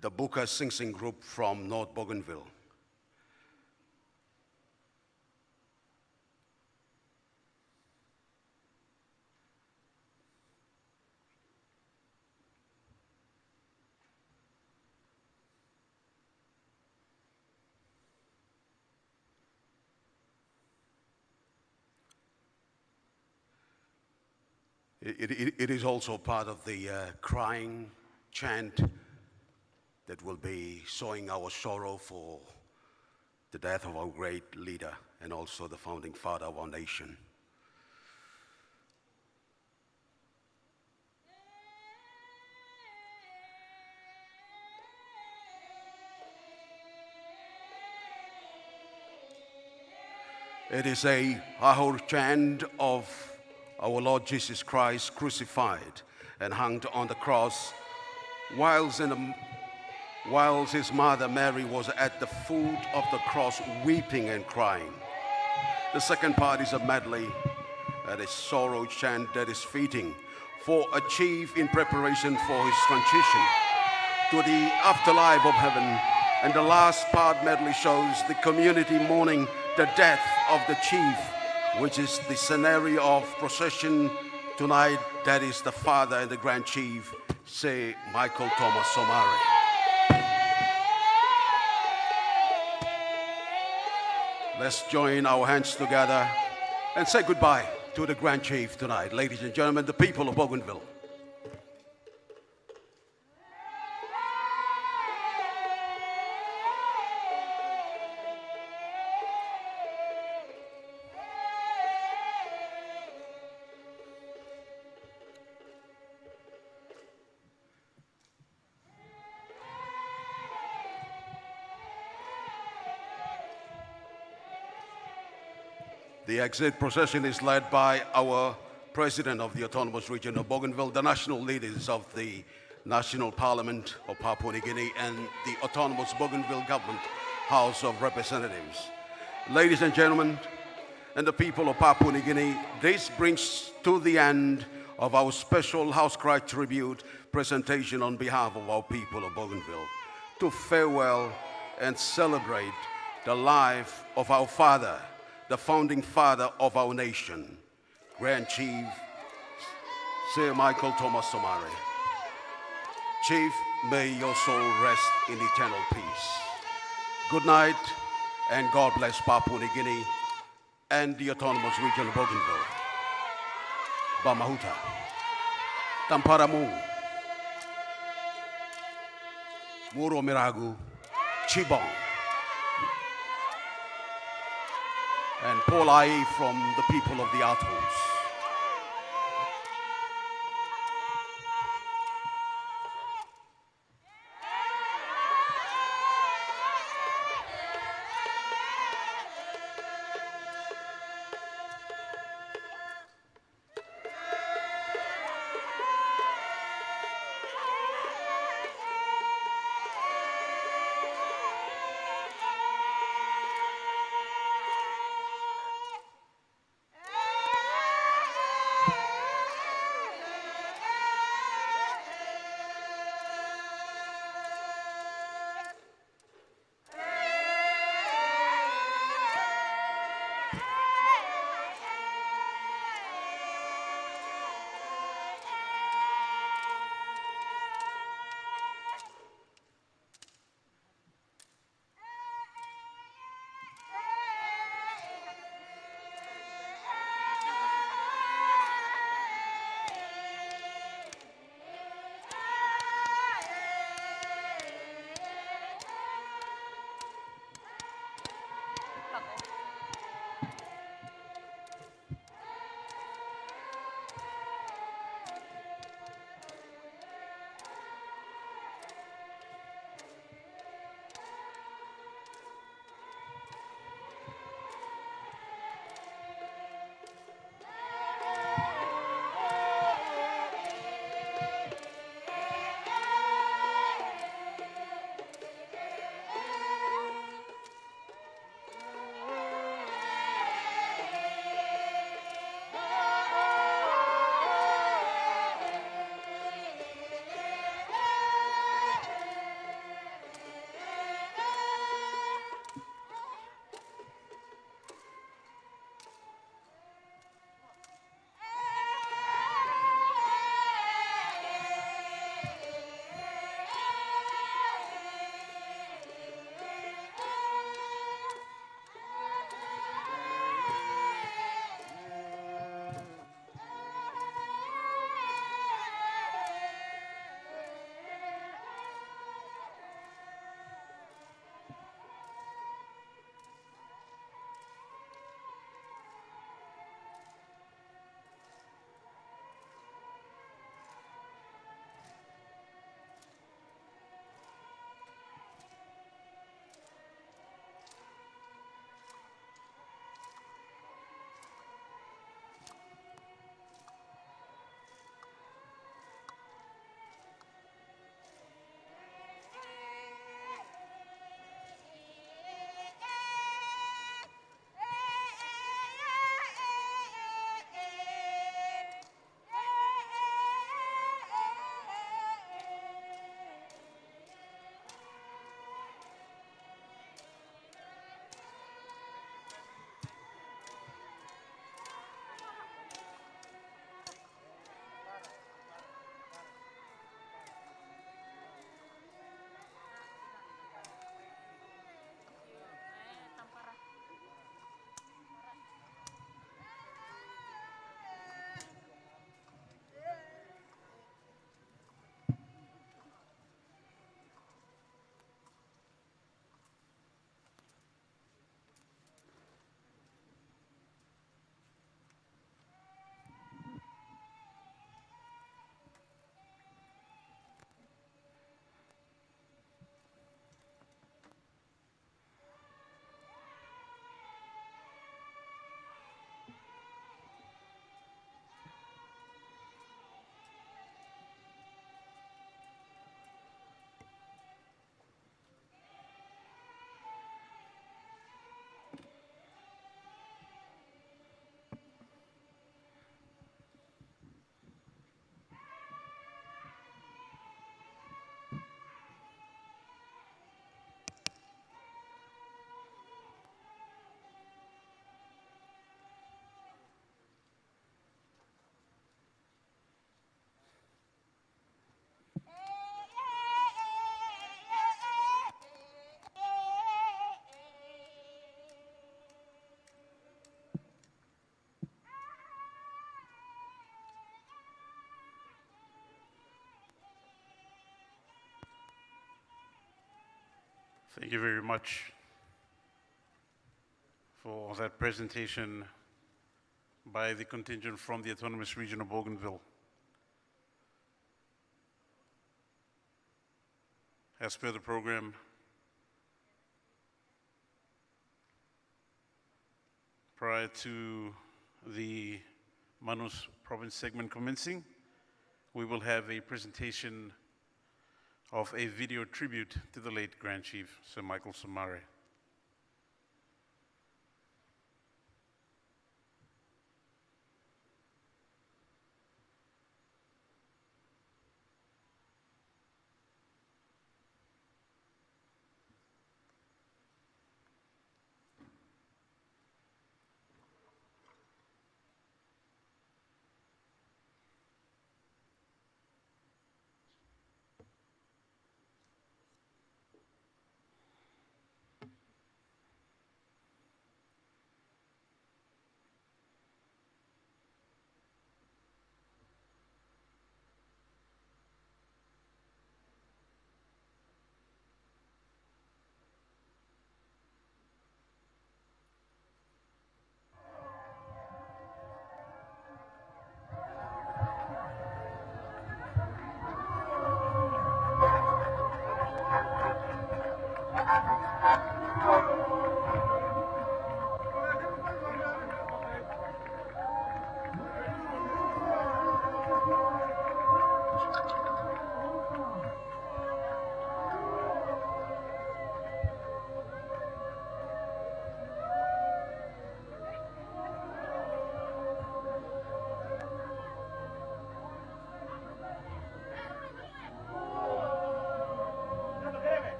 the Buka Sing Sing group from North Bougainville. It is also part of the crying chant that will be showing our sorrow for the death of our great leader and also the founding father of our nation. It is a Ahur chant of our Lord Jesus Christ crucified and hung on the cross, whilst his mother Mary was at the foot of the cross weeping and crying. The second part is a medley and a sorrow chant that is fitting for a chief in preparation for his transition to the afterlife of heaven. And the last part medley shows the community mourning the death of the chief, which is the scenario of procession tonight. That is the father and the Grand Chief, Sir Michael Thomas Somare. Let's join our hands together and say goodbye to the Grand Chief tonight. Ladies and gentlemen, the people of Bougainville. The exit procession is led by our President of the Autonomous Region of Bougainville, the national leaders of the National Parliament of Papua New Guinea, and the Autonomous Bougainville Government House of Representatives. Ladies and gentlemen, and the people of Papua New Guinea, this brings to the end of our special Haus Krai tribute presentation on behalf of our people of Bougainville, to farewell and celebrate the life of our father, the founding father of our nation, Grand Chief Sir Michael Thomas Somare. Chief, may your soul rest in eternal peace. Good night, and God bless Papua New Guinea and the autonomous region of Bougainville. Bamahuta. Tamparamu. Muro Miragu. Chibong. And Paul Ai from the people of the Atolls. Thank you very much for that presentation by the contingent from the Autonomous Region of Bougainville. As per the program, prior to the Manus province segment commencing, we will have a presentation of a video tribute to the late Grand Chief, Sir Michael Somare.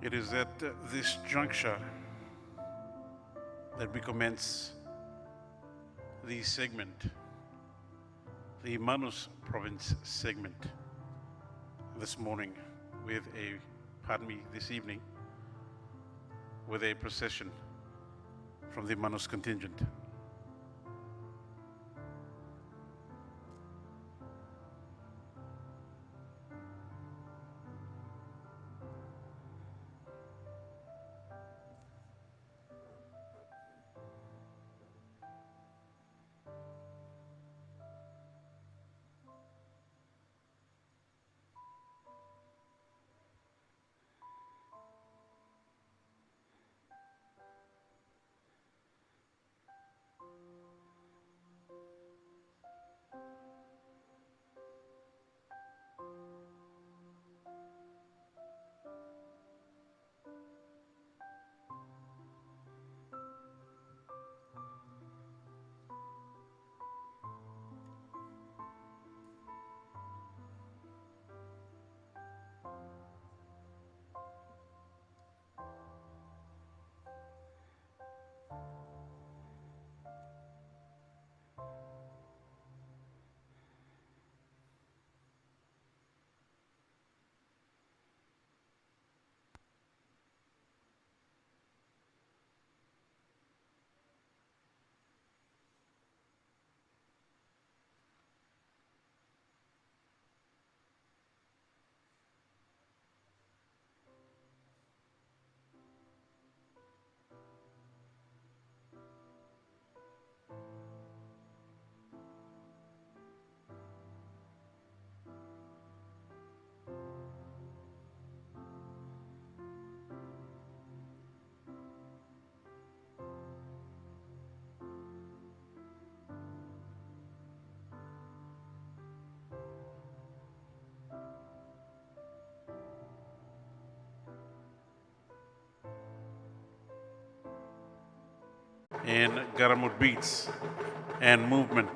It is at this juncture that we commence the segment, the Manus province segment this morning this evening, with a procession from the Manus contingent. In Garamut Beats and movement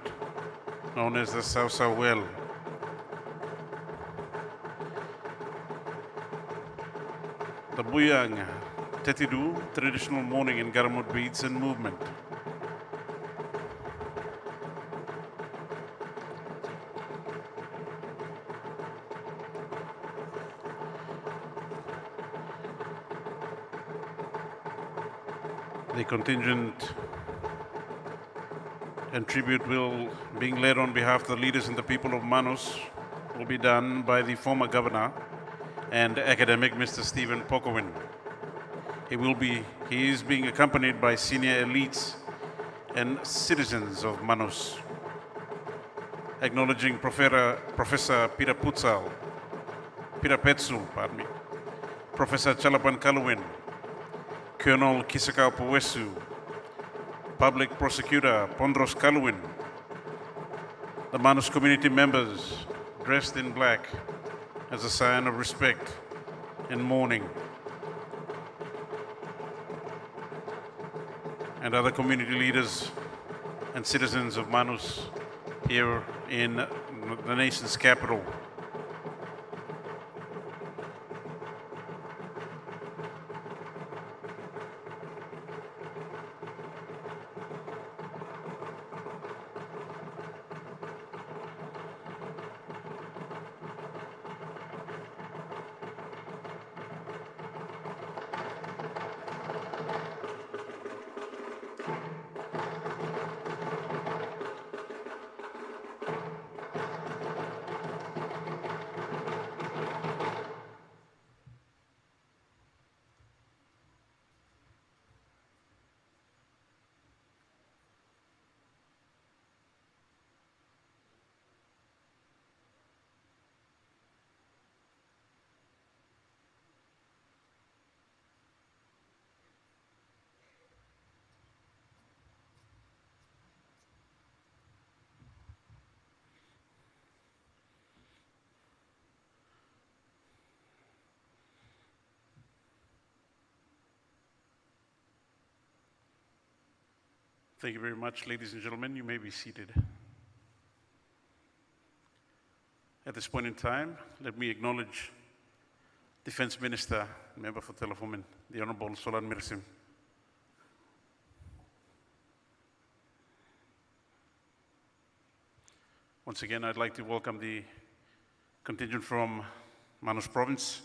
known as the Sausa Well. The Buyang Tetidu, traditional mourning in Garamut Beats and movement. The contingent and tribute being led on behalf of the leaders and the people of Manus will be done by the former governor and academic Mr. Stephen Pokowin. He is being accompanied by senior elites and citizens of Manus, acknowledging Professor Peter Petsul, Professor Chalapan Kaluwin, Colonel Kisakau Powesu, Public Prosecutor Pondros Kaluwin, the Manus community members dressed in black as a sign of respect and mourning, and other community leaders and citizens of Manus here in the nation's capital. Thank you very much, ladies and gentlemen. You may be seated. At this point in time, let me acknowledge Defense Minister, Member for TVWAN, the Honorable Solan Mirsim. Once again, I'd like to welcome the contingent from Manus Province,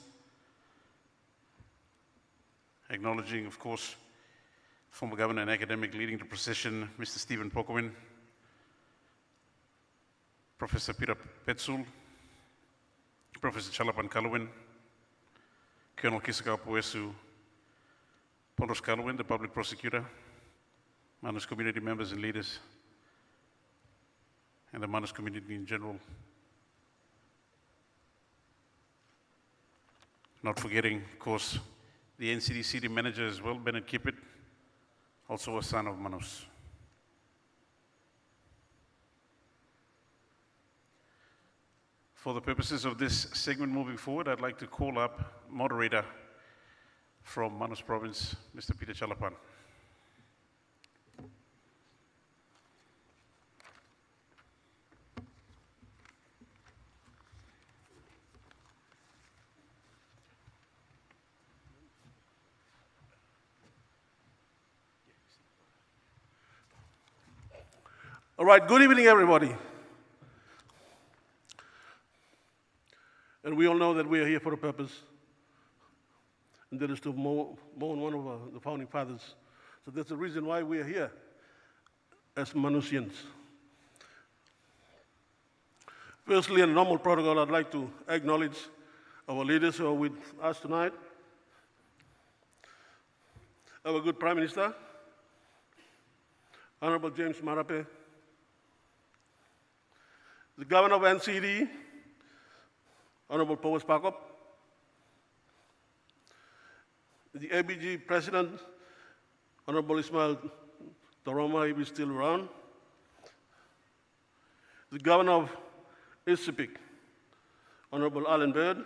acknowledging, of course, former governor and academic leading the procession, Mr. Stephen Pokowin, Professor Peter Petsul, Professor Chalapan Kalwin, Colonel Kisaka Poesu, Pondos Kalwin, the public prosecutor, Manus community members and leaders, and the Manus community in general. Not forgetting, of course, the NCD city manager as well, Bennett Kippett, also a son of Manus. For the purposes of this segment moving forward, I'd like to call up moderator from Manus Province, Mr. Peter Chalapan. All right, good evening, everybody. And we all know that we are here for a purpose, and that is to mourn one of the founding fathers. So that's the reason why we are here as Manusians. Firstly, in normal protocol, I'd like to acknowledge our leaders who are with us tonight. Our good Prime Minister, Honorable James Marape, the Governor of NCD, Honorable Powers Pakop, the ABG President, Honorable Ismail Taroma, if he's still around, the Governor of Isipik, Honorable Alan Bird,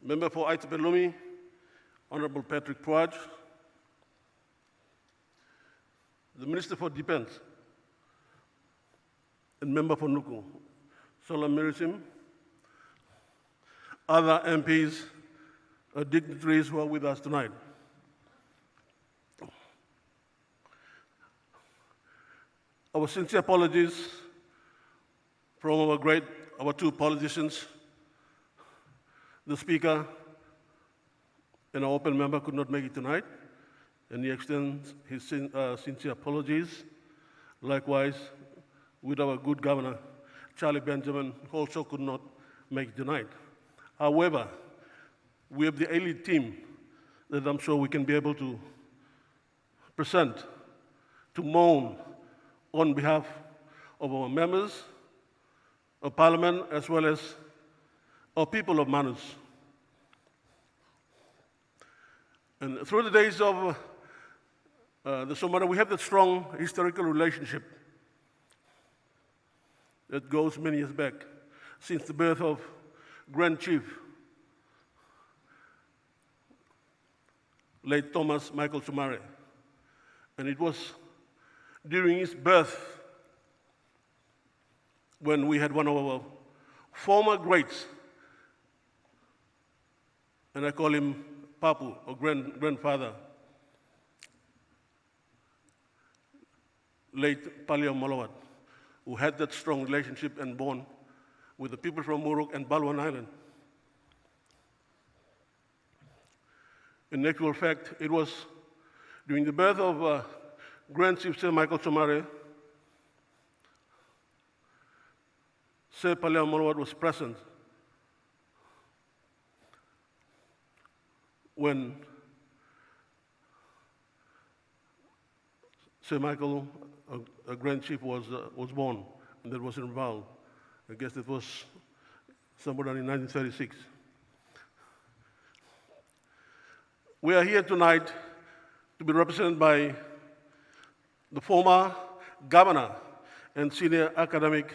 Member for Aitapelumi, Honorable Patrick Puaj, the Minister for Defense, and Member for Nuku, Solan Mirisim, other MPs, dignitaries who are with us tonight. Our sincere apologies from our two politicians. The Speaker and our open member could not make it tonight, and he extends his sincere apologies. Likewise, with our good Governor, Charlie Benjamin, who also could not make it tonight. However, we have the elite team that I'm sure we can be able to present, to mourn on behalf of our members of Parliament as well as our people of Manus. And through the days of the Somare, we have that strong historical relationship that goes many years back, since the birth of Grand Chief, late Thomas Michael Somare. And it was during his birth when we had one of our former greats, and I call him Papu, or grandfather, late Paleo Malawat, who had that strong relationship and bond with the people from Muruk and Balwan Island. In actual fact, it was during the birth of Grand Chief Sir Michael Somare, Sir Paleo Malawat was present when Sir Michael, a Grand Chief, was born, and that was involved. I guess it was somewhere in 1936. We are here tonight to be represented by the former governor and senior academic,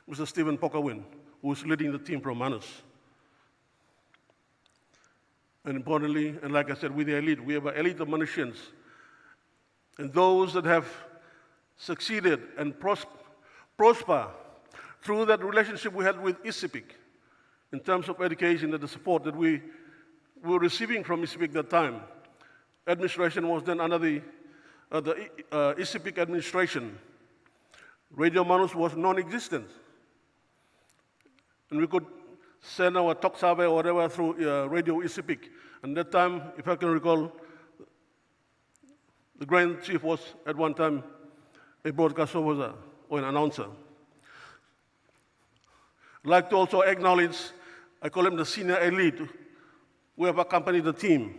Mr. Stephen Pokowin, who is leading the team from Manus. And importantly, and like I said, with the elite, we have an elite of Manusians, and those that have succeeded and prosper through that relationship we had with Isipik, in terms of education and the support that we were receiving from ISIPIC at that time. Administration was then under the ISIPIC administration. Radio Manus was non-existent. And we could send our talk survey or whatever through Radio ISIPIC. And that time, if I can recall, the Grand Chief was at one time a broadcast officer or an announcer. I'd like to also acknowledge, I call him the senior elite, who have accompanied the team.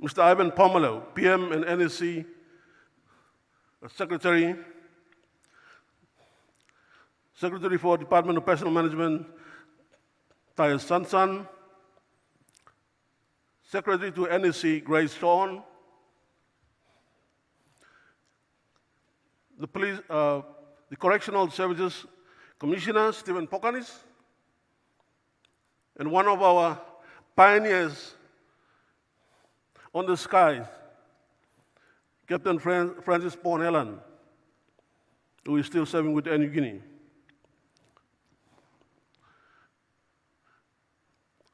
Mr. Ivan Pomelo, PM and NSC Secretary, Secretary for Department of Personal Management, Taya Sansan, Secretary to NSC, Grace Thorne, the police, the Correctional Services Commissioner, Stephen Pokanis, and one of our pioneers on the skies, Captain Francis Pornellan, who is still serving with Air New Guinea.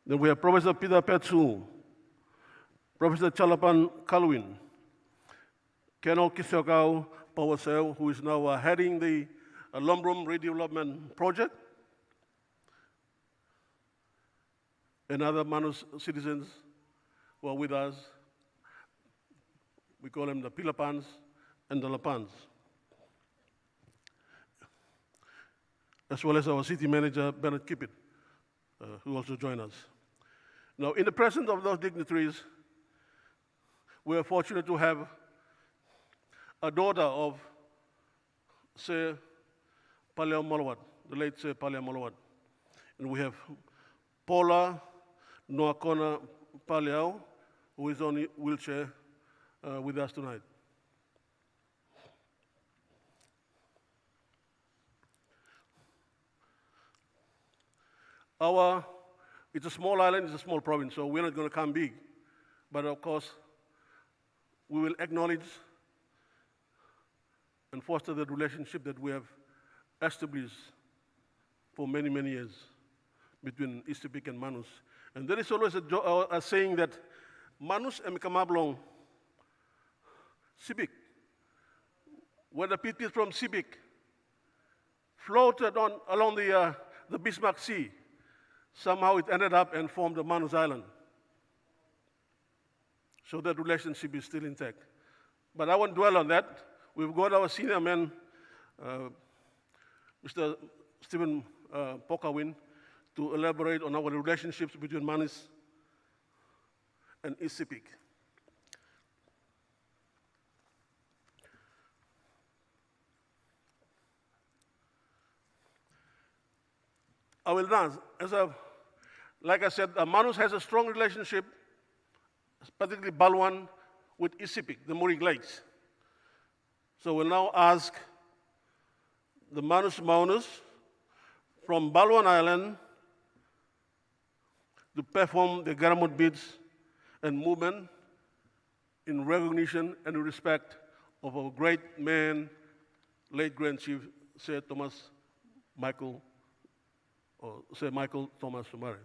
Then we have Professor Peter Petsu, Professor Chalapan Kalwin, Colonel Kisokau Pawaseo, who is now heading the Lumbrum Redevelopment Project, and other Manus citizens who are with us. We call them the Pilapans and the Lapans, as well as our city manager, Bernard Kippit, who also joined us. Now, in the presence of those dignitaries, we are fortunate to have a daughter of Sir Paliao Malawat, the late Sir Paliao Malawat. And we have Paula Noakona Paliao, who is on a wheelchair with us tonight. It's a small island, it's a small province, so we're not going to come big. But of course, we will acknowledge and foster the relationship that we have established for many, many years between ISIPIC and Manus. And there is always a saying that Manus and Kamablong, Sibik, when the people from Sibik floated along the Bismarck Sea, somehow it ended up and formed the Manus Island. So that relationship is still intact. But I won't dwell on that. We've got our senior man, Mr. Stephen Pokawin, to elaborate on our relationships between Manus and ISIPIC. I will now, like I said, Manus has a strong relationship, particularly Balwan, with ISIPIC, the Murig Lakes. So we'll now ask the Manus Maunus from Balwan Island to perform the Garamut beats and movement in recognition and respect of our great man, late Grand Chief, Sir Thomas Michael, or Sir Michael Thomas Somare.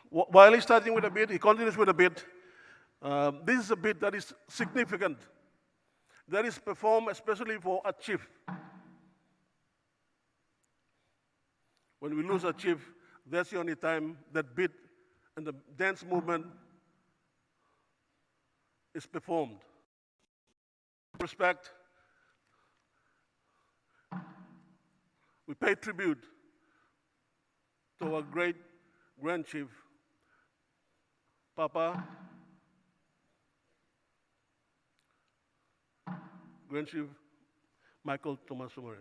While he's starting with a bit, he continues with a bit. This is a bit that is significant, that is performed especially for a chief. When we lose a chief, that's the only time that beat and the dance movement is performed. Respect, we pay tribute to our great Grand Chief, Papa, Grand Chief Michael Thomas Somare.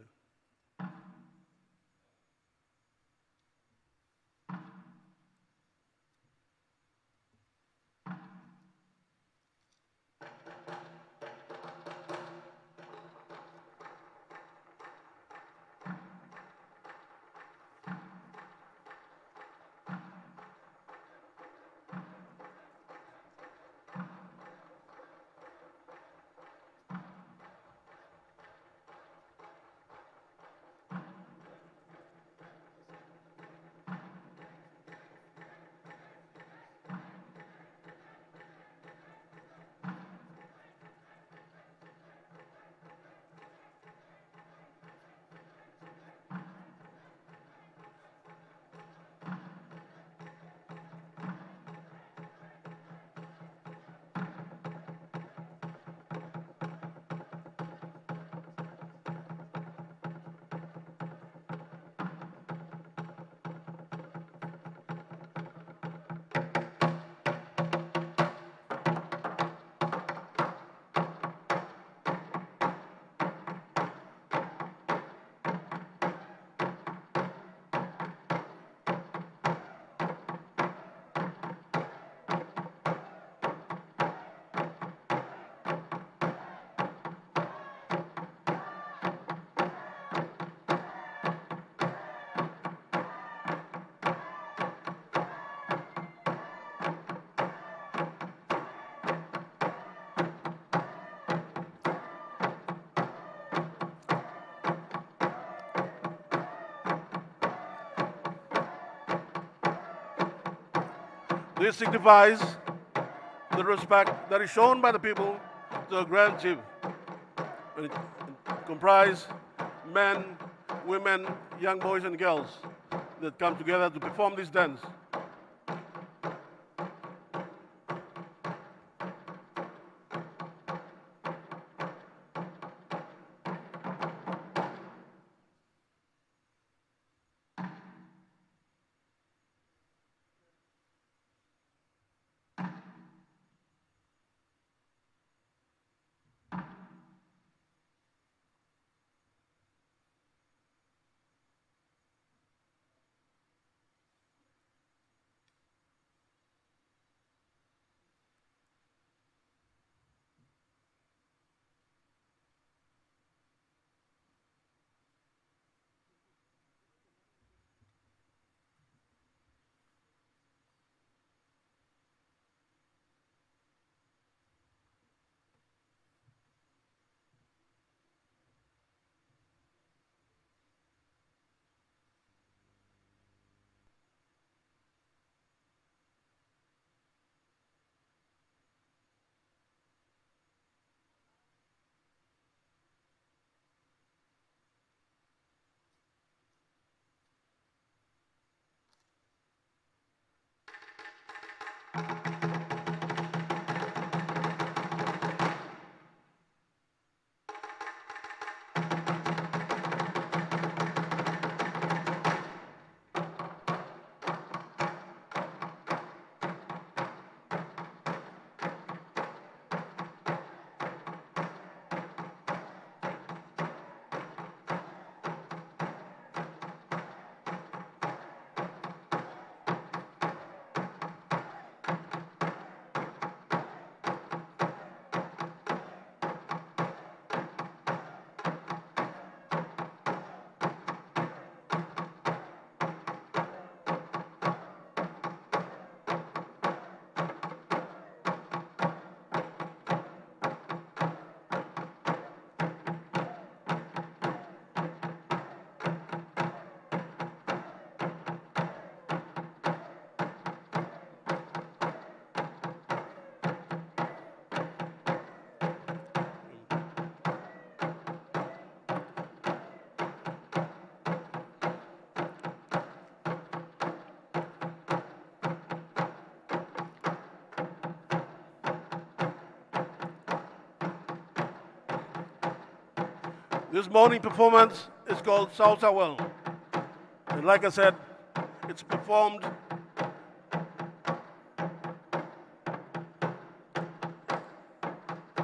This signifies the respect that is shown by the people to the Grand Chief. And it comprises men, women, young boys and girls that come together to perform this dance. This morning performance is called Salsa Well. And like I said, it's performed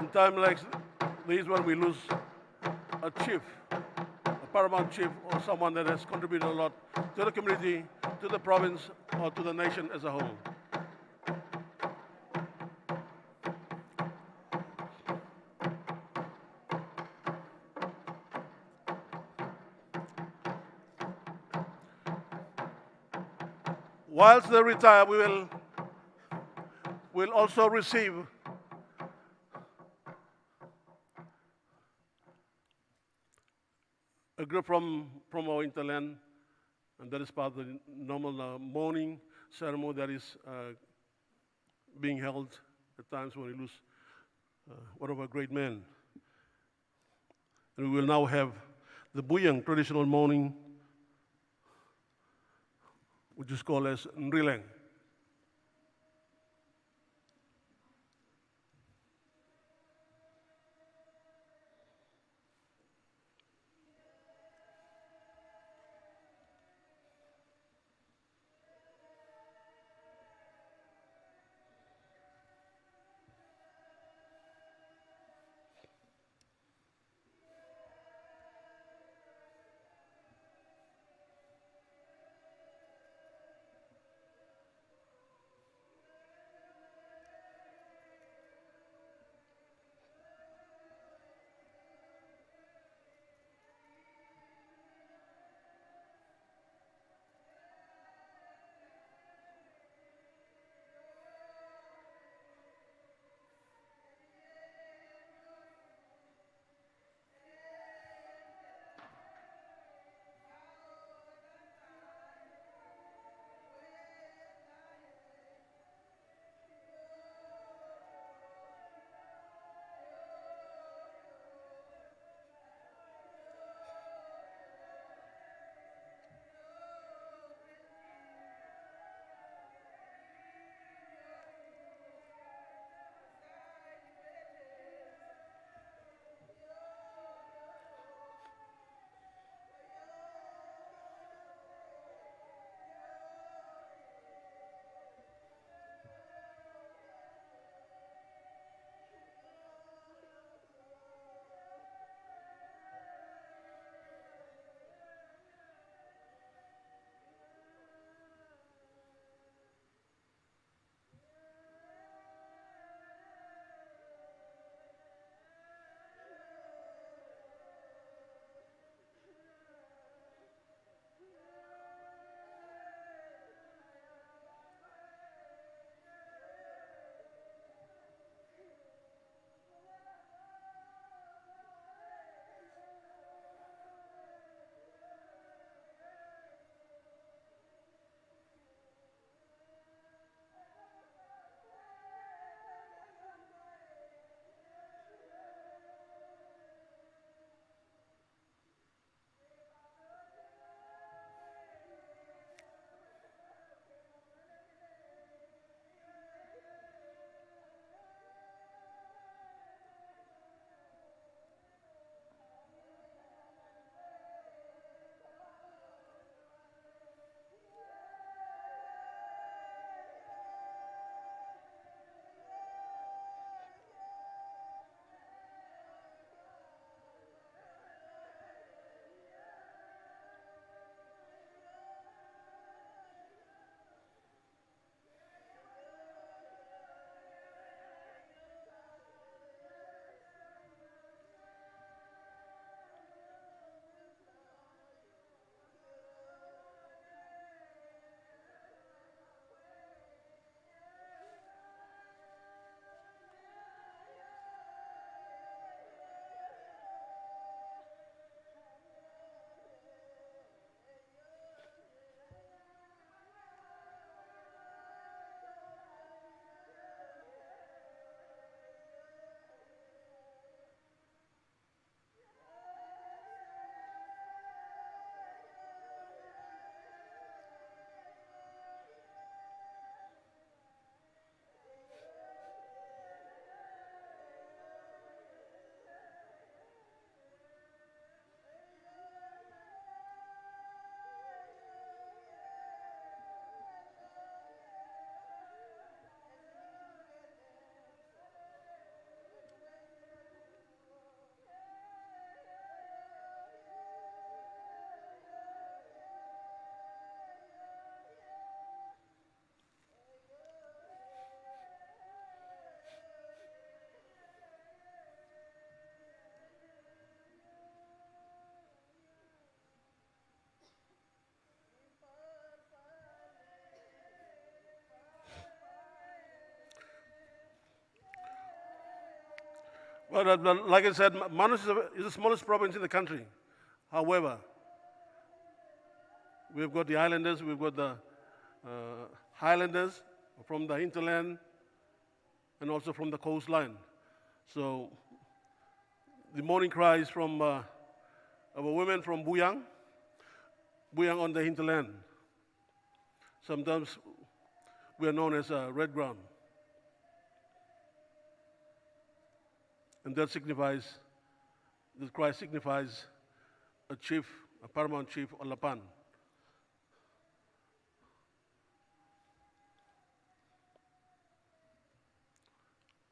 in time like this when we lose a chief, a paramount chief, or someone that has contributed a lot to the community, to the province, or to the nation as a whole. Whilst they retire, we'll also receive a group from our hinterland, and that is part of the normal mourning ceremony that is being held at times when we lose one of our great men. And we will now have the Buyang traditional mourning, which is called as Nrileng. Well, like I said, Manus is the smallest province in the country. However, we've got the islanders, we've got the highlanders from the hinterland, and also from the coastline. So the morning cry is from our women from Buyang on the hinterland. Sometimes we are known as red ground. And that signifies, the cry signifies a chief, a paramount chief, or Lapan.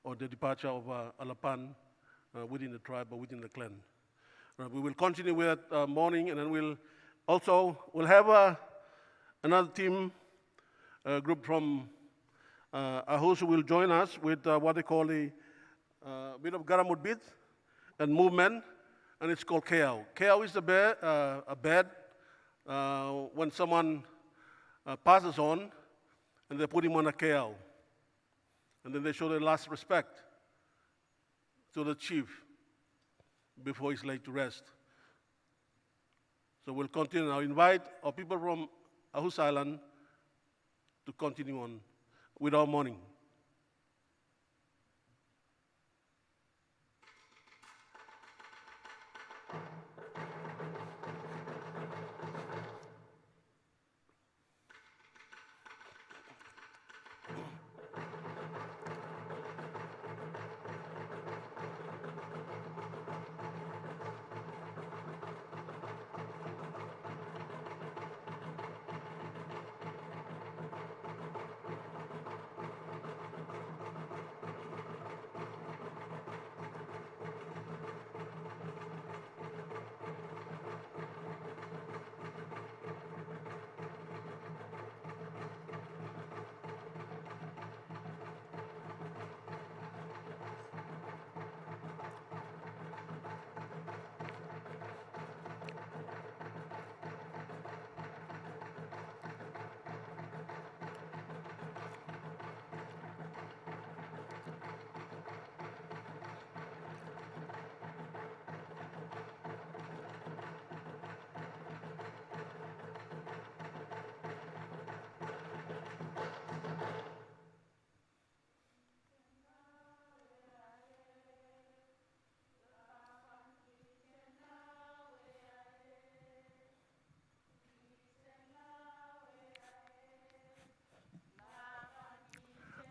Or the departure of Alapan within the tribe or within the clan. We will continue with that morning, and then we'll have another team group from Haus who will join us with what they call a bit of Garamut beat and movement, and it's called Keau. Keau is a bed when someone passes on, and they put him on a Keau. And then they show their last respect to the chief before he's laid to rest. So we'll continue. I'll invite our people from Haus Island to continue on with our morning.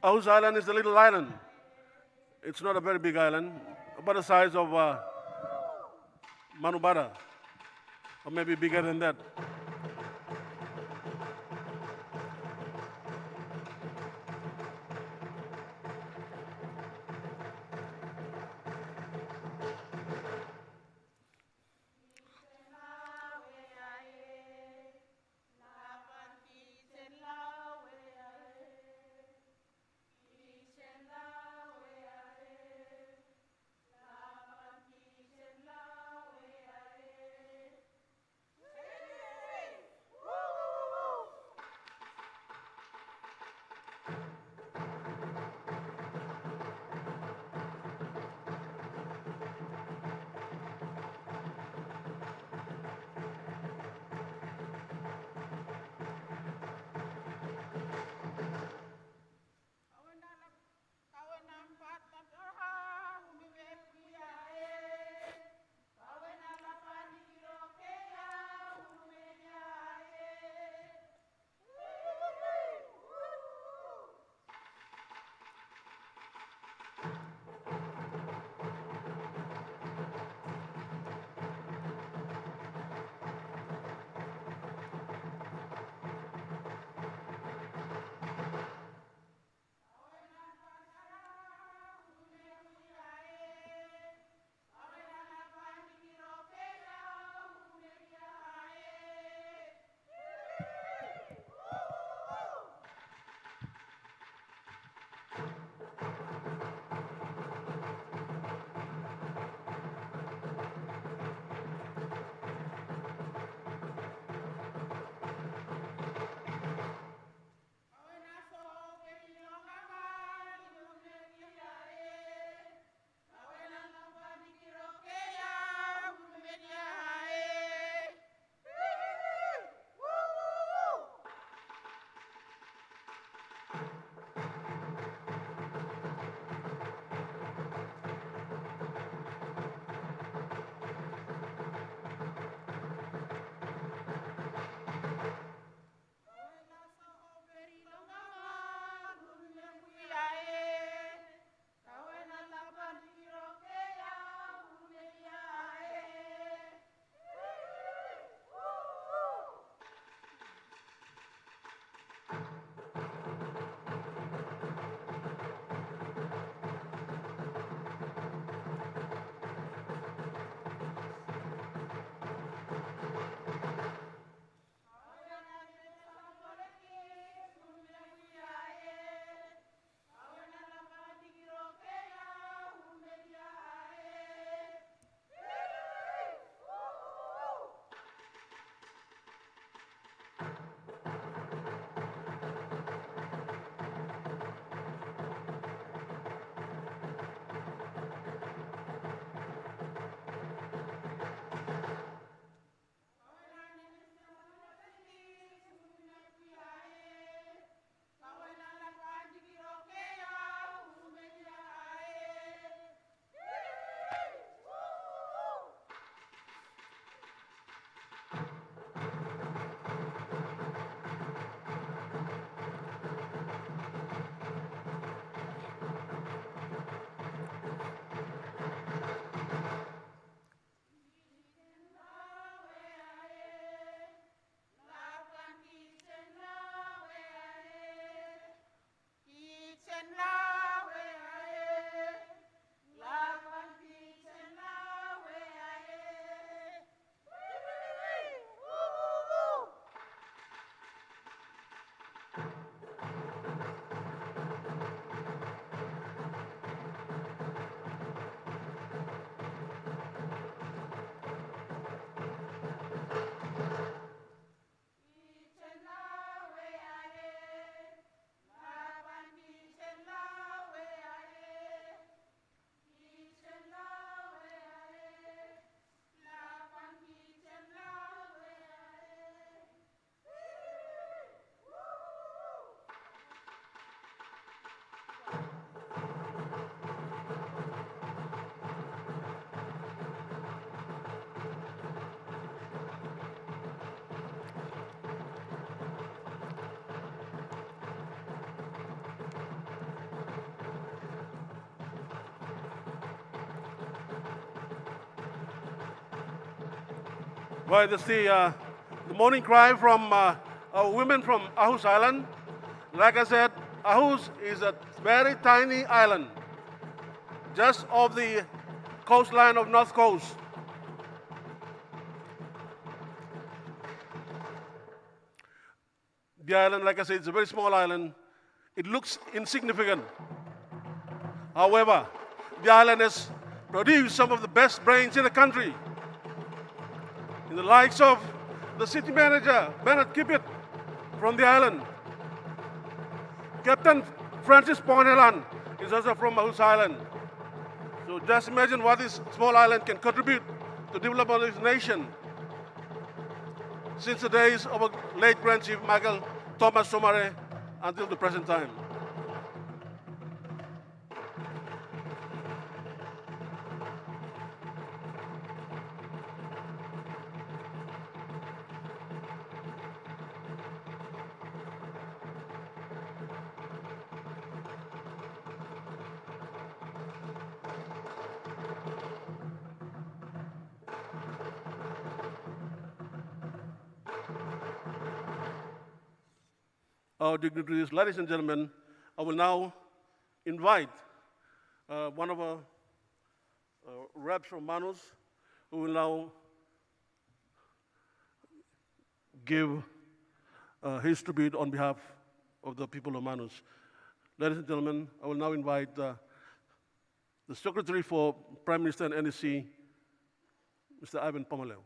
Haus Island is a little island. It's not a very big island, about the size of Manubara, or maybe bigger than that. Well, this is the morning cry from women from Haus Island. Like I said, Haus is a very tiny island, just off the coastline of North Coast. The island, like I said, it's a very small island. It looks insignificant. However, the island has produced some of the best brains in the country. In the likes of the city manager, Bernard Kippet, from the island. Captain Francis Ponelan is also from Haus Island. So just imagine what this small island can contribute to development of this nation. Since the days of our late Grand Chief Michael Thomas Somare until the present time. Our dignitaries, ladies and gentlemen, I will now invite one of our reps from Manus, who will now give his tribute on behalf of the people of Manus. Ladies and gentlemen, I will now invite the Secretary for Prime Minister and NEC, Mr. Ivan Pomaleo.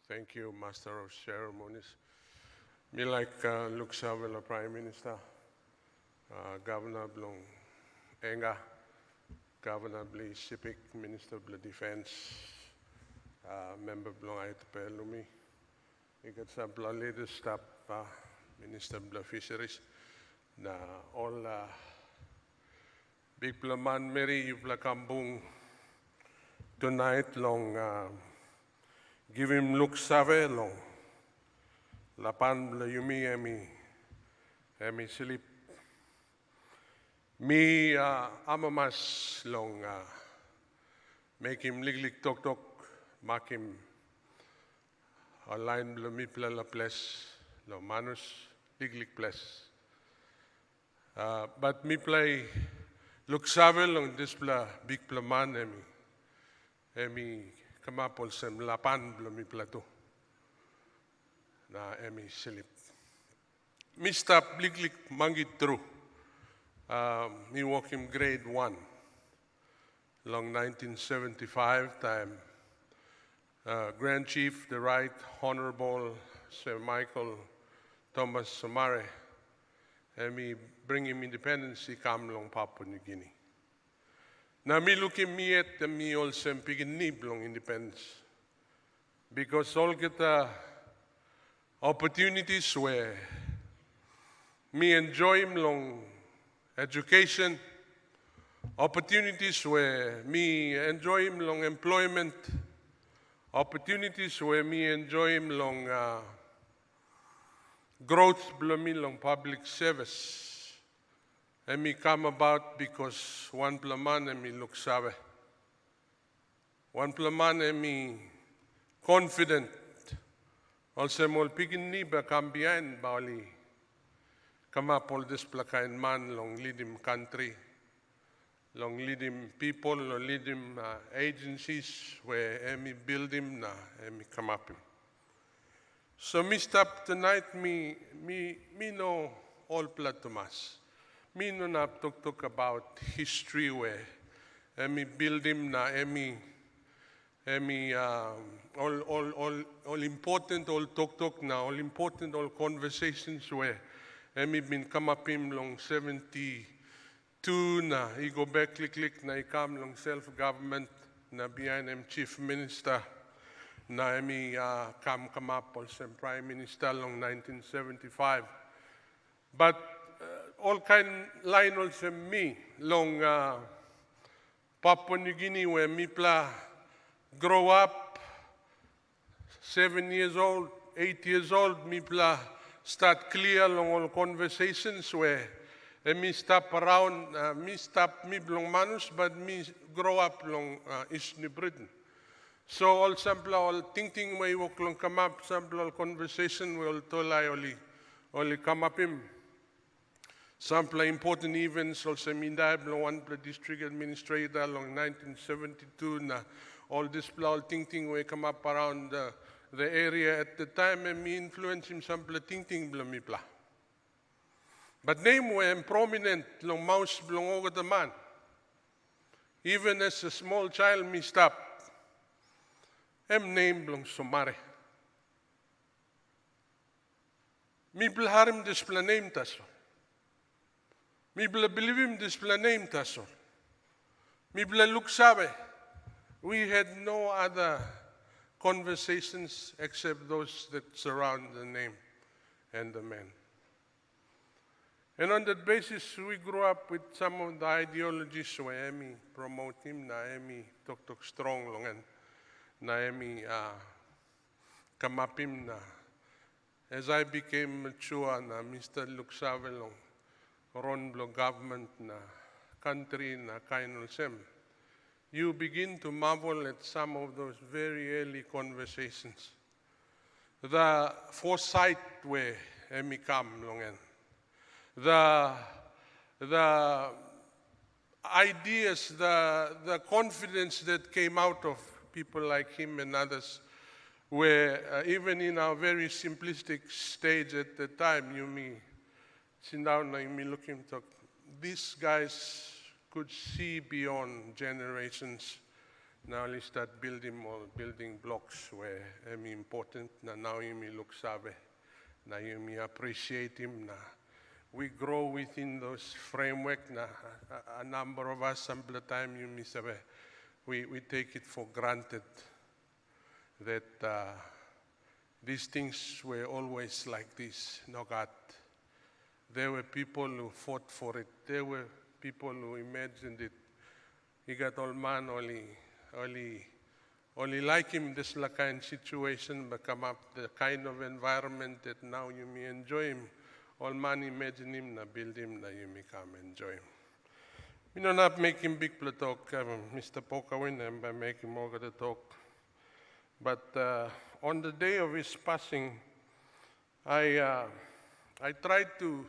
Thank you, Master of Ceremonies. Me like Luxavela Prime Minister, Governor Blong Enga, Governor Bli Sipik, Minister of Defense, Member Blong Aitapelumi, Ikatsa Bla Leader Staff, Minister of Fisheries, na all big plaman Mary Yuvla Kambung tonight long. Give him look save long. Lapan la yumi emi silip. Me amamas long make him lig tok tok mak him online bla mi pla la ples lo manus lig ples. But me play look save long this pla big pla man emi kamapol sem lapan blomi plato na emi silip. Mr. Bliklik mangit through. Me walk him grade 1 long 1975 time. Grand Chief, the Right Honorable Sir Michael Thomas Somare, emi bring him independence come long Papua New Guinea. Na mi lukim miet mi ol sem pigin niblong independence. Because all get opportunities where me enjoy him long education, opportunities where me enjoy him long employment, opportunities where me enjoy him long growth blomi long public service. And me come about because one plaman and me look save. One plaman and me confident. Also mol pigin ni ba kambian bali. Come up all this plakain man long lead him country. Long lead him people, long lead him agencies where emi build him na emi come up him. So me stop tonight me know all platomas. Me no na talk about history where emi build him na emi all important all talk na all important all conversations where emi been come up him long 70 Two na I go back click na I come long self-government na behind him chief minister na emi come up also prime minister long 1975. But all kind line also me long Papua New Guinea where me pla grow up 7 years old, 8 years old, me pla start clear long all conversations where me stop around, me stop me belong manus, but me grow up long East New Britain. So all sample all thinking way walk long come up, sample all conversation will tolai only come up him. Sample important events also mean that one district administrator long 1972 na all this all thinking way come up around the area at the time and me influence him sample thinking bla me pla. But name were prominent long mouse belong over the man. Even as a small child me stop. Name belong Somare. Me harim display name taso. Me believe him display name taso. Me look sabe. We had no other conversations except those that surround the name and the man. And on that basis, we grew up with some of the ideologies where Emi promote him, na Emi talk strong long and na Emi come up him na. As I became mature na Mr. Luksave long Ron Blo government na country na kainol sem, you begin to marvel at some of those very early conversations. The foresight where Emi come long and the ideas, the confidence that came out of people like him and others, where even in our very simplistic stage at the time, you me sit down and me looking to these guys could see beyond generations. Now we start building blocks where important. Now you me look sabe, now you me appreciate him. We grow within those framework. A number of us, some of the time you miss we take it for granted that these things were always like this. No God. There were people who fought for it. There were people who imagined it. He got all man only like him this kind of situation become up the kind of environment that now you may enjoy him. All man imagine him, na build him, na you may come enjoy him. We don't have making big talk, Mr. Pokawin, and by making more of the talk. But on the day of his passing, I tried to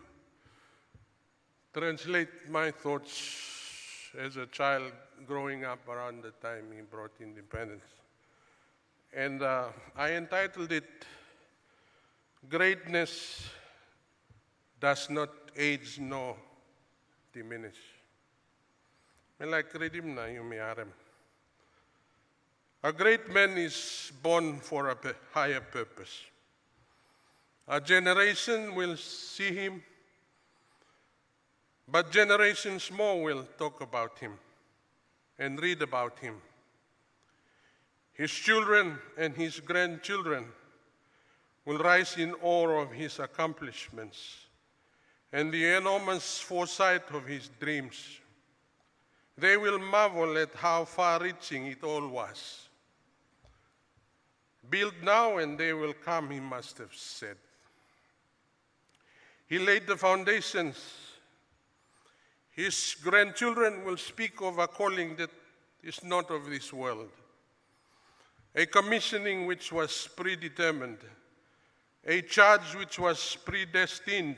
translate my thoughts as a child growing up around the time he brought independence. And I entitled it, Greatness Does Not Age Nor Diminish. I like read him now, you may arem. A great man is born for a higher purpose. A generation will see him, but generations more will talk about him and read about him. His children and his grandchildren will rise in awe of his accomplishments and the enormous foresight of his dreams. They will marvel at how far-reaching it all was. Build now and they will come, he must have said. He laid the foundations. His grandchildren will speak of a calling that is not of this world, a commissioning which was predetermined, a charge which was predestined.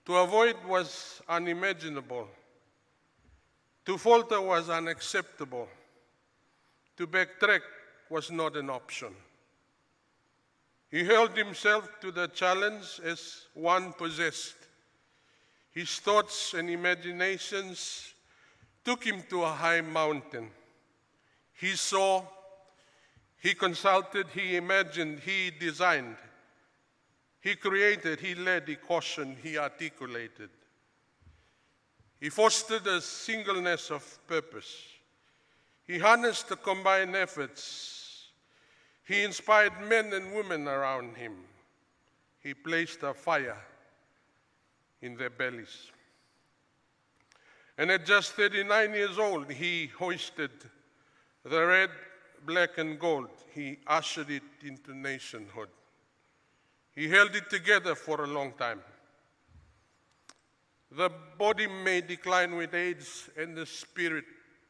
To avoid was unimaginable. To falter was unacceptable. To backtrack was not an option. He held himself to the challenge as one possessed. His thoughts and imaginations took him to a high mountain. He saw, he consulted, he imagined, he designed. He created, he led, he cautioned, he articulated. He fostered a singleness of purpose. He harnessed the combined efforts. He inspired men and women around him. He placed a fire in their bellies. And at just 39 years old, he hoisted the red, black, and gold. He ushered it into nationhood. He held it together for a long time. The body may decline with age and the spirit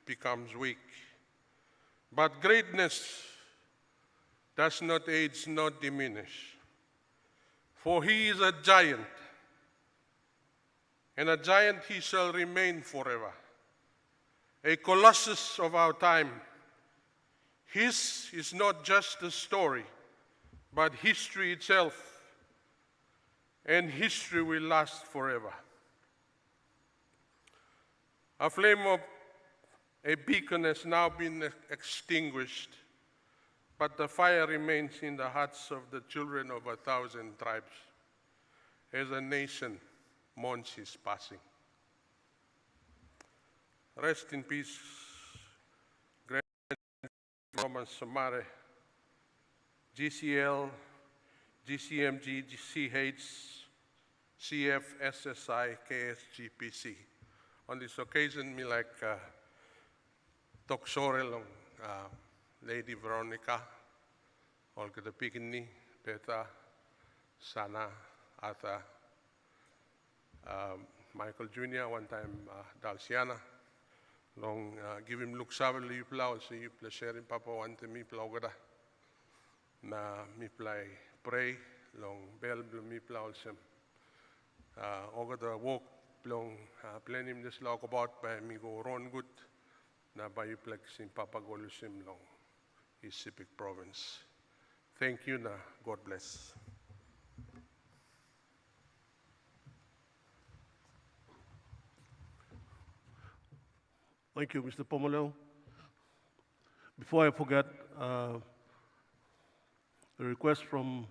becomes weak. But greatness does not age nor diminish. For he is a giant, and a giant he shall remain forever. A colossus of our time. His is not just a story, but history itself, and history will last forever. A flame of a beacon has now been extinguished, but the fire remains in the hearts of the children of 1,000 tribes as a nation mourns his passing. Rest in peace, Grand Roman Somare, GCL, GCMG, GCH, CF, SSI, KSGPC. On this occasion, me like Toksore long Lady Veronica, Olga the Pigini, Beta, Sana, Arthur, Michael Jr., one time Dalciana, long give him look savel you plow, so you play sharing Papa one to me plowgada. Na me play pray, long bell me plow some. Over the walk, long plan him this log about by me go run good. Na by you plex in Papa Golusim long, his Sipik province. Thank you, na God bless. Thank you, Mr. Pomolo. Before I forget, a request from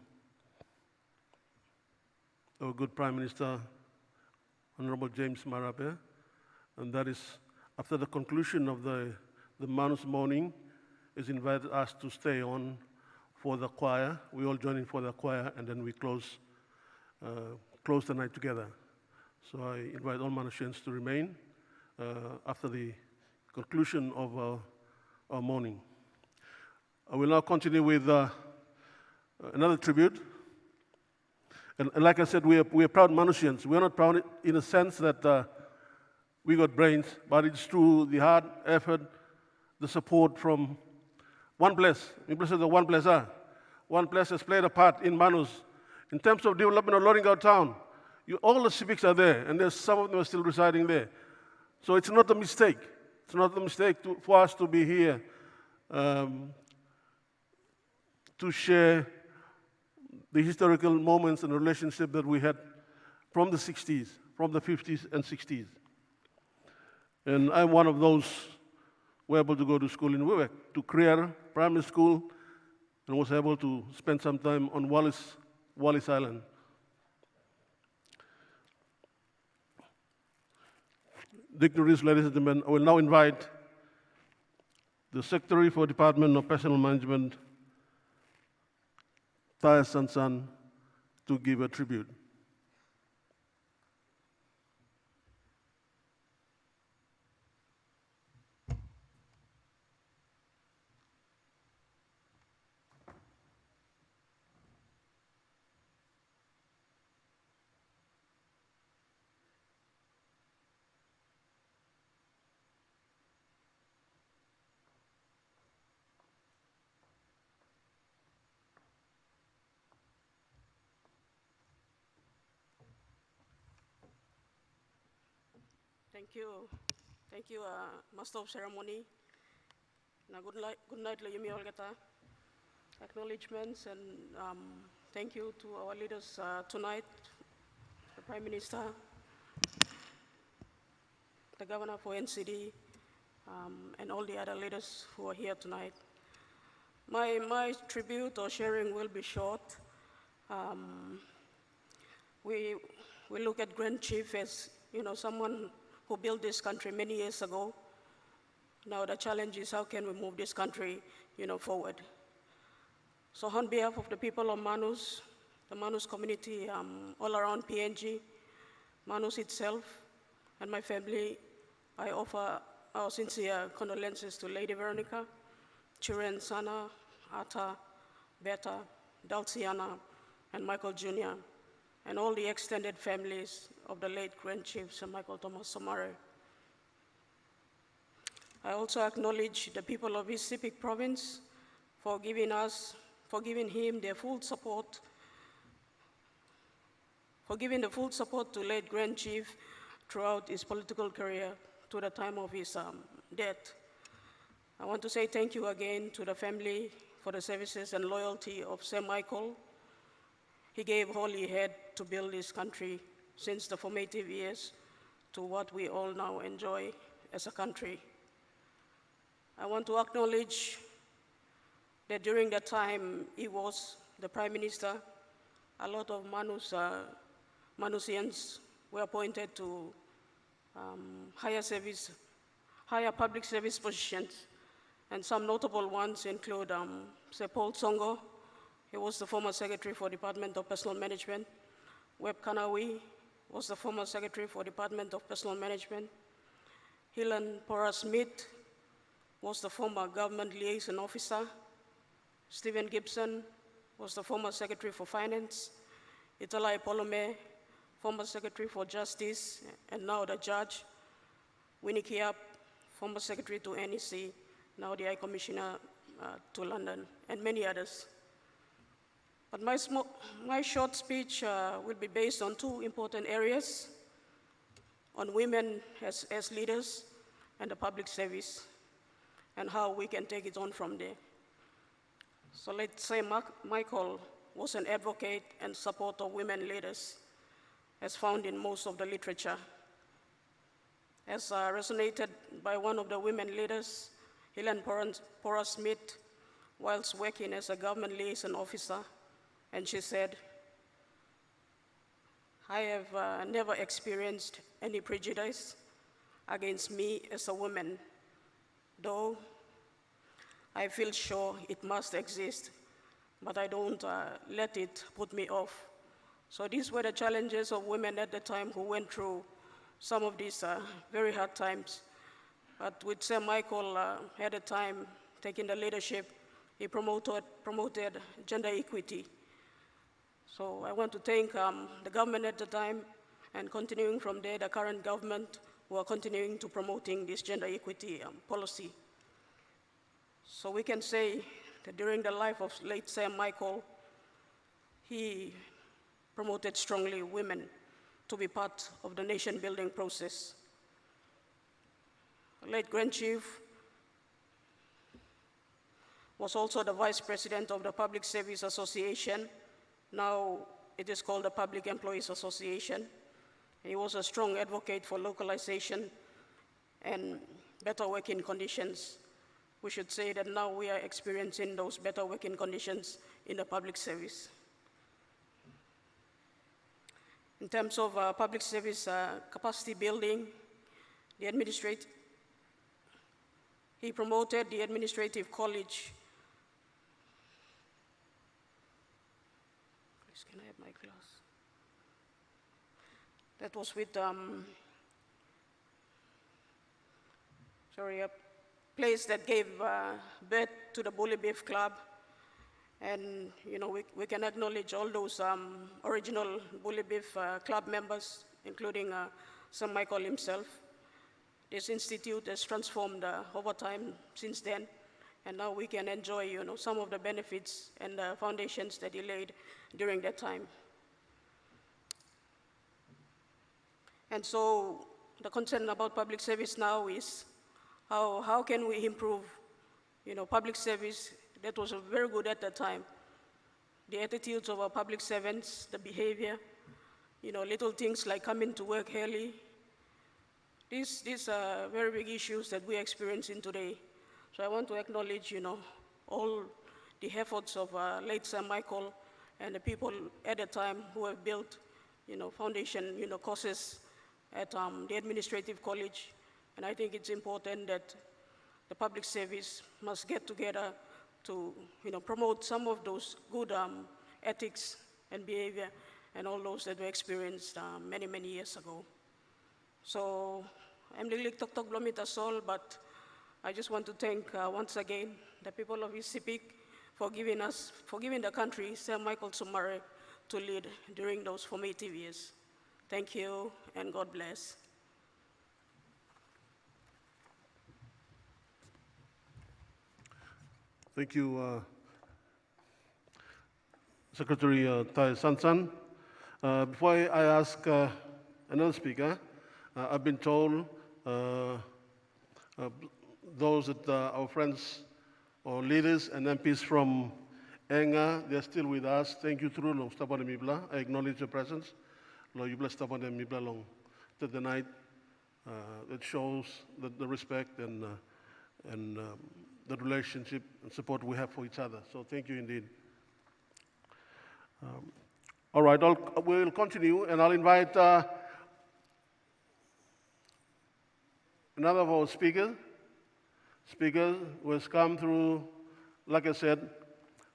our good Prime Minister, Honorable James Marape, and that is after the conclusion of the Manus morning, is invited us to stay on for the choir. We all join in for the choir, and then we close the night together. So I invite all Manusians to remain after the conclusion of our morning. I will now continue with another tribute. And like I said, we are proud Manusians. We are not proud in a sense that we got brains, but it's through the hard effort, the support from One Place. We place the One Place. One Place has played a part in Manus. In terms of development of Loringa town, all the civics are there, and there's some of them are still residing there. So it's not a mistake. It's not a mistake for us to be here to share the historical moments and relationship that we had from the 60s, from the 50s and 60s. And I'm one of those who were able to go to school in Wewak, to Kriar Primary School, and was able to spend some time on Wallis Island. Dignitaries, ladies and gentlemen, I will now invite the Secretary for Department of Personnel Management, Taya Sansan, to give a tribute. Thank you, Master of Ceremony. Na good night, Layumi Olgata. Acknowledgements and thank you to our leaders tonight, the Prime Minister, the Governor for NCD, and all the other leaders who are here tonight. My tribute or sharing will be short. We look at Grand Cheif as someone who built this country many years ago. Now the challenge is how can we move this country, forward. So on behalf of the people of Manus, the Manus community all around PNG, Manus itself, and my family, I offer our sincere condolences to Lady Veronica, children Sana, Ata, Beta, Dalciana, and Michael Jr., and all the extended families of the late Grand Chief Sir Michael Thomas Somare. I also acknowledge the people of East Sepik Province for giving him their full support, for giving the full support to late Grand Chief throughout his political career to the time of his death. I want to say thank you again to the family for the services and loyalty of Sir Michael. He gave all he had to build this country since the formative years to what we all now enjoy as a country. I want to acknowledge that during the time he was the Prime Minister, a lot of Manusians were appointed to higher public service positions, and some notable ones include Sir Paul Songo. He was the former Secretary for Department of Personal Management. Webb Kanawi was the former Secretary for Department of Personal Management. Helen Pora Smith was the former Government Liaison Officer. Stephen Gibson was the former Secretary for Finance. Italai Polome, former Secretary for Justice, and now the Judge. Winnie Kiap, former Secretary to NEC, now the High Commissioner to London, and many others. But my short speech will be based on two important areas: on women as leaders and the public service, and how we can take it on from there. So let's say Michael was an advocate and supporter of women leaders, as found in most of the literature. As resonated by one of the women leaders, Helen Pora Smith, whilst working as a government liaison officer, and she said, "I have never experienced any prejudice against me as a woman, though I feel sure it must exist, but I don't let it put me off." So these were the challenges of women at the time who went through some of these very hard times. But with Sir Michael at the time taking the leadership, he promoted gender equity. So I want to thank the government at the time, and continuing from there, the current government, who are continuing to promoting this gender equity policy. So we can say that during the life of late Sir Michael, he promoted strongly women to be part of the nation-building process. Late Grand Chief was also the Vice President of the Public Service Association. Now it is called the Public Employees Association. He was a strong advocate for localization and better working conditions. We should say that now we are experiencing those better working conditions in the public service. In terms of public service capacity building, he promoted the administrative college. Please, can I have my glass? That was with, a place that gave birth to the Bully Beef Club. And we can acknowledge all those original Bully Beef Club members, including Sir Michael himself. This institute has transformed over time since then, and now we can enjoy some of the benefits and the foundations that he laid during that time. And so the concern about public service now is how can we improve public service that was very good at the time. The attitudes of our public servants, the behavior, little things like coming to work early. These are very big issues that we're experiencing today. So I want to acknowledge, all the efforts of late Sir Michael and the people at the time who have built, foundation, courses at the Administrative College, and I think it's important that the public service must get together to promote some of those good ethics and behavior and all those that were experienced many, many years ago. So I'm Lilik Tok Blomita Sol, but I just want to thank once again the people of East Sepik for giving the country, Sir Michael Somare, to lead during those formative years. Thank you, and God bless. Thank you, Secretary Tai Sansan. Before I ask another speaker, I've been told those that our friends or leaders and MPs from Enga, they're still with us. Thank you, True Long Staban Mibla. I acknowledge your presence. Lo Yubla Staban Mibla Long to the night. That shows the respect and the relationship and support we have for each other. So thank you indeed. All right, we'll continue, and I'll invite another of our speakers who has come through, like I said,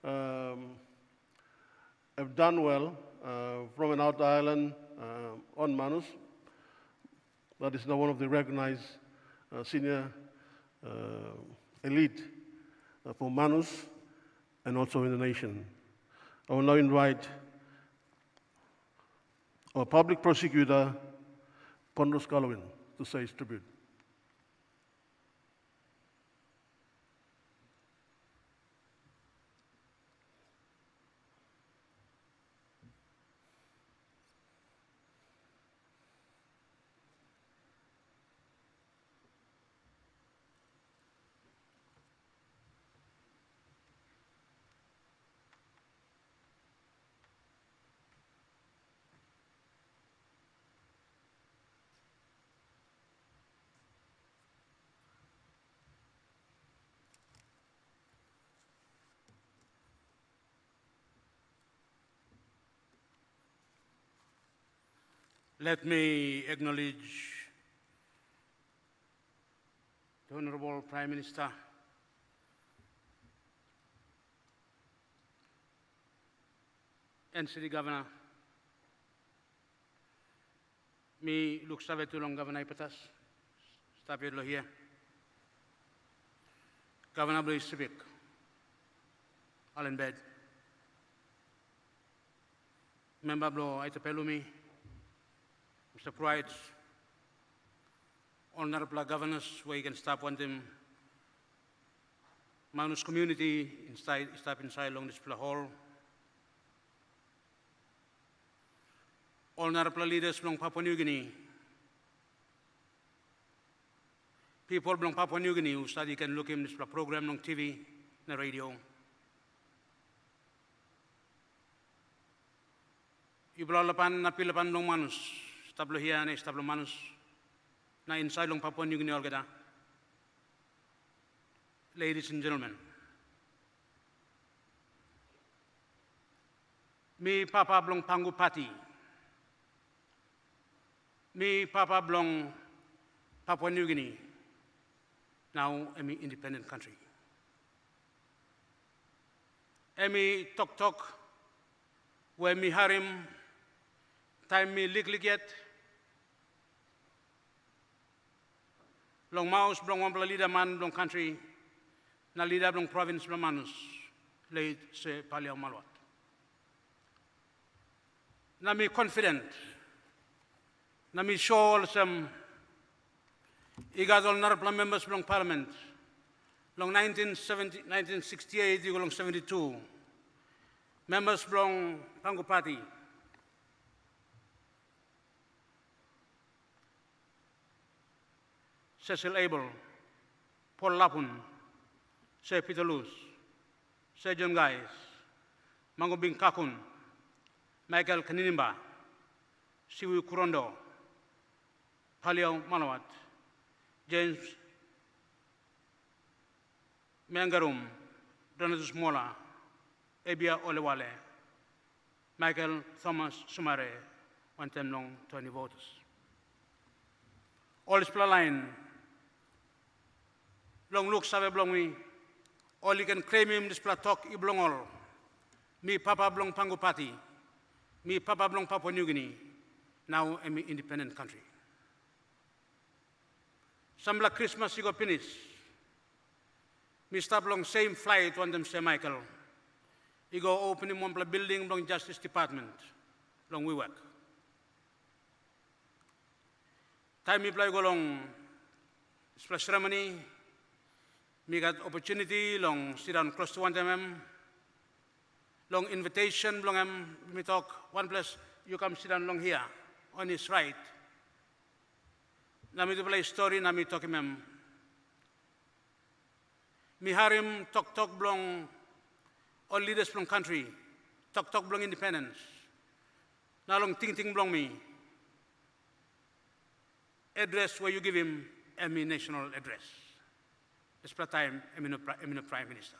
have done well from an out island on Manus. That is now one of the recognized senior elite for Manus and also in the nation. I will now invite our public prosecutor, Pondros Kalawin, to say his tribute. Let me acknowledge the Honorable Prime Minister and City Governor. Me look tulong Governor Ipatas. Stop it here. Governor Blue Civic. Alan Bed. Member Blow Itapelumi. Mr. Pride, honorable governors, where you can stop one them Manus community stop inside along this hall. Honorable leaders from Papua New Guinea. People from Papua New Guinea who study can look in this program on TV, the radio. Iblalapan na pilapan ng Manus. Establo here and establo Manus na inside long Papua New Guinea algada. Ladies and gentlemen, mi papa blong Pangu Pati, mi papa blong Papua New Guinea, now an independent country. Emi tok where mi harim, time mi lik yet. Long Maus, Blong Wampla leader man, Blong country, na leader Blong province Blong Manus, late se Paliao Malwat. Na mi confident, na mi show some igazol narpla members Blong Parliament, long 1968, long 72, members Blong Pangu Party. Cecil Abel, Paul Lapun, Sir Peter Luz, Sir John Guys, Mangobing Kakun, Michael Kaninimba, Siwi Kurondo, Paliao Malawat, James Mengarum, Donatus Mola, Ebia Olewale, Michael Thomas Somare, 1 long 20 voters. all is line, long look sabe blong me, all you can claim him this talk I blong all, me papa blong Pangupati, me papa blong Papua New Guinea, now I'm an independent country. Sambla Christmas you go finish, me stop long same flight one them say Michael, you go open him one building long Justice Department, long we work. Time me play go long splash ceremony, me got opportunity long sit down close to one them, long invitation long me talk one place you come sit down long here on his right. Na me to play story na me talk him. Me harim talk blong all leaders from country, talk blong independence. Na long ting blong me. Address where you give him a national address. This time I'm a prime minister.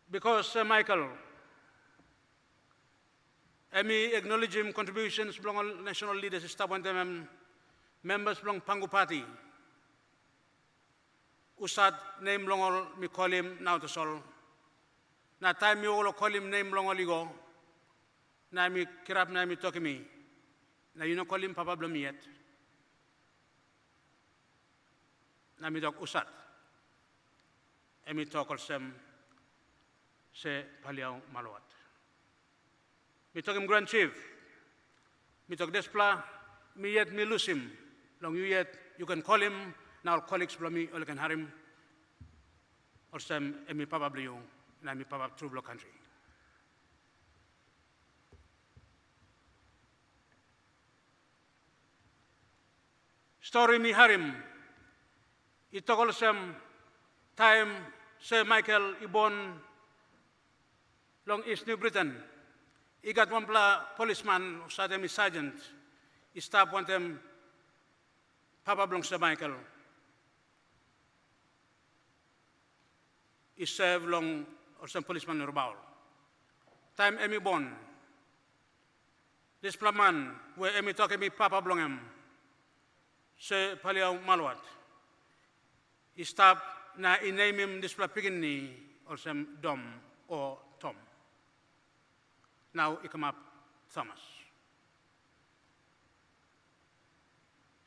Because Michael, I acknowledge him contributions belong all national leaders, them members belong Pangupati. Usad name long all me call him now to sol. Na time me all call him name long all igo. Na me kirap na me talk me. Na you no call him Papa Blom yet. Na me talk usad. E me talk also se paliao malawat. Me talk him Grand Chief. Me talk despla. Me yet me lose him. Long you yet you can call him. Now colleagues from me all can have him. Also me Papa Blio. Na me Papa True Block country. Story me harim. It took also time Sir Michael Ibon long East New Britain. He got one policeman, Sademi sergeant. He stopped one them Papa belongs Sir Michael. He served long or some policeman in Rubao. Time Emi born. This man where Emi talk me Papa belong him. Se paliao malwat. He stopped na I name him this pigini or some Dom or Tom. Now he come up Thomas.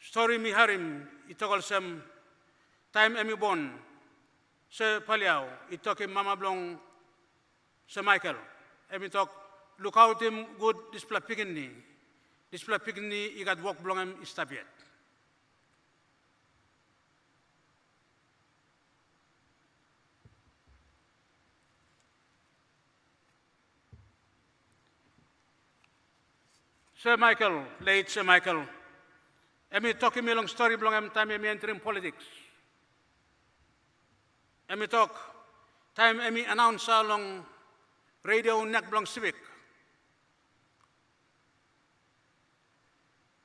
Story me harim, he talk all some time Emi born. Se paliao, he talk him Mama Blong, Sir Michael. Emi talk, look out him good this pigini. This pigini he got walk blong him is stop yet. Sir Michael, late Sir Michael, Emi talk me long story belong time Emi enter in politics. Emi talk time Emi announce long radio neck belong civic.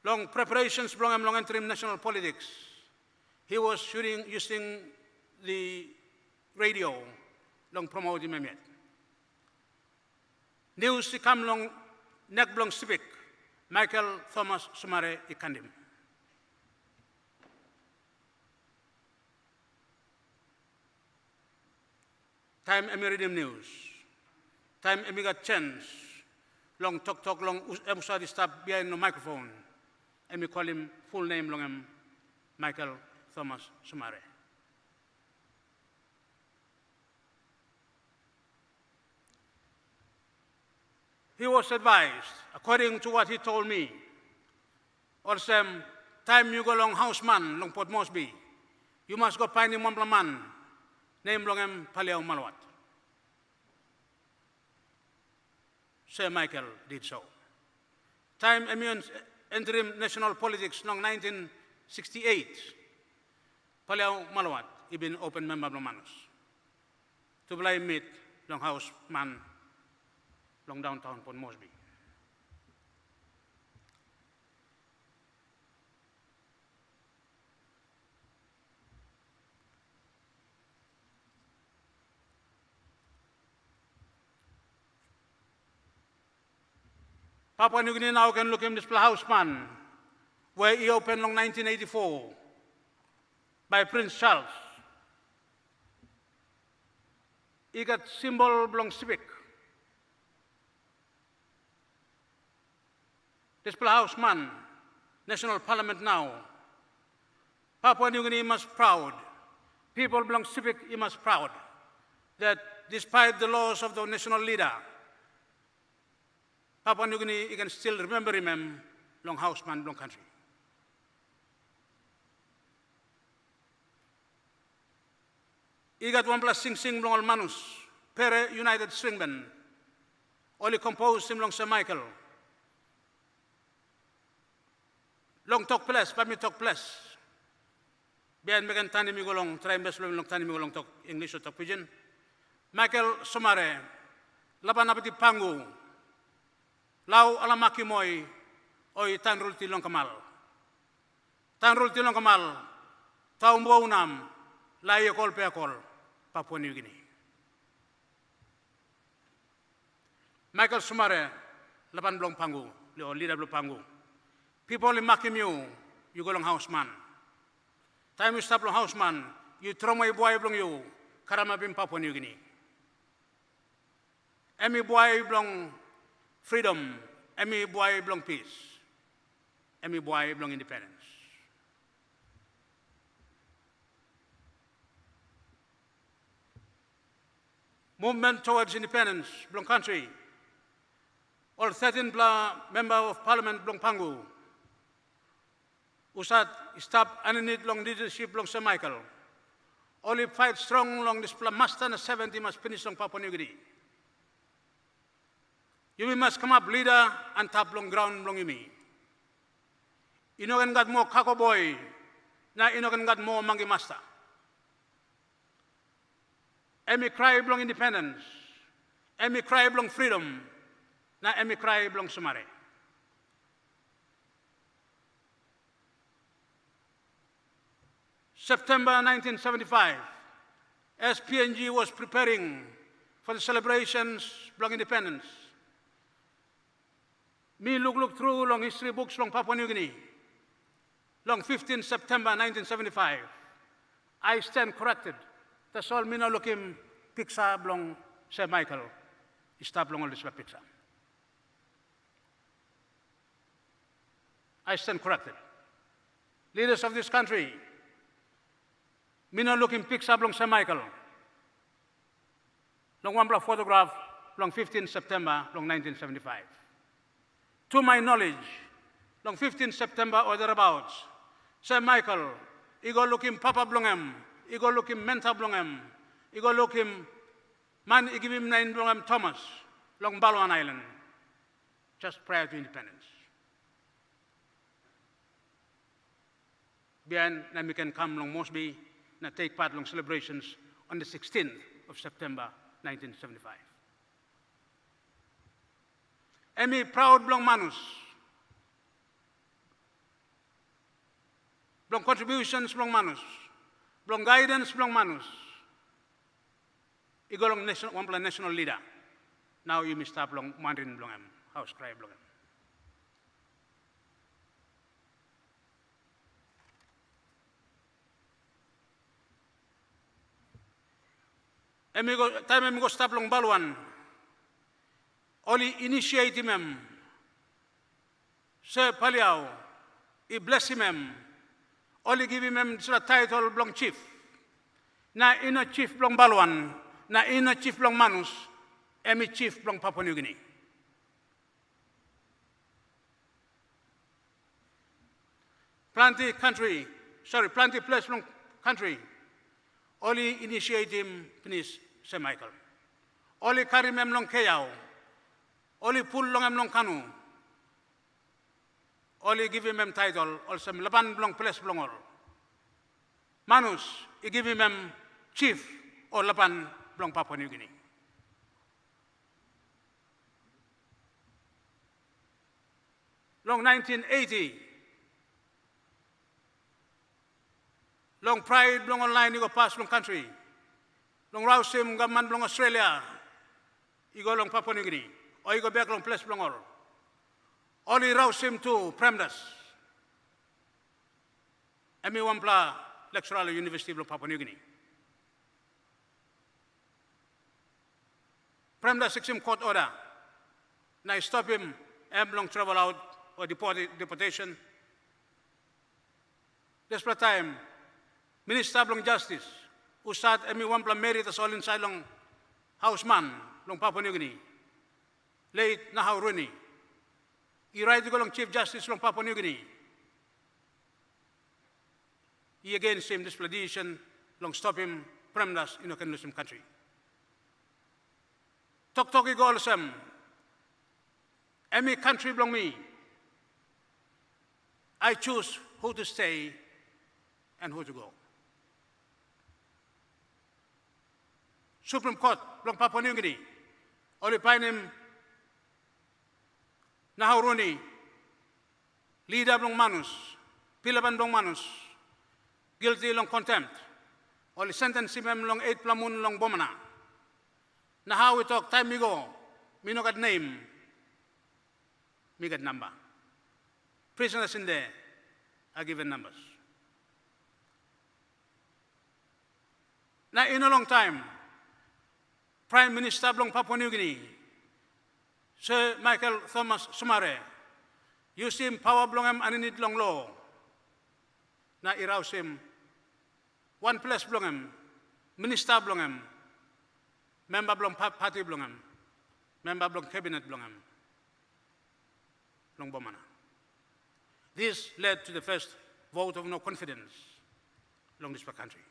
Long preparations belong long enter in national politics. He was using the radio long promoting him yet. News come long neck belong civic. Michael Thomas Somare Ikandim. Time Emi read him news. Time Emi got chance. Long talk long Emusadi stop behind the microphone. Emi call him full name long him Michael Thomas Somare. He was advised, according to what he told me, also time you go long houseman, long Port Moresby, you must go find him one man, name long him Paliao Malawat. Sir Michael did so. Time entering national politics long 1968, Paliao Malawat, he been open member of Manus. To blame meet long houseman long downtown Port Moresby. Papua New Guinea now can look him this houseman. where he opened in 1984 by Prince Charles. He got symbol belong civic. This House man, National Parliament now. Papua New Guinea must proud. People belong civic, he must proud that despite the laws of the national leader, Papua New Guinea, you can still remember him, long house man, long country. He got 1+ sing long all manus, Pere United String Band, only composed him long Sir Michael. Long talk place, but me talk place. Biar megan tani mi golong, try best long tani mi golong talk English or talk pidgin. Michael Somare, laban napati pangu, lau alamaki moy, oi tanrul tilong kamal. Tanrul tilong kamal, taumbo unam, lai ekol pe ekol, Papua New Guinea. Michael Somare, laban blong pangu, leo leader blong pangu. People in Makimu, you go long houseman. Time you stop long houseman, you throw my boy blong you, karama bim Papua New Guinea. Emi boy blong freedom, emi boy blong peace, emi boy blong independence. Movement towards independence, blong country. All 13 member of parliament blong pangu. Usat stop underneath long leadership long Sir Michael. Only fight strong long this master and 70 must finish long Papua New Guinea. You must come up leader and tap long ground long yumi. You know can got more kako boy, na you know can got more mangi master. Emi cry long independence, emi cry long freedom, na emi cry long Somare. September 1975, as PNG was preparing for the celebrations of independence, me look through long history books long Papua New Guinea, long 15 September 1975, I stand corrected. That's all me no look him picture long Sir Michael, stop long all this picture. I stand corrected. Leaders of this country, me no looking picture long Sir Michael. Long one block photograph long 15 September long 1975. To my knowledge, long 15 September or thereabouts, Sir Michael, he go look him Papa Blongem, he go look him Menta Blongem, he go look him man, he give him 9 Blongem Thomas, long Balwan Island, just prior to independence. Bien, then we can come long Mosby, and take part in celebrations on the 16th of September 1975. Emi proud blong manus, blong contributions blong manus, blong guidance blong manus. Igo long national leader. Now you must stop blong Mandarin blong em, Haus Krai blong em. Time emigo stop long Balwan. Only initiate him. Sir Paliao, he bless him. Only give him the title blong chief. Na ina chief blong Balwan, na ina chief blong Manus, emi chief blong Papua New Guinea. Plenty place blong country. Only initiate him, please, Sir Michael. Only carry him long Kayao. Only pull long em long Kanu. Only give him title, also laban long place long all. Manus, he give him chief or laban long Papua New Guinea. Long 1980, long pride long online, you go past long country. Long rouse him government long Australia, you go long Papua New Guinea. Or you go back long place long all. Only rouse him to Premdas. emi wampla lecturer la University of Papua New Guinea. Prem da 16 court order, na stop him, long travel out or deportation. This time, Minister of Justice, who said emi wampla merit as all inside long houseman, long Papua New Guinea, late Nahau Rooney. He right to go long Chief Justice long Papua New Guinea. He again same this expedition, long stop him, premdas in a Muslim country. Tok go sem, any country belong me. I choose who to stay and who to go. Supreme Court belong Papua New Guinea, only find him Nahau Rooney, leader belong Manus, Pilaban belong Manus, guilty long contempt, only sentence him long 8 plamun long bomana. Na how we talk time ago, me no got name, me got number. Prisoners in there are given numbers. Now in a long time, Prime Minister of Papua New Guinea, Sir Michael Thomas Somare, use him power blong him and need long law. Na iraus him, one place blong him, minister blong him, member blong party blong him, member blong cabinet blong him, long bomana. This led to the first vote of no confidence along this country.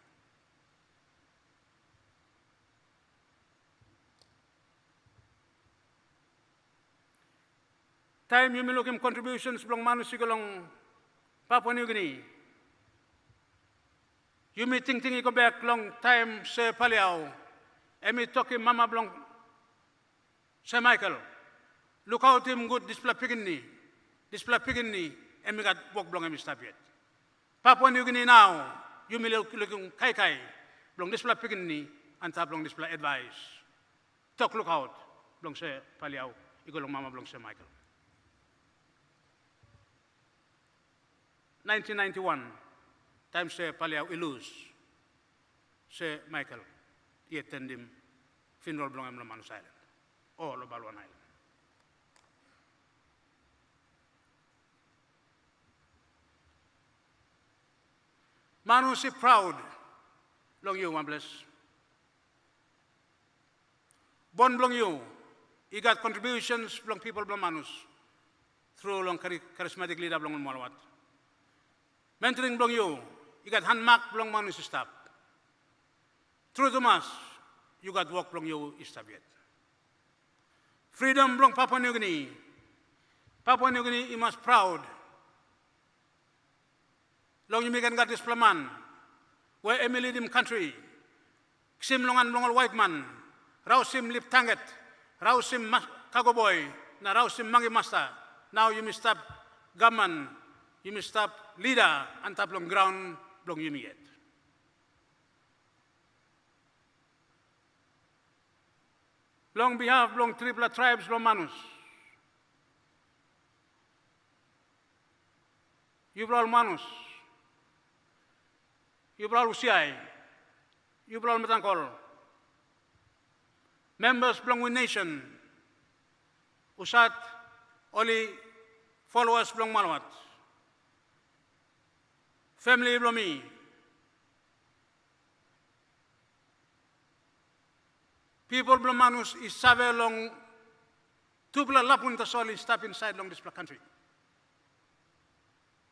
Time you may look at contributions from Manusik along Papua New Guinea. You may think you go back long time, Sir Paliao, and me talking Mama Blong, Sir Michael. Look out him good display pigini, and me got walk blong and me stop yet. Papua New Guinea now, you may look Kai Kai, blong display pigini, and tap long display advice. Talk look out, blong Sir Paliao, you go long Mama Blong Sir Michael. 1991, time Sir Paliao ilus, Sir Michael, he attended him funeral belong to Manus Island, or Lobalwan Island. Manus is proud, long you, one bless. Born belong you, he got contributions from people belong Manus, through long charismatic leader belong Malawat. Mentoring belong you got hand mark belong Manus staff. Through the mass, you got work belong you staff yet. Freedom belong Papua New Guinea. Papua New Guinea, you must proud. Long you can got this plaman, where Emily dim country, sim long and long white man, rausim lip tanget, rausim kago boy, na rausim mangi master. Now you must stop government, you must stop leader, and tap long ground, long you yet. Long behalf, long triple tribes, long manus. You brought manus. You brought Usiai. You brought Matankol. Members belong with nation. Usat only followers belong Malawat. Family belong me. People belong Manus is save long tupla lapun tasoli step inside long this country.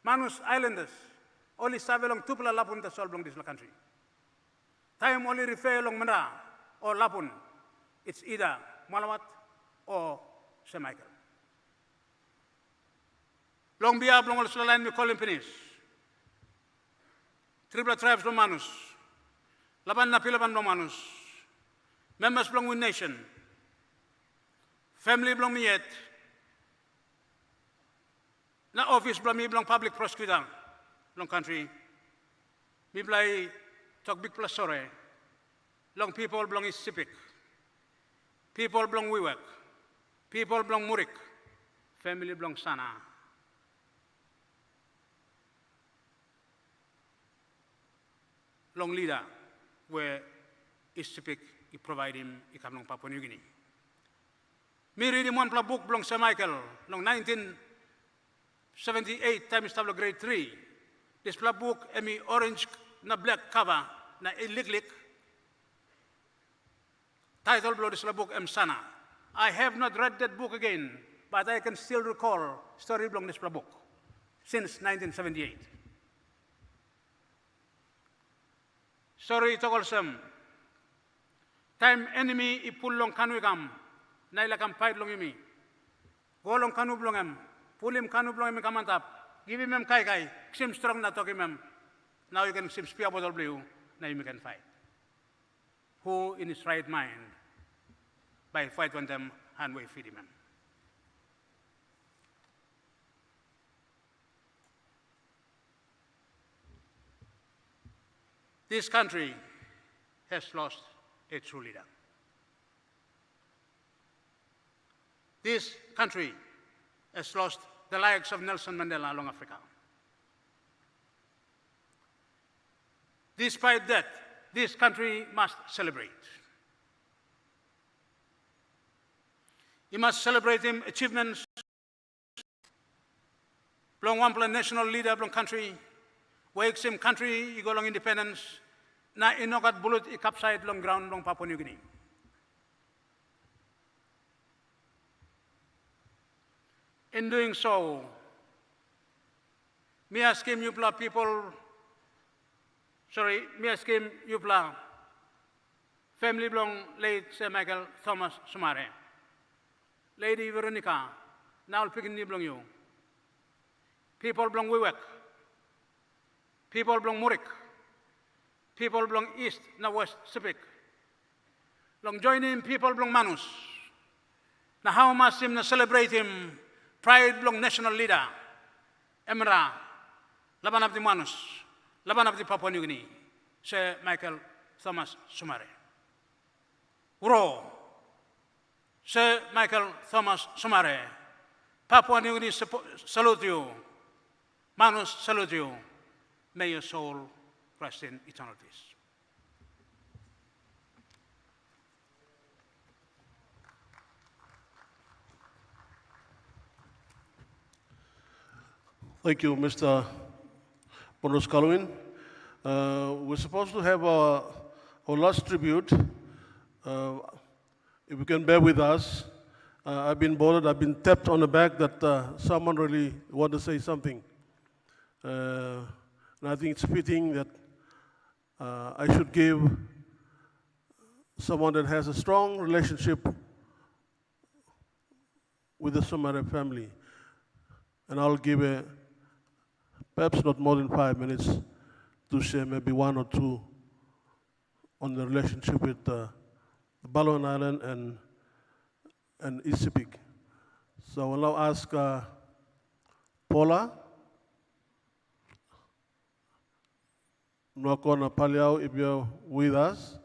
Manus Islanders only save long tupla lapun tasol long this country. Time only refer long Manda or lapun. It's either Malawat or Sir Michael. Long biya long also line we call him finish. Triple tribes long Manus. Laban na pilaban long Manus. Members belong with nation. Family belong me yet. Na office belong me belong public prosecutor. Long country. Me belong talk big plus sorry. Long people belong is Sipik. People belong Wiwek. People belong Murik. Family belong Sana. long leader where is speak I provide him I come long Papua New Guinea. Me read him one book belong Sir Michael long 1978 time established grade 3. This book emi orange na black cover na ilik title below this book Sana. I have not read that book again, but I can still recall story belong this book since 1978. Story tokolsem time enemy ipul long kanu kam na ilakam fight long yumi. Go long kanu belong em pulim kanu belong em kamantap. Give him kai sim strong na talk him. Now you can sim spear bottle blue na you can fight. Who in his right mind by fight one them hand way feed him. This country has lost a true leader. This country has lost the likes of Nelson Mandela along Africa. Despite that, this country must celebrate. It must celebrate him achievements. Belong one national leader belong country. Wakes him country, you go long independence. Na inokat bullet I capside long ground long Papua New Guinea. In doing so, me asking Yupla people, me asking Yupla family belong late Sir Michael Thomas Somare. Lady Veronica, now picking ni belong you. People belong Wiwek. People belong Murik. People belong East, na West Sipik. Long joining people belong Manus. Na how must him na celebrate him pride belong national leader. Emra, laban of the Manus, laban of the Papua New Guinea, Sir Michael Thomas Somare. Uro, Sir Michael Thomas Somare, Papua New Guinea salute you, Manus salute you. May your soul rest in eternal peace. Thank you, Mr. Bonus Kalwin. We're supposed to have our last tribute. If you can bear with us, I've been bothered, I've been tapped on the back that someone really want to say something. And I think it's fitting that I should give someone that has a strong relationship with the Somare family. And I'll give perhaps not more than 5 minutes to share maybe one or two on the relationship with the Balawan Island and Isipik. So I will now ask Paula Nwakona Paliao, if you're with us.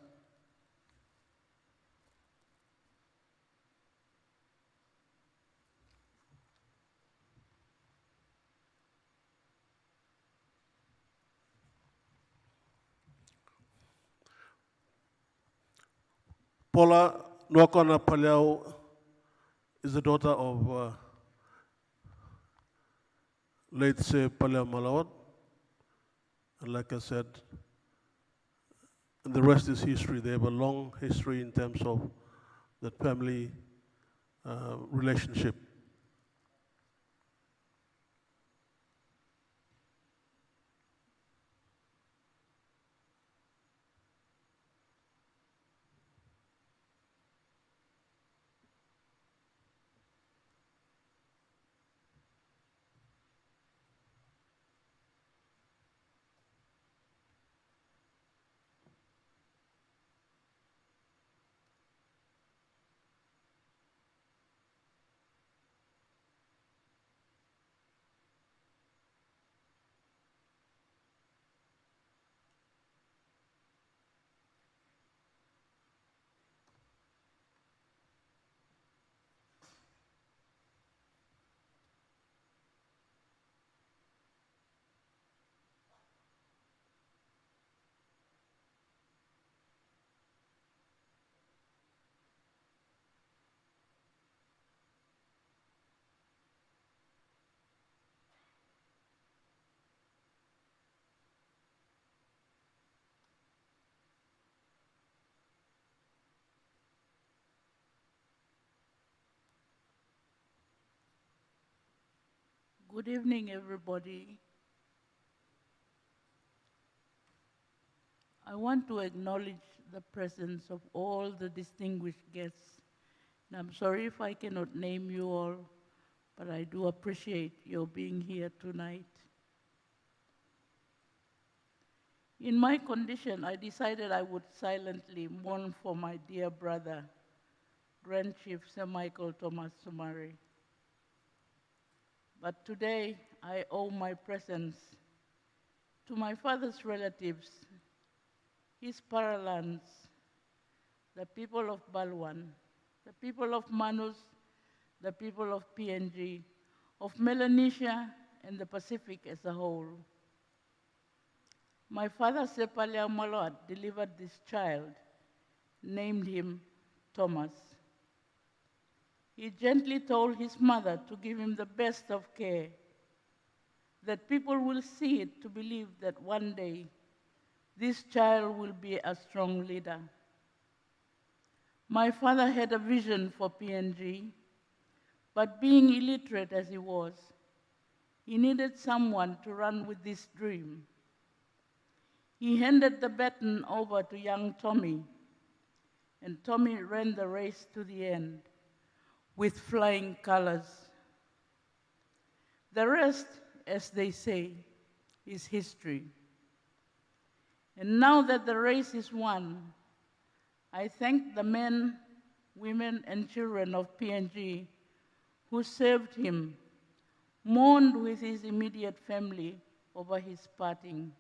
Paula Nwakona Paliao is the daughter of late Sir Paliao Malawat. And like I said, and the rest is history. They have a long history in terms of the family relationship. Good evening, everybody. I want to acknowledge the presence of all the distinguished guests. And I'm sorry if I cannot name you all, but I do appreciate your being here tonight. In my condition, I decided I would silently mourn for my dear brother, Grand Chief Sir Michael Thomas Somare. But today, I owe my presence to my father's relatives, his Paralands, the people of Balwan, the people of Manus, the people of PNG, of Melanesia, and the Pacific as a whole. My father, Sepalia Malot, delivered this child, named him Thomas. He gently told his mother to give him the best of care, that people will see it to believe that one day this child will be a strong leader. My father had a vision for PNG, but being illiterate as he was, he needed someone to run with this dream. He handed the baton over to young Tommy, and Tommy ran the race to the end with flying colors. The rest, as they say, is history. And now that the race is won, I thank the men, women, and children of PNG who served him, mourned with his immediate family over his parting.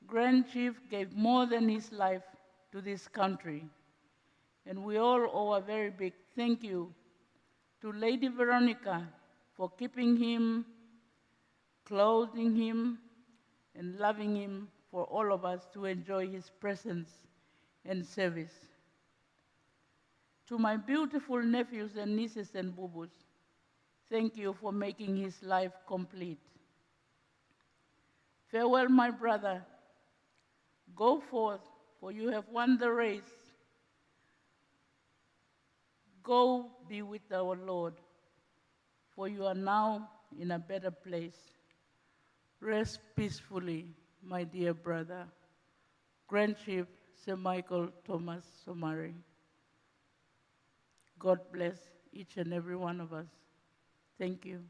Grand Chief gave more than his life to this country, and we all owe a very big thank you to Lady Veronica for keeping him, clothing him, and loving him for all of us to enjoy his presence and service. To my beautiful nephews and nieces and boo-boos, thank you for making his life complete. Farewell, my brother. Go forth, for you have won the race. Go be with our Lord, for you are now in a better place. Rest peacefully, my dear brother. Grand Chief Sir Michael Thomas Somare. God bless each and every one of us. Thank you.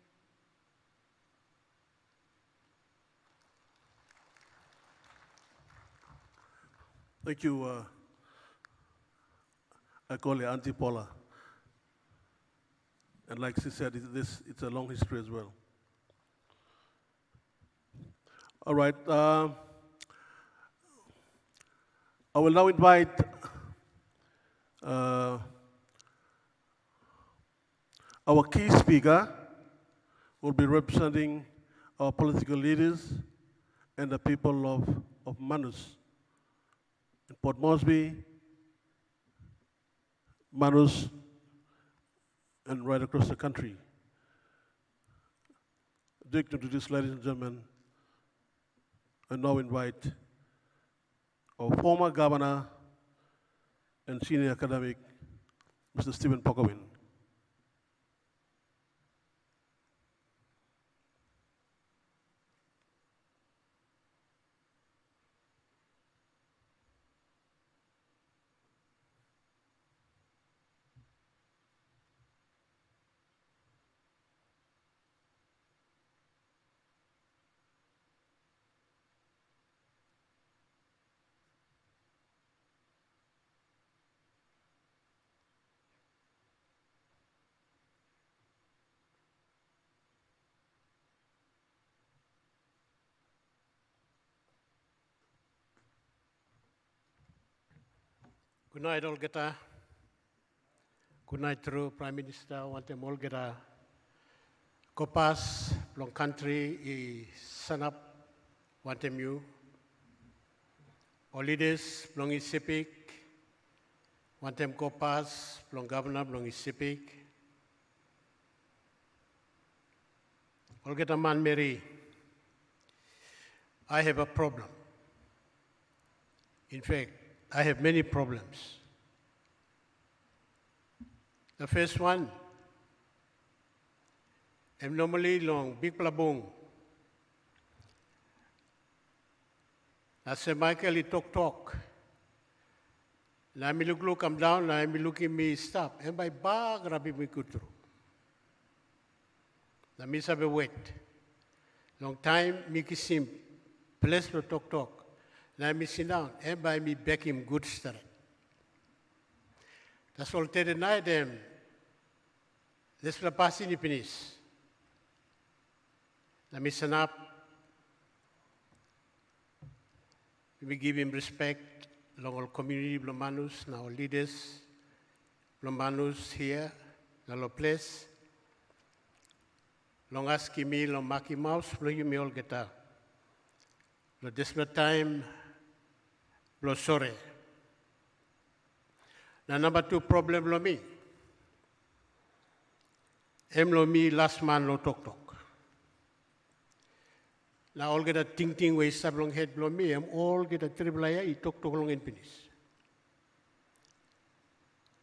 Thank you, I call it Auntie Paula. And like she said, it's a long history as well. All right. I will now invite our key speaker, who will be representing our political leaders and the people of Manus. In Port Moresby, Manus, and right across the country. Dick, to this, ladies and gentlemen, I now invite our former governor and senior academic, Mr. Stephen Pokowin. Good night, Olgeta. Good night, through Prime Minister. Wantem Olgeta. Kopas, long country, I sanap, wantem you. Holidays, long isipik. Wantem Kopas, long governor, long isipik. Olgeta Man Mary, I have a problem. In fact, I have many problems. The first one, em normally long big plabong. Na se Michael I talk. Na mi look come down, na mi look me stop. And by bag rabi mi kutru. Na mi sabe wait. Long time mi kisim place to talk. Na mi sit down. And by me back him good start. That's all the night them. This was passing the finish. Na mi stand up. We give him respect, long all community blomanus, now leaders, blomanus here, na lo place. Long ask me, long maki mouse, lo you me all geta. Lo desperate time, lo sore. Na number 2 problem lo me. Em lo me last man lo talk. Na all get a ting way sab long head blow me, all get a triple I talk long in finish.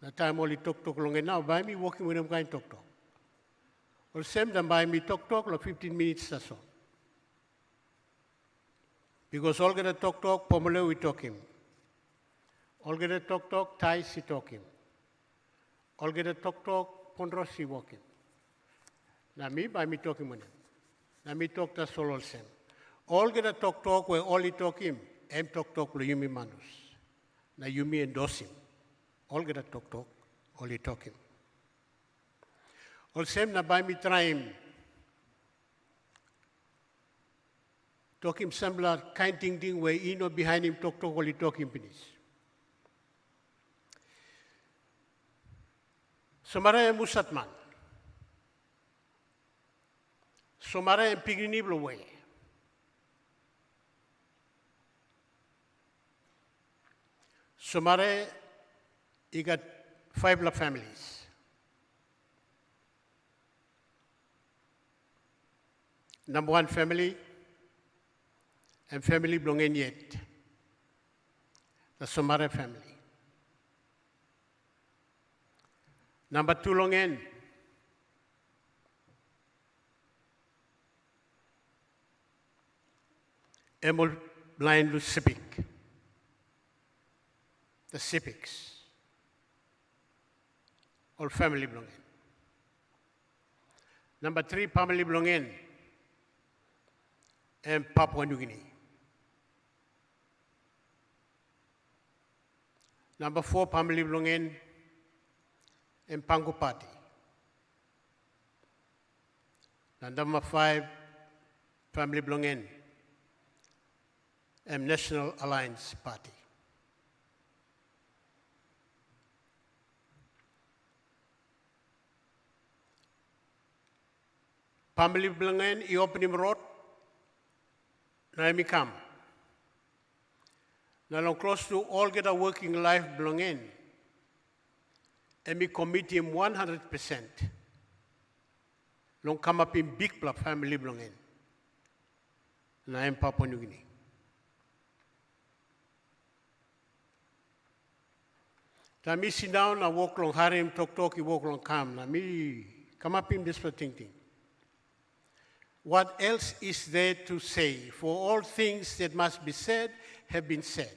Na time all talk long and now by me walking with him kind talk. Or same than by me talk like 15 minutes or so. Because all get a talk, Pomelo we talk him. All get a talk, Thai si talk him. All get a talk, Pondros si walk him. Na me by me talking with him. Na me talk the solo same. All get a talk where all he talk him, em talk lo yumi manus. Na yumi endorse him. All get a talk, all he talk him. All same na by me try him. Talk him similar kind thing where he know behind him talk, all he talk him finish. Somare musatman. Somare pigriniblo way. Somare, he got 5 families. Number 1 family, and family belonging yet. The Somare family. Number 2 longen. Emol blind to civic. The civics. All family belonging. Number 3 family belonging. And Papua New Guinea. Number 4 family belonging. And Pangu Party. And number 5 family belonging. And National Alliance Party. Family belonging, he open him road. Now me come. Now long close to all get a working life belonging. And me commit him 100%. Long come up in big family belonging. Now I'm Papua New Guinea. Now me sit down, I walk along, him talk, he walk along, come. Now me come up in this thing. What else is there to say? For all things that must be said have been said.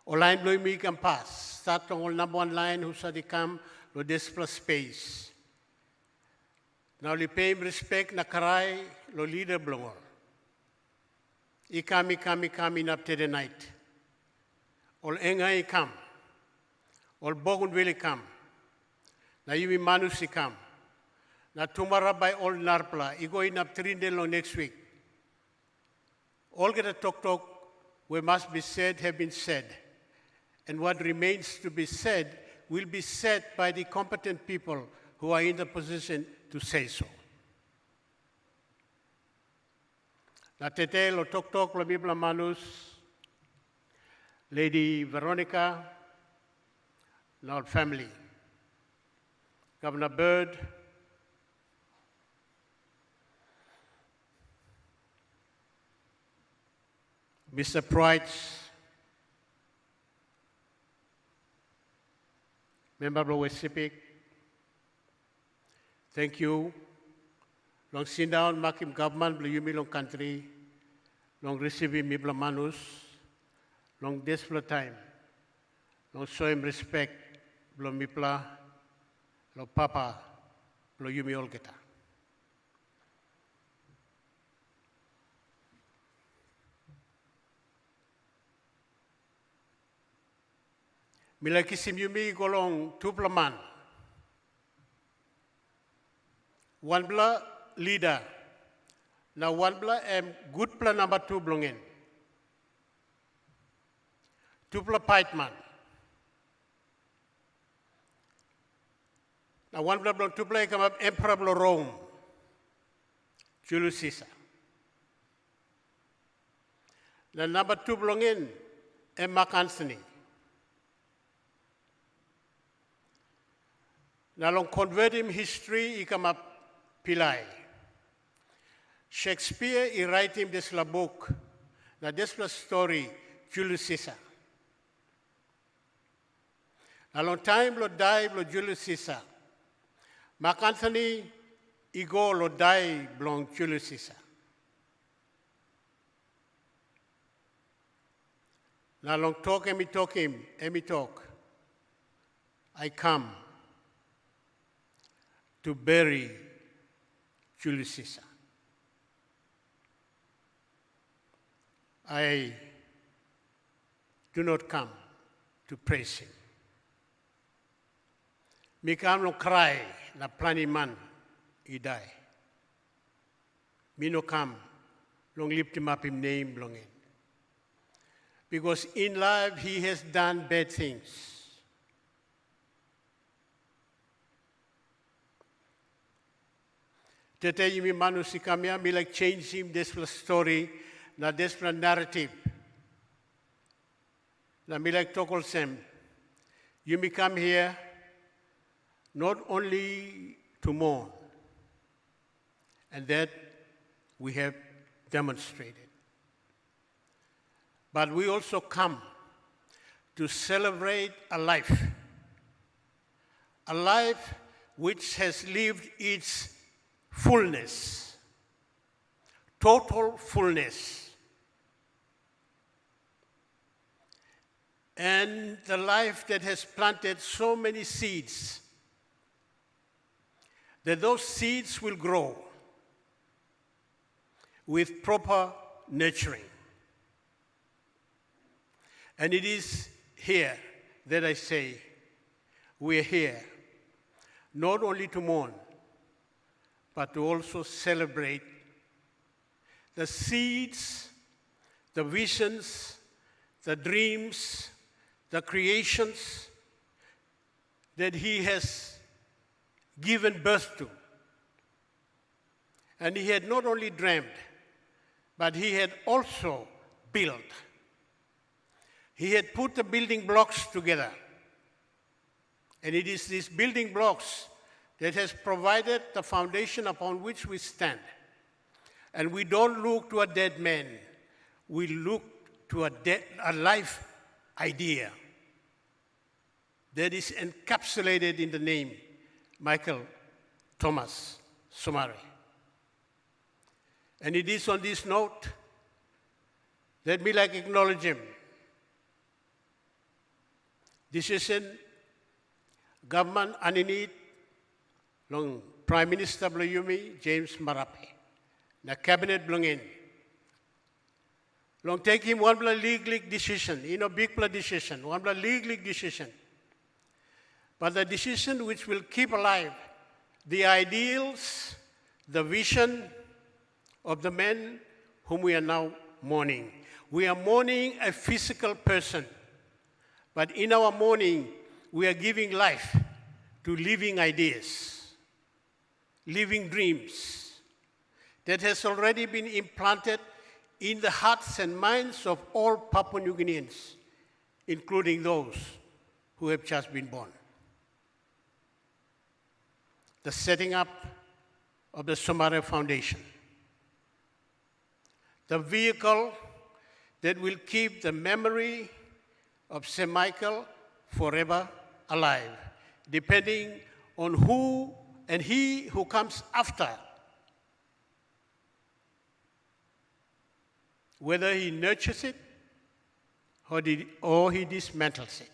All line blow me can pass. Start on all number 1 line who said they come to this plus space. Now we pay him respect na karai lo leader blongor. Ikami in up to the night. All engai come. All bogun will come. Na yumi manusi come. Na tomorrow by all narpla, I go in up 3 days long next week. All get a talk, what must be said have been said. And what remains to be said will be said by the competent people who are in the position to say so. Na tete lo talk lo bibla manus, Lady Veronica, now family. Governor Bird, Mr. Price, Member of the Civic, thank you long sit down makim government bla yumi long country, long receive mi bla manus, long desperate time, long show him respect bla mi bla, long papa bla yumi olgeta. Mila kisim yumi golong tupla man. One bla leader. Now one bla good plan number 2 belongin. Tupla fight man. Now one bla belong tupla come up Emperor bla Rome. Julius Caesar. Now number 2 belongin Mark Antony. Now long convert him history, he come up Pillai. Shakespeare, he write him this la book. Now this la story, Julius Caesar. Now long time lo die lo Julius Caesar. Mark Antony, he go lo die belong Julius Caesar. Now long talk, emi talk. I come to bury Julius Caesar. I do not come to praise him. Me come no cry na plani man he die. Me no come long lift him up him name belong in. Because in life he has done bad things. Tete yumi manu sikamia, me like change him this story, na this narrative. Na me like tokol sem. You come here not only to mourn, and that we have demonstrated, but we also come to celebrate a life which has lived its fullness, total fullness. And the life that has planted so many seeds, that those seeds will grow with proper nurturing. And it is here that I say, we are here not only to mourn, but to also celebrate the seeds, the visions, the dreams, the creations that he has given birth to. And he had not only dreamed, but he had also built. He had put the building blocks together. And it is these building blocks that has provided the foundation upon which we stand. And we don't look to a dead man. We look to a life idea that is encapsulated in the name Michael Thomas Somare. And it is on this note that me like acknowledge him. Decision government aninit long Prime Minister Blayumi James Marape na cabinet blongin. Long take him one legal decision, big decision, one legal decision. But the decision which will keep alive the ideals, the vision of the men whom we are now mourning. We are mourning a physical person, but in our mourning, we are giving life to living ideas, living dreams that has already been implanted in the hearts and minds of all Papua New Guineans, including those who have just been born. The setting up of the Somare Foundation, the vehicle that will keep the memory of St. Michael forever alive, depending on who and he who comes after whether he nurtures it or he dismantles it.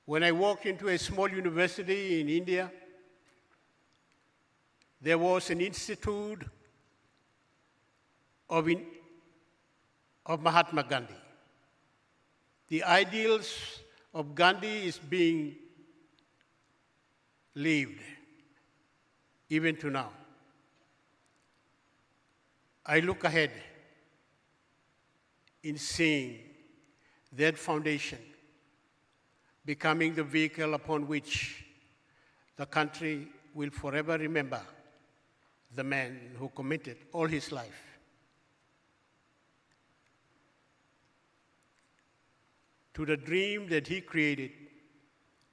When I walked into a small university in India, there was an institute of Mahatma Gandhi. The ideals of Gandhi is being lived even to now. I look ahead in seeing that foundation becoming the vehicle upon which the country will forever remember the man who committed all his life to the dream that he created,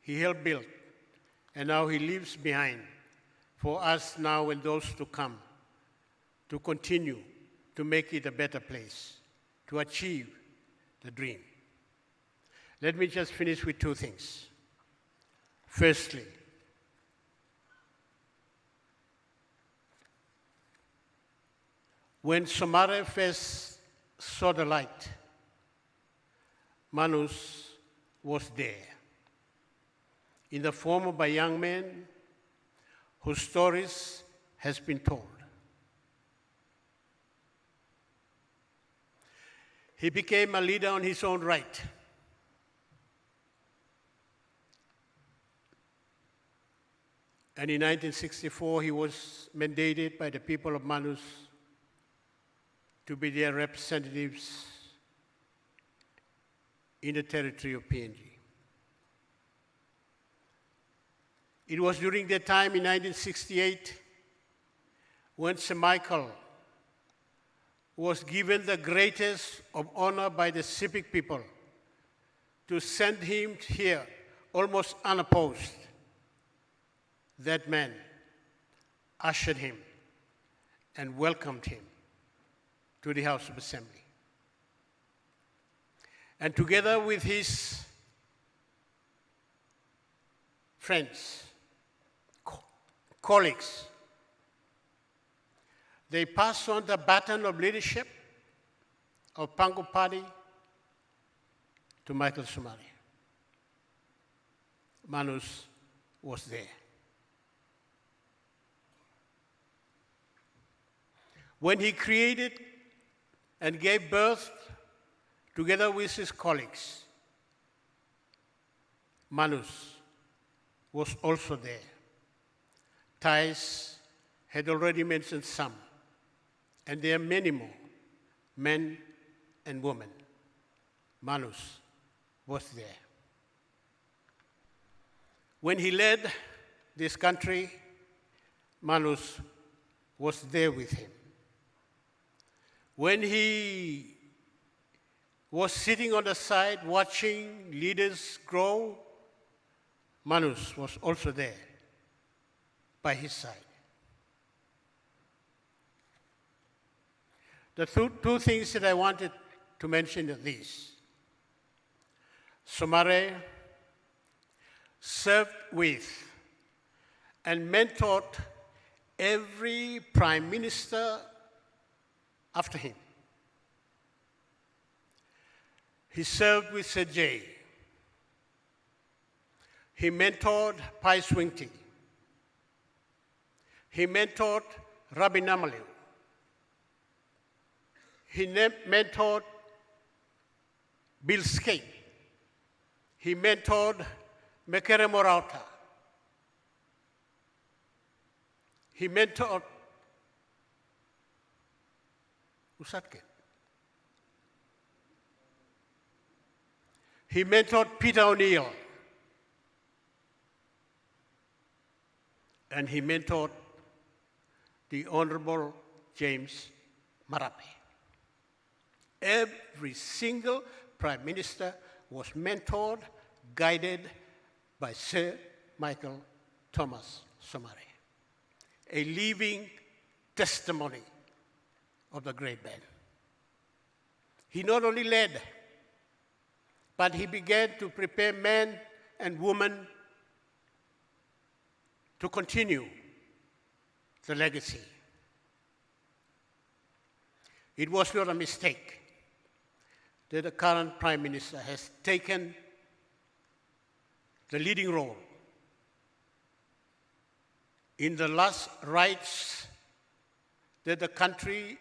he helped build, and now he leaves behind for us now and those to come to continue to make it a better place, to achieve the dream. Let me just finish with two things. Firstly, when Somare first saw the light, Manus was there in the form of a young man whose stories has been told. He became a leader on his own right. And in 1964, he was mandated by the people of Manus to be their representatives in the territory of PNG. It was during that time in 1968 when Sir Michael was given the greatest of honor by the civic people to send him here almost unopposed. That man ushered him and welcomed him to the House of Assembly. And together with his friends, colleagues, they passed on the baton of leadership of Pango Party to Michael Somare. Manus was there. When he created and gave birth together with his colleagues, Manus was also there. Thais had already mentioned some, and there are many more, men and women. Manus was there. When he led this country, Manus was there with him. When he was sitting on the side watching leaders grow, Manus was also there by his side. The two things that I wanted to mention are these. Somare served with and mentored every prime minister after him. He served with Sir Jay. He mentored Pai Swingti. He mentored Rabi Namaliu. He mentored Bill Skate. He mentored Mekere Morauta. He mentored Usatke. He mentored Peter O'Neill. And he mentored the Honorable James Marape. Every single Prime Minister was mentored, guided by Sir Michael Thomas Somare, a living testimony of the great man. He not only led, but he began to prepare men and women to continue the legacy. it was not a mistake that the current Prime Minister has taken the leading role in the last rites that the country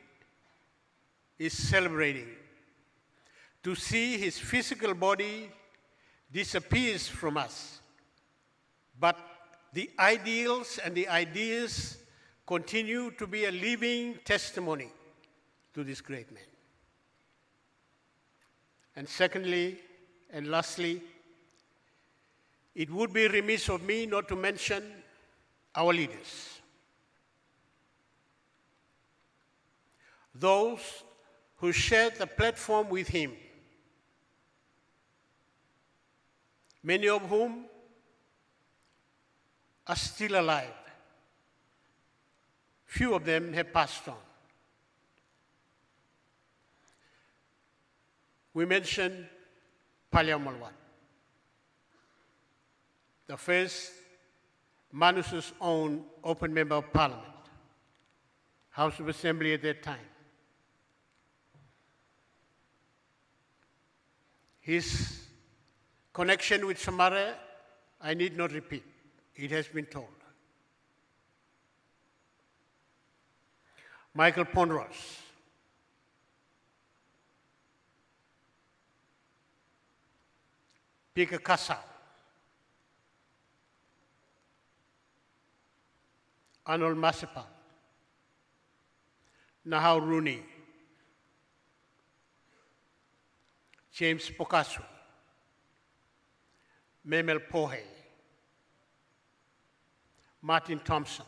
is celebrating. To see his physical body disappears from us, but the ideals and the ideas continue to be a living testimony to this great man. And secondly, and lastly, it would be remiss of me not to mention our leaders. Those who shared the platform with him, many of whom are still alive. Few of them have passed on. We mentioned Paliao Malawat, the first Manus's own open member of parliament, House of Assembly at that time. His connection with Somare, I need not repeat. It has been told. Michael Ponros, Pika Kasau, Arnold Masipal, Nahau Rooney, James Pokasu, Memel Pohe, Martin Thompson,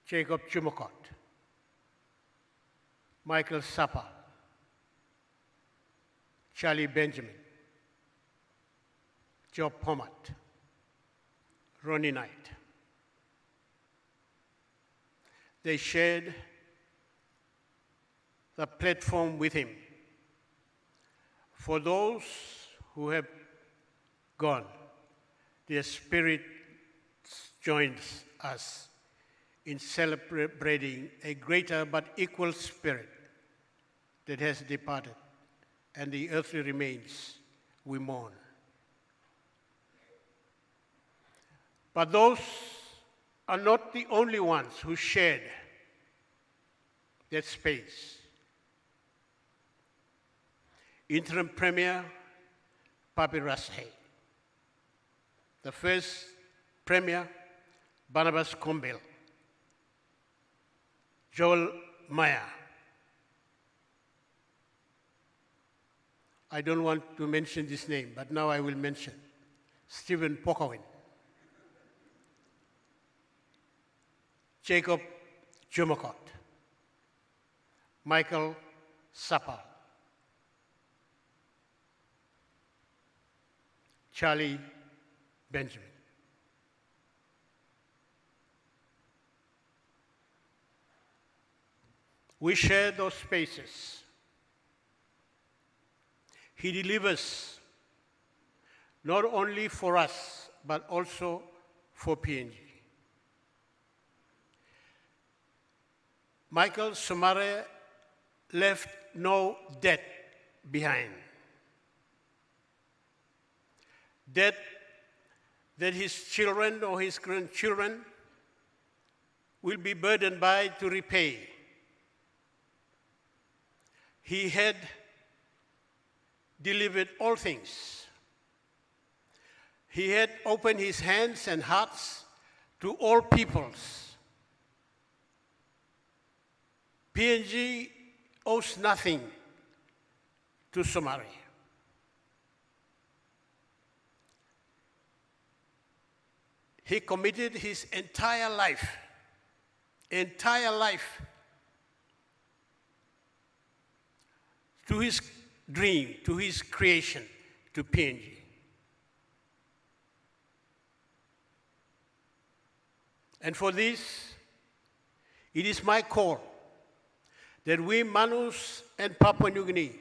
Jacob Chumokot, Michael Sapa, Charlie Benjamin, Joe Pomat, Ronnie Knight. They shared the platform with him. For those who have gone, their spirit joins us in celebrating a greater but equal spirit that has departed, and the earthly remains we mourn. But those are not the only ones who shared that space. Interim Premier Papi Rashe, the first Premier Barnabas Combel, Joel Maya. I don't want to mention this name, but now I will mention Stephen Pokawin, Jacob Jumokot, Michael Sapa, Charlie Benjamin. We share those spaces. He delivers not only for us, but also for PNG. Michael Somare left no debt behind. Debt that his children or his grandchildren will be burdened by to repay. He had delivered all things. He had opened his hands and hearts to all peoples. PNG owes nothing to Somare. He committed his entire life to his dream, to his creation, to PNG. And for this, it is my call that we Manus and Papua New Guinea,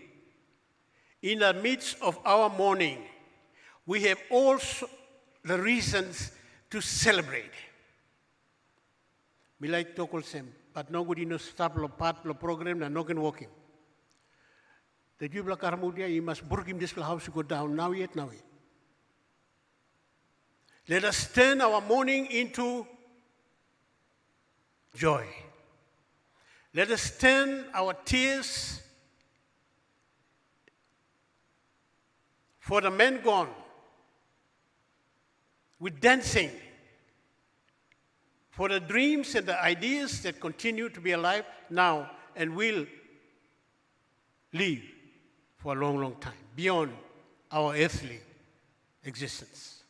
in the midst of our mourning, we have also the reasons to celebrate. Milay tokol sem, but no good ino stop lo part lo program na no can walking. The jubla karamudia, you must burgim this house to go down now yet. Let us turn our mourning into joy. Let us turn our tears for the men gone with dancing, for the dreams and the ideas that continue to be alive now and will live for a long, long time, beyond our earthly existence.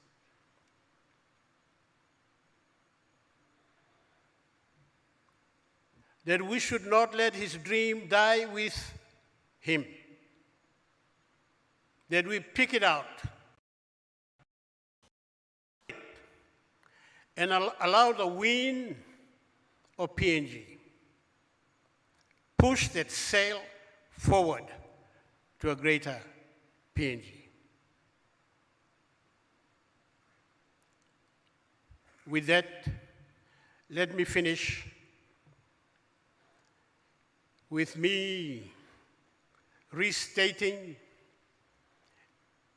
That we should not let his dream die with him. That we pick it out and allow the wind of PNG push that sail forward to a greater PNG. With that, let me finish with me restating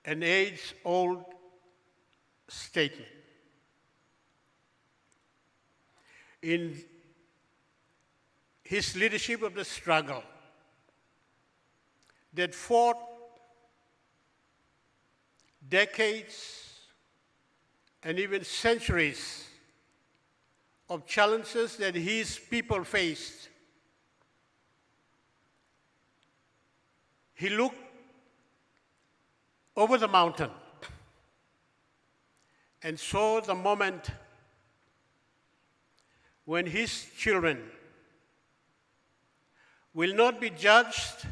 an age-old statement. In his leadership of the struggle that fought decades and even centuries of challenges that his people faced, he looked over the mountain and saw the moment when his children will not be judged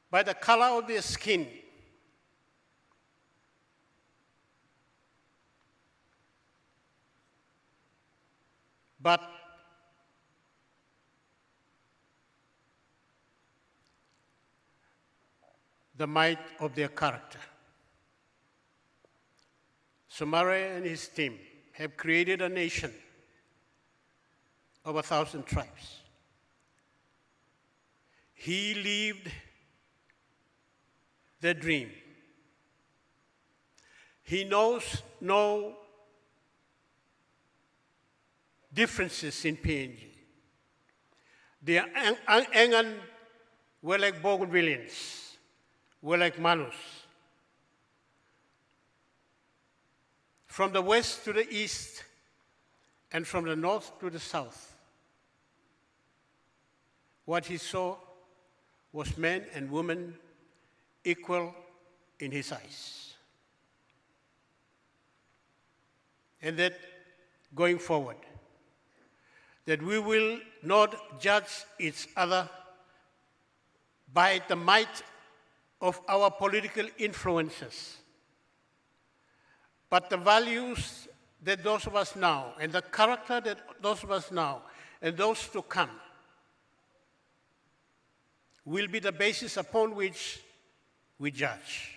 by the color of their skin, but the might of their character. Somare and his team have created a nation of 1,000 tribes. He lived the dream. He knows no differences in PNG. The Angan were like Bougainvilleans, were like Manus. From the west to the east, and from the north to the south. What he saw was men and women equal in his eyes. And that going forward, that we will not judge each other by the might of our political influences, but the values that those of us now, and the character that those of us now, and those to come, will be the basis upon which we judge.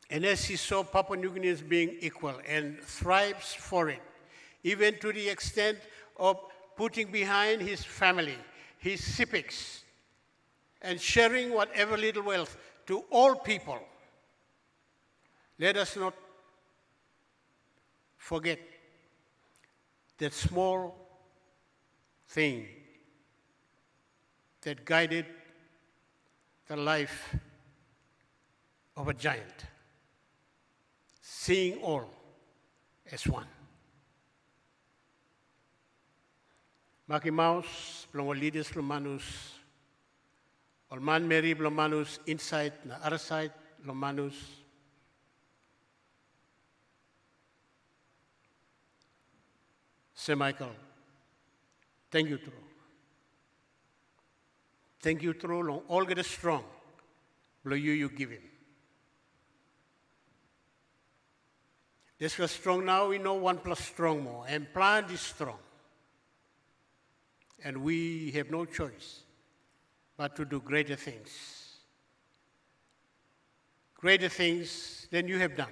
And as he saw Papua New Guineans being equal and thrives for it, even to the extent of putting behind his family, his civics, and sharing whatever little wealth to all people, let us not forget that small thing that guided the life of a giant, seeing all as one. Maki Maus, Blongo leaders Lomanus, Olman Mary Blomanus, inside, na other side, Lomanus. Sir Michael, thank you, Tro. Thank you, Tro, long all get strong, blow you give him. This was strong now, we know 1 plus strong more, and plan is strong. And we have no choice but to do greater things. greater things than you have done,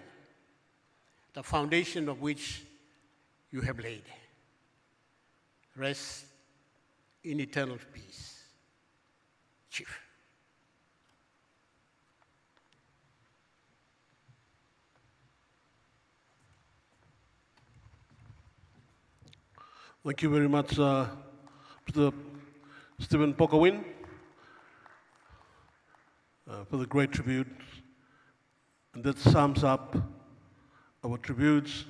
the foundation of which you have laid. Rest in eternal peace. Cheif. Thank you very much, Mr. Stephen Pokawin, for the great tribute. And that sums up our tributes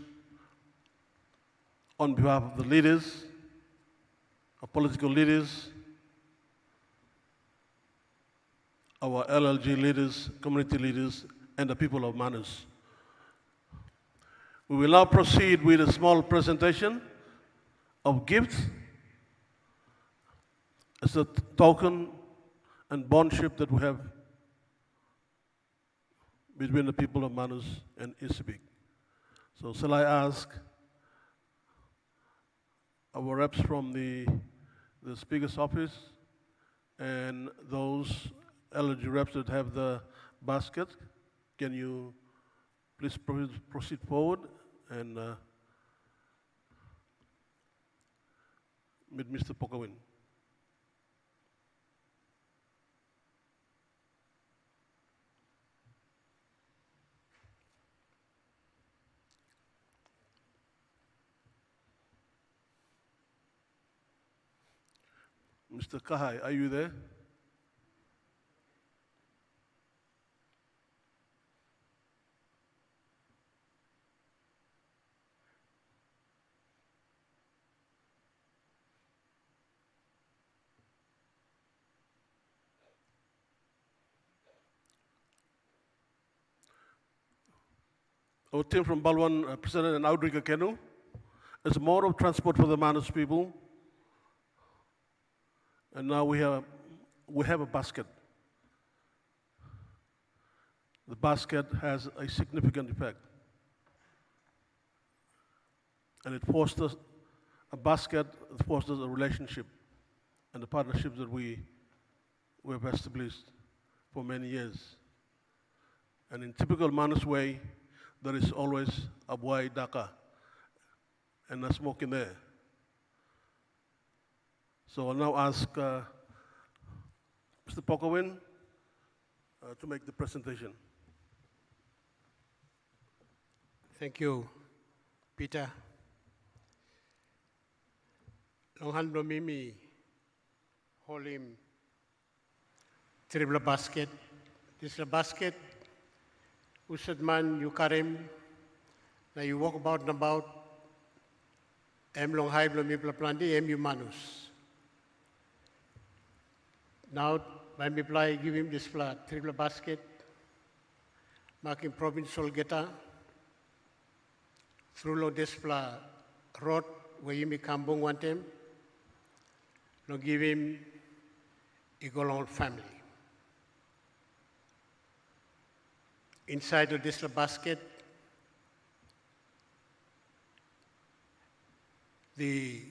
on behalf of the leaders, our political leaders, our LLG leaders, community leaders, and the people of Manus. We will now proceed with a small presentation of gifts as a token and bondship that we have between the people of Manus and Isibik. So shall I ask our reps from the Speaker's office and those LG reps that have the basket, can you please proceed forward and meet Mr. Pokawin. Mr. Kahai, are you there? Our team from Balwan presented an outrigger canoe as a mode of transport for the Manus people. And now we have a basket. The basket has a significant effect. And it fosters a basket, it fosters a relationship and the partnerships that we have established for many years. And in typical Manus way, there is always a buai daka and a smoke in there. So I'll now ask Mr. Pokawin to make the presentation. Thank you, Peter. Longhan Mimi holim triple basket. This is a basket usad man you karim na you walk about and about em long high blomi plandi em you manus. Now by me apply give him this triple basket marking provincial geta through lo this road where you become bong one time. No give him Igolong family. Inside of this basket, the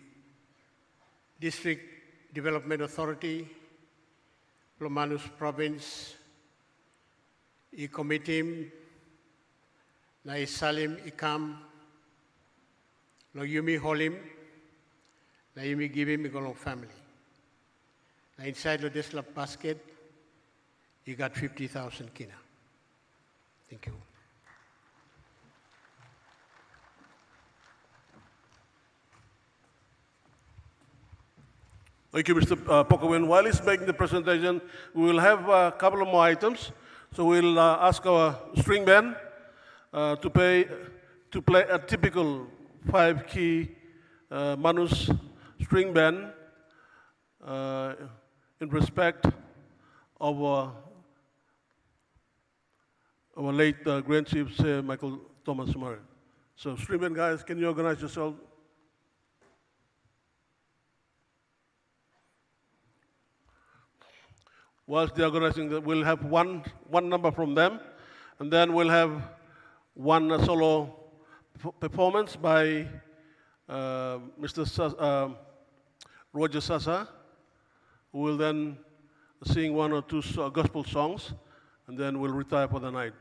District Development Authority, Manus Province, I committee, na isalim ikam, no yumi holim, na yumi give him Igolong family. Now inside of this basket, you got 50,000 kina. Thank you. Thank you, Mr. Pokawin. While he's making the presentation, we will have a couple of more items. So we'll ask our string band to play a typical 5-key Manus string band in respect of our late Grand Chief, Sir Michael Thomas Somare. So, string band guys, can you organize yourself? Whilst they're organizing, we'll have one number from them, and then we'll have one solo performance by Mr. Roger Sasa, who will then sing one or two gospel songs, and then we'll retire for the night.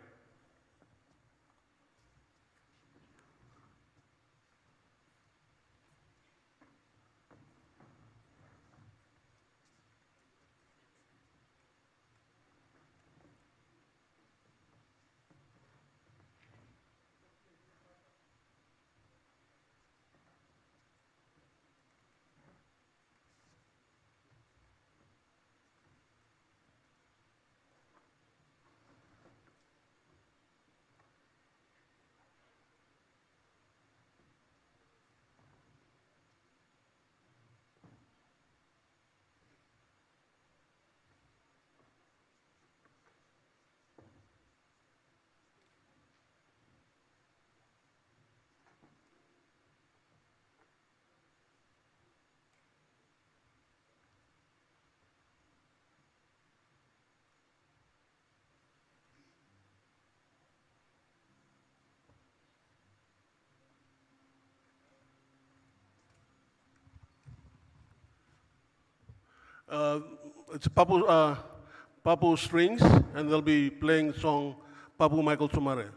It's Papu Strings, and they'll be playing song Papu Michael Somare.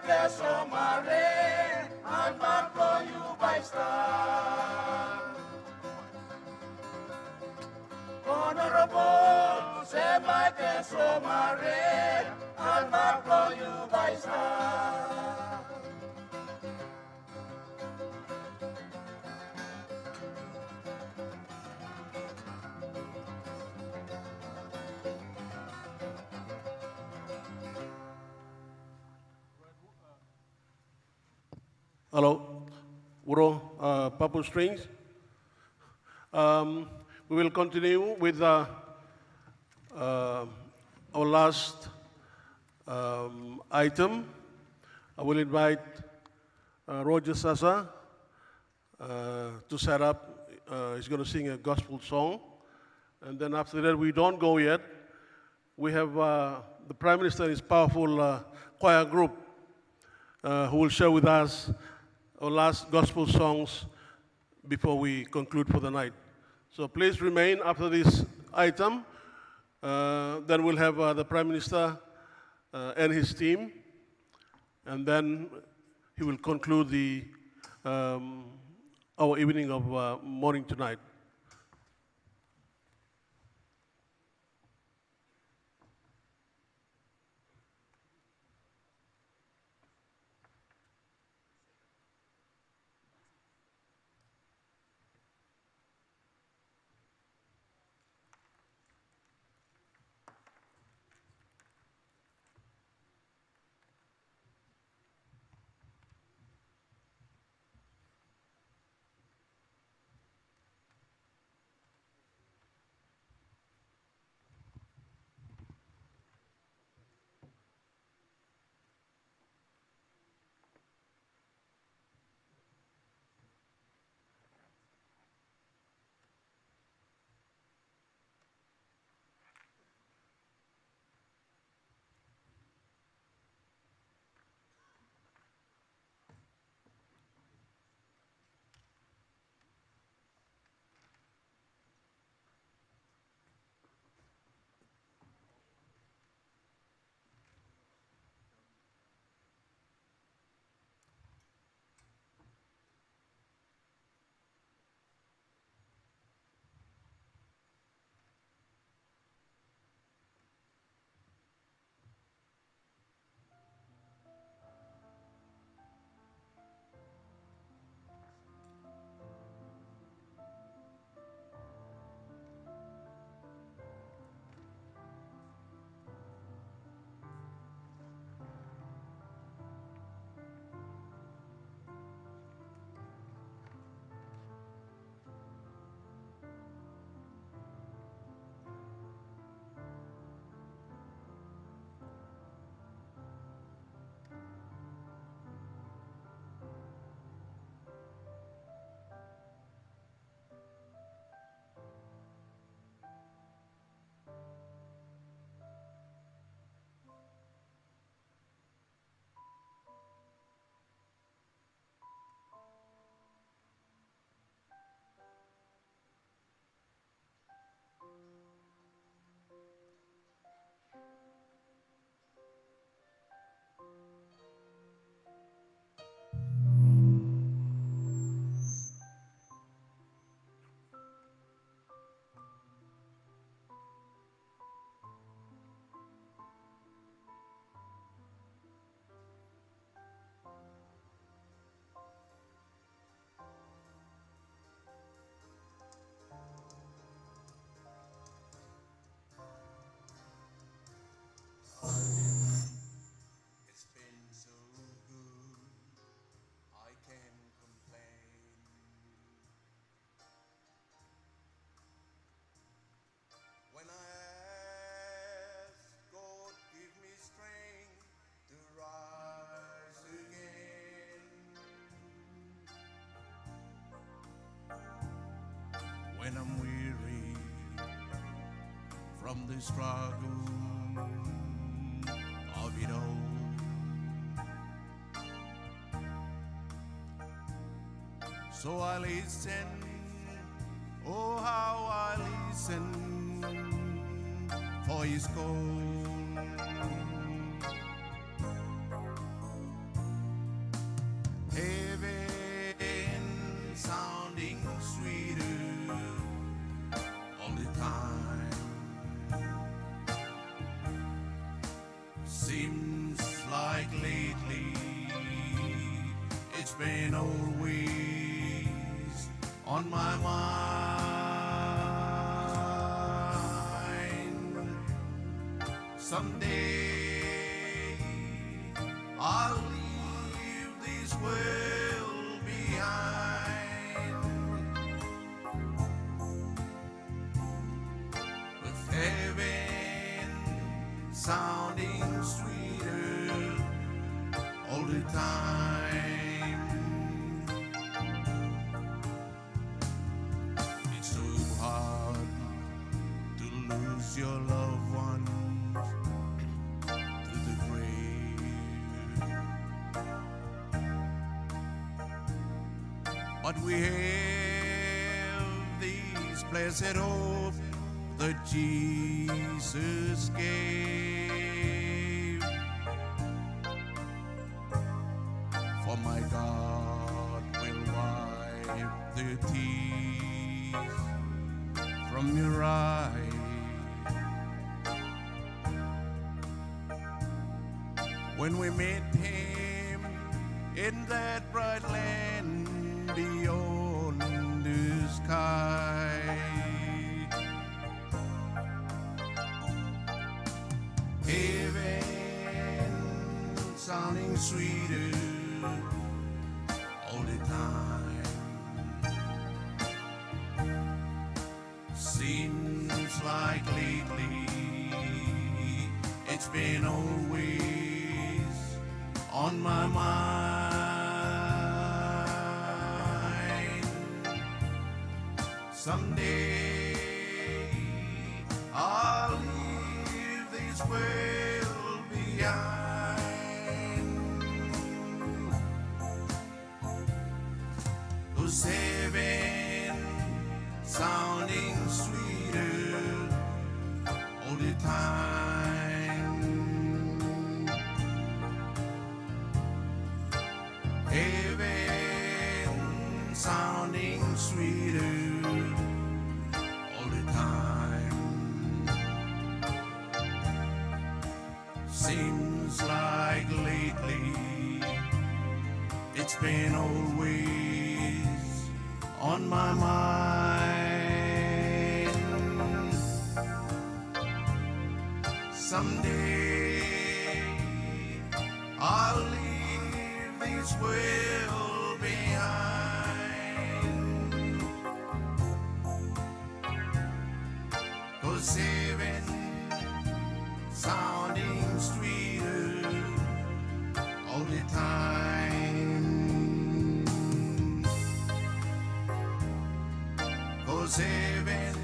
Michael Somare, and back for you by star. Honorable, say Michael Somare, and back for you by star. Hello, Uro, Purple Strings. We will continue with our last item. I will invite Roger Sasa to set up. He's going to sing a gospel song. And then after that, we don't go yet. We have the Prime Minister and his powerful choir group who will share with us our last gospel songs before we conclude for the night. So please remain after this item. Then we'll have the Prime Minister and his team, and then he will conclude our evening of morning tonight. It's been so good, I can't complain. When I ask God, give me strength to rise again. When I'm weary from the struggle of it all, so I listen, oh how I listen for his call. been always on my mind. Someday I'll leave this world behind, with heaven sounding sweeter all the time. It's so hard to lose your loved ones to the grave, but we have this blessed hope that Jesus gave. For my God will wipe the tears from your eyes. When we meet him in that bright land beyond the sky, heaven sounding sweeter all the time. Seems like lately it's been always on my mind. Someday I'll leave this world behind, 'cause heaven sounding sweeter all the time. Heaven sounding sweeter all the time. Seems like lately it's been always on my mind. Someday I'll leave this world behind, 'cause heaven sounding sweeter all the time. 'Cause heaven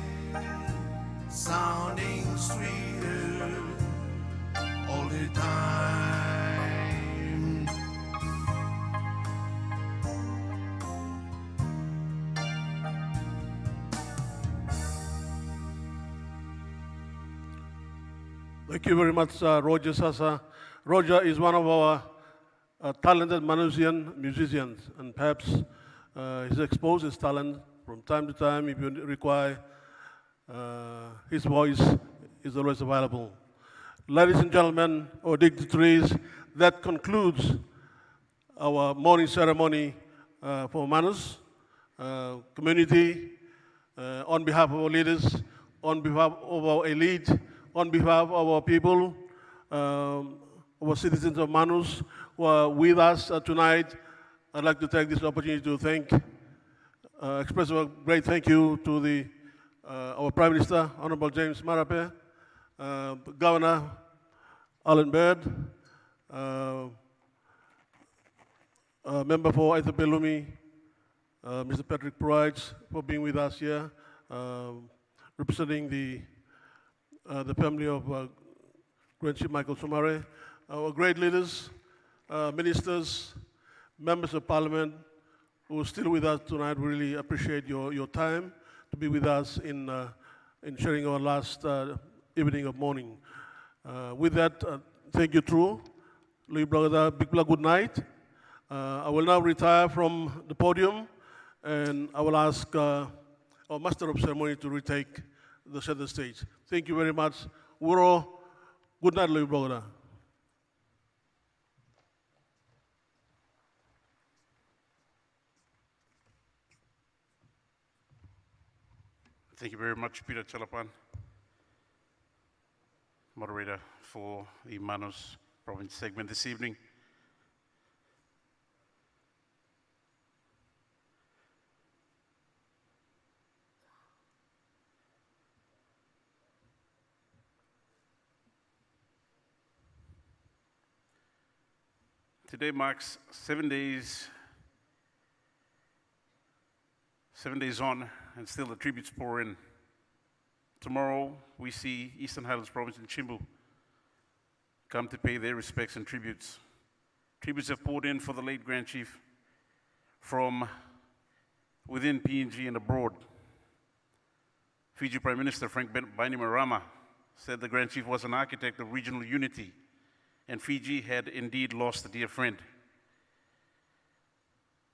sounding sweeter all the time. Thank you very much, Roger Sasa. Roger is one of our talented Manusian musicians, and perhaps he's exposed his talent from time to time. If you require, his voice is always available. Ladies and gentlemen, our dignitaries, that concludes our morning ceremony for Manus community. On behalf of our leaders, on behalf of our elite, on behalf of our people, our citizens of Manus who are with us tonight, I'd like to take this opportunity to express a great thank you to our Prime Minister, Honorable James Marape, Governor Alan Baird, Member for Aithapelumi, Mr. Patrick Price, for being with us here, representing the family of Grand Chief Michael Somare, our great leaders, ministers, members of parliament who are still with us tonight. We really appreciate your time to be with us in sharing our last evening of mourning. With that, thank you, True. Louis Brother, Big Black, good night. I will now retire from the podium, and I will ask our Master of Ceremony to retake the center stage. Thank you very much. Uro, good night, Louis Brother. Thank you very much, Peter Chalapan, moderator for the Manus Province segment this evening. Today marks 7 days on, and still the tributes pour in. Tomorrow, we see Eastern Highlands Province and Chimbu come to pay their respects and tributes. Tributes have poured in for the late Grand Chief from within PNG and abroad. Fiji Prime Minister Frank Bainimarama said the Grand Chief was an architect of regional unity, and Fiji had indeed lost a dear friend.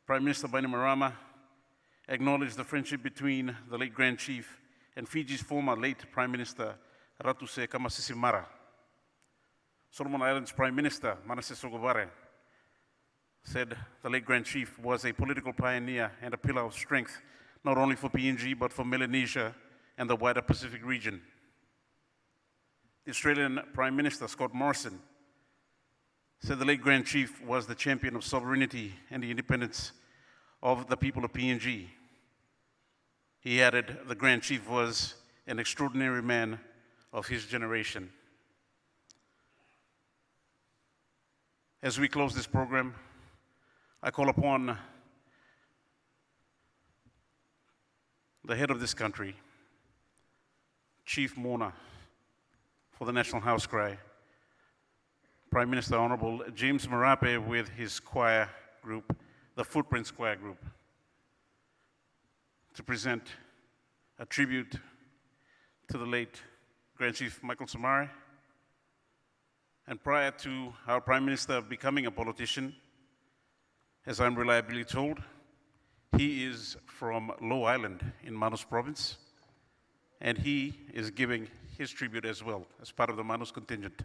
Prime Minister Bainimarama acknowledged the friendship between the late Grand Chief and Fiji's former late Prime Minister Ratuse Kamasisimara. Solomon Islands Prime Minister Manasseh Sogavare said the late Grand Chief was a political pioneer and a pillar of strength, not only for PNG, but for Melanesia and the wider Pacific region. The Australian Prime Minister Scott Morrison said the late Grand Chief was the champion of sovereignty and the independence of the people of PNG. He added the Grand Chief was an extraordinary man of his generation. As we close this program, I call upon the head of this country, Chief Mourner for the National Haus Krai, Prime Minister Honorable James Marape with his choir group, the Footprints Choir Group, to present a tribute to the late Grand Chief Michael Somare. And prior to our Prime Minister becoming a politician, as I'm reliably told, he is from Low Island in Manus Province, and he is giving his tribute as well as part of the Manus contingent.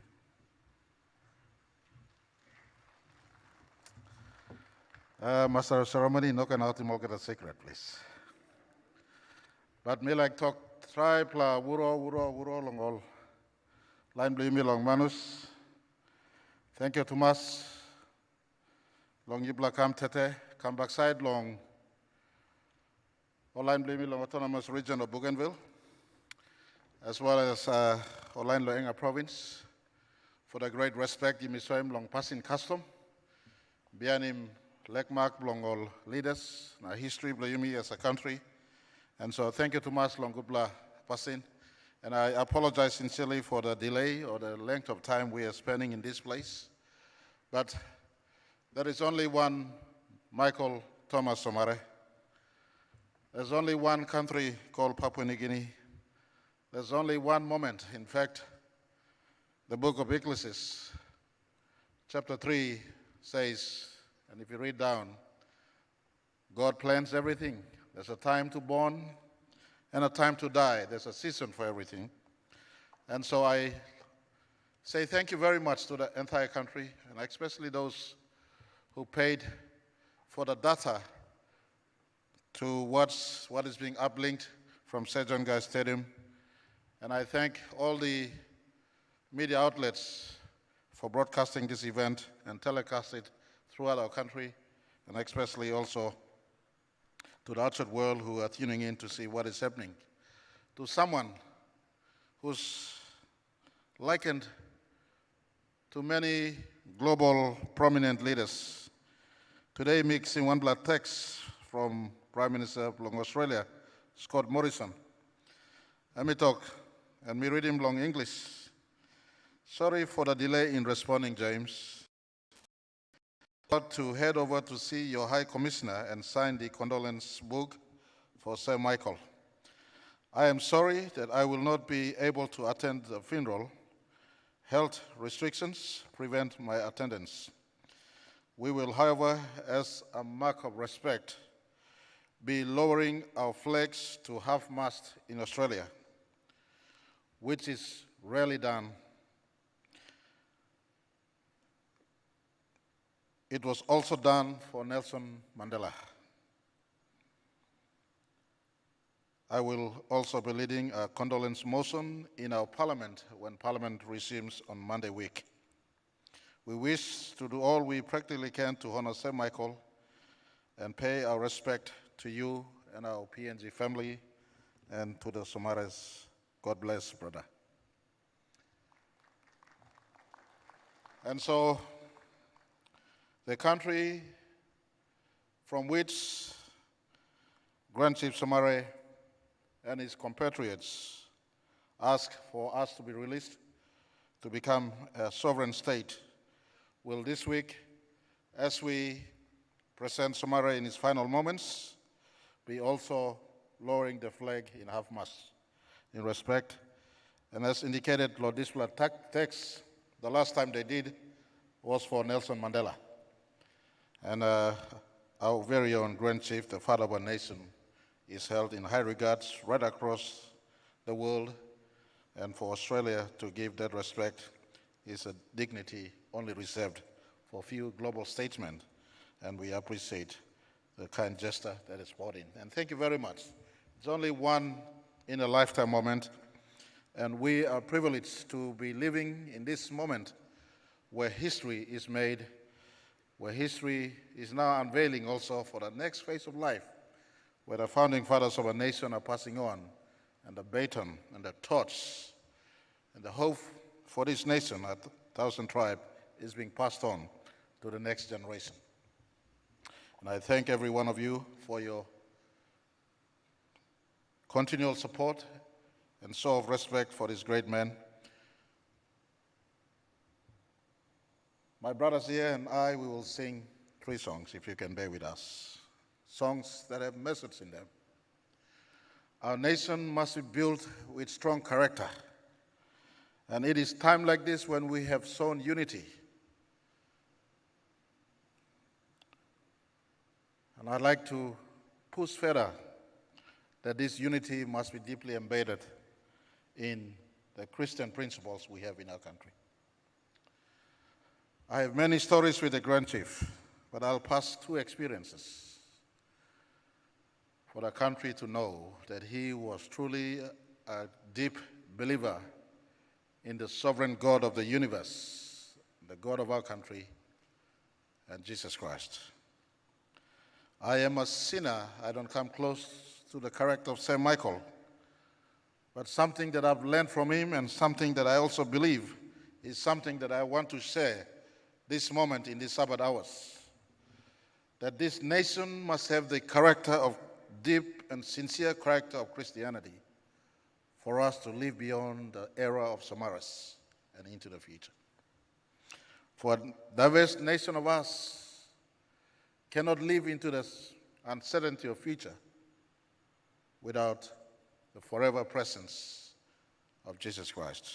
Master of Ceremony, no can out get a secret, please. But me like talk tribe la wuro long all line blame me long Manus. Thank you, Thomas. Long yibla kam tete, come backside long online blame me long autonomous region of Bougainville, as well as online Loenga province, for the great respect you miss long passing custom. Bianim Lekmark long all leaders, na history blame as a country. And so thank you to Mas Longubla passing. And I apologize sincerely for the delay or the length of time we are spending in this place. But there is only one Michael Thomas Somare. There's only one country called Papua New Guinea. There's only one moment. In fact, the book of Ecclesiastes, chapter 3 says, and if you read down, God plans everything. There's a time to born and a time to die. There's a season for everything. And so I say thank you very much to the entire country, and especially those who paid for the data to what is being uplinked from Sejong Gai Stadium. And I thank all the media outlets for broadcasting this event and telecast it throughout our country, and especially also to the outside world who are tuning in to see what is happening. To someone who's likened to many global prominent leaders. Today mixing one blood text from Prime Minister of Australia, Scott Morrison. Let me talk, and me read him long English. Sorry for the delay in responding, James. To head over to see your High Commissioner and sign the condolence book for Sir Michael. I am sorry that I will not be able to attend the funeral. Health restrictions prevent my attendance. We will, however, as a mark of respect, be lowering our flags to half-mast in Australia, which is rarely done. It was also done for Nelson Mandela. I will also be leading a condolence motion in our parliament when parliament resumes on Monday week. We wish to do all we practically can to honor St. Michael and pay our respect to you and our PNG family and to the Somares. God bless, brother. And so, the country from which Grand Chief Somare and his compatriots ask for us to be released to become a sovereign state will this week, as we present Somare in his final moments, be also lowering the flag in half-mast in respect. And as indicated, Lord Displa text, the last time they did was for Nelson Mandela. And our very own Grand Chief, the father of our nation, is held in high regards right across the world. And for Australia to give that respect is a dignity only reserved for few global statesmen. And we appreciate the kind gesture that is brought in. And thank you very much. It's only one in a lifetime moment. And we are privileged to be living in this moment where history is made, where history is now unveiling also for the next phase of life, where the founding fathers of our nation are passing on, and the baton and the torch and the hope for this nation, a thousand tribe, is being passed on to the next generation. And I thank every one of you for your continual support and show of respect for this great man. My brothers here and I, we will sing 3 songs, if you can bear with us. Songs that have message in them. Our nation must be built with strong character. And it is time like this when we have shown unity. And I'd like to push further that this unity must be deeply embedded in the Christian principles we have in our country. I have many stories with the Grand Chief, but I'll pass 2 experiences for the country to know that he was truly a deep believer in the sovereign God of the universe, the God of our country, and Jesus Christ. I am a sinner. I don't come close to the character of St. Michael, but something that I've learned from him and something that I also believe is something that I want to share this moment in these Sabbath hours, that this nation must have the character of deep and sincere character of Christianity for us to live beyond the era of Somares and into the future. For a diverse nation of us cannot live into the uncertainty of future without the forever presence of Jesus Christ.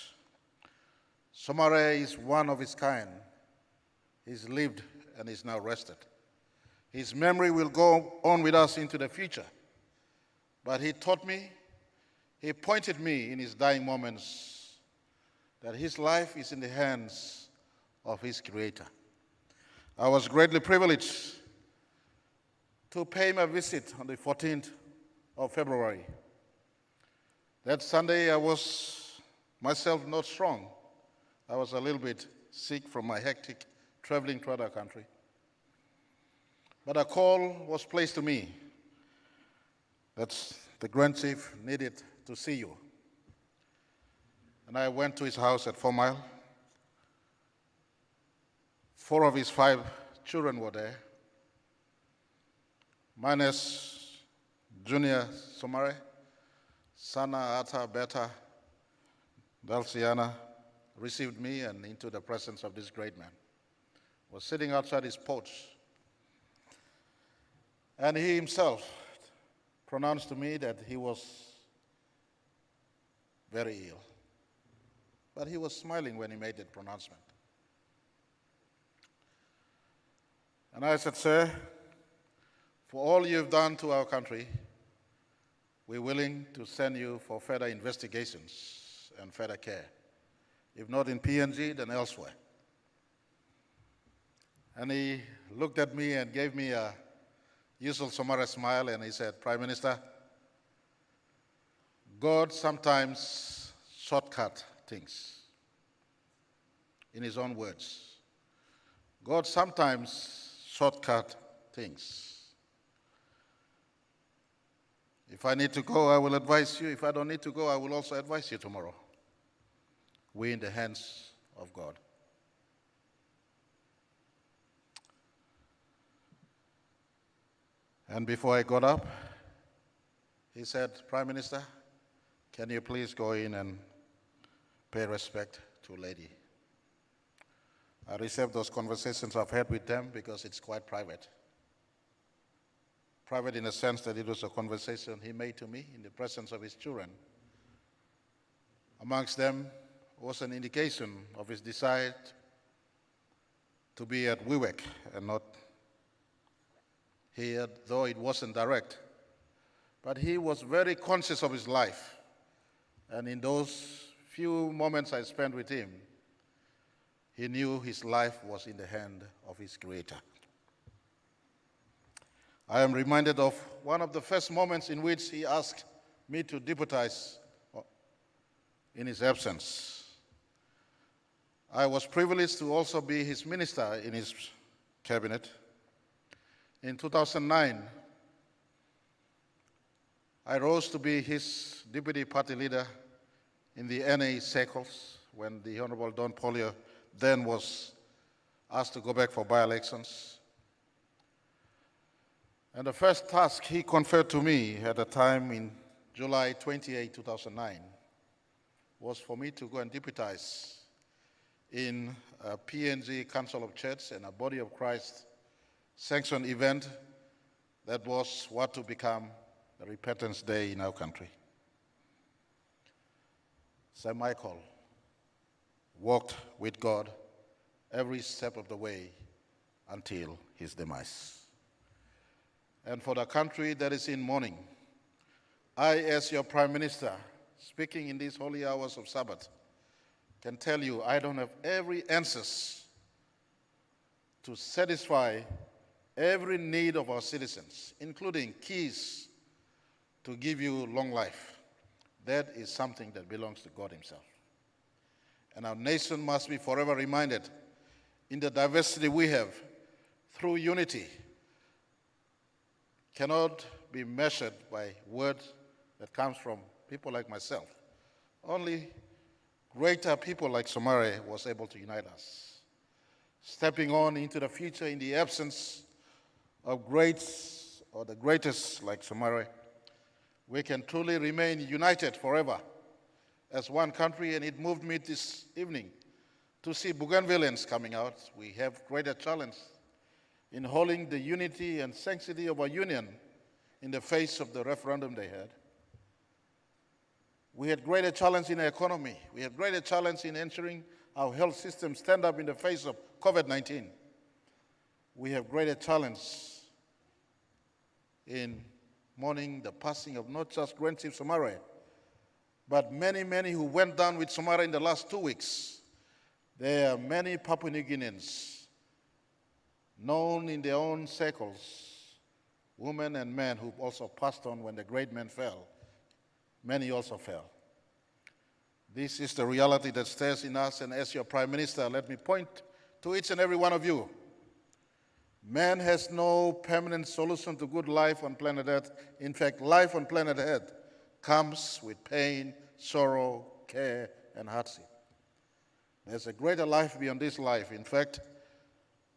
Somare is one of his kind. He's lived and is now rested. His memory will go on with us into the future. But he taught me, he pointed me in his dying moments that his life is in the hands of his Creator. I was greatly privileged to pay him a visit on the 14th of February. That Sunday I was myself not strong. I was a little bit sick from my hectic traveling to other country. But a call was placed to me that the Grand Chief needed to see you. And I went to his house at 4 Mile. 4 of his 5 children were there, minus Junior Somare, Sana, Ata, Beta, Dalciana, received me and into the presence of this great man. Was sitting outside his porch. And he himself pronounced to me that he was very ill. But he was smiling when he made that pronouncement. And I said, sir, for all you've done to our country, we're willing to send you for further investigations and further care. If not in PNG, then elsewhere. And he looked at me and gave me a usual Somare smile, and he said, Prime Minister, God sometimes shortcut things. In his own words, God sometimes shortcut things. If I need to go, I will advise you. If I don't need to go, I will also advise you tomorrow. We're in the hands of God. And before I got up, he said, Prime Minister, can you please go in and pay respect to a lady? I received those conversations I've had with them because it's quite private. Private in the sense that it was a conversation he made to me in the presence of his children. Amongst them was an indication of his desire to be at Wewak and not here, though it wasn't direct. But he was very conscious of his life. And in those few moments I spent with him, he knew his life was in the hand of his Creator. I am reminded of one of the first moments in which he asked me to deputize in his absence. I was privileged to also be his minister in his cabinet. In 2009, I rose to be his deputy party leader in the NA circles when the Honorable Don Polio then was asked to go back for by-elections. And the first task he conferred to me at the time in July 28, 2009, was for me to go and deputize in a PNG Council of Church and a Body of Christ sanctioned event that was what to become the Repentance Day in our country. Sir Michael walked with God every step of the way until his demise. And for the country that is in mourning, I, as your Prime Minister, speaking in these holy hours of Sabbath, can tell you I don't have every answers to satisfy every need of our citizens, including keys to give you long life. That is something that belongs to God himself. And our nation must be forever reminded in the diversity we have through unity cannot be measured by words that comes from people like myself. Only greater people like Somare was able to unite us. Stepping on into the future in the absence of greats or the greatest like Somare, we can truly remain united forever as one country, and it moved me this evening to see Bougainvilleans coming out. We have greater challenge in holding the unity and sanctity of our union in the face of the referendum they had. We had greater challenge in our economy. We had greater challenge in ensuring our health system stand up in the face of COVID-19. We have greater challenge in mourning the passing of not just Grand Chief Somare, but many, many who went down with Somare in the last 2 weeks. There are many Papua New Guineans known in their own circles, women and men who also passed on when the great man fell. Many also fell. This is the reality that stares in us, and as your Prime Minister, let me point to each and every one of you. Man has no permanent solution to good life on planet Earth. In fact, life on planet Earth comes with pain, sorrow, care, and hardship. There's a greater life beyond this life. In fact,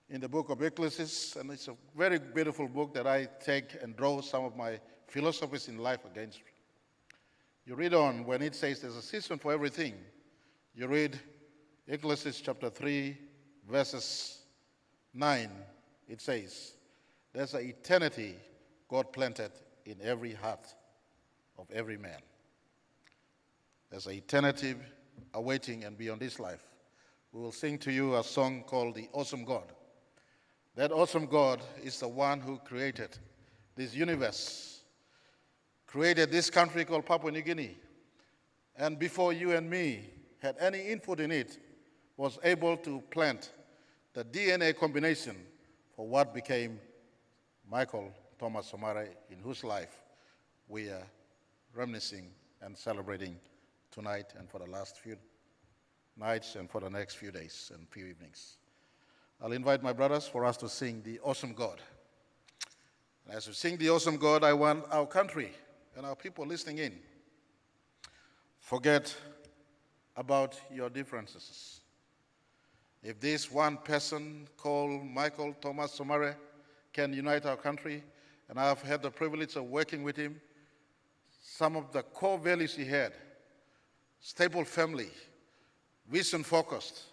in the book of Ecclesiastes, and it's a very beautiful book that I take and draw some of my philosophies in life against. You read on when it says there's a season for everything. You read Ecclesiastes chapter 3, verses 9. It says, there's an eternity God planted in every heart of every man. There's an eternity awaiting and beyond this life. We will sing to you a song called The Awesome God. That awesome God is the one who created this universe, created this country called Papua New Guinea, and before you and me had any input in it, was able to plant the DNA combination for what became Michael Thomas Somare, in whose life we are reminiscing and celebrating tonight and for the last few nights and for the next few days and few evenings. I'll invite my brothers for us to sing the Awesome God. And as we sing the Awesome God, I want our country and our people listening in, forget about your differences. If this one person called Michael Thomas Somare can unite our country, and I've had the privilege of working with him, some of the core values he had, stable family, vision-focused,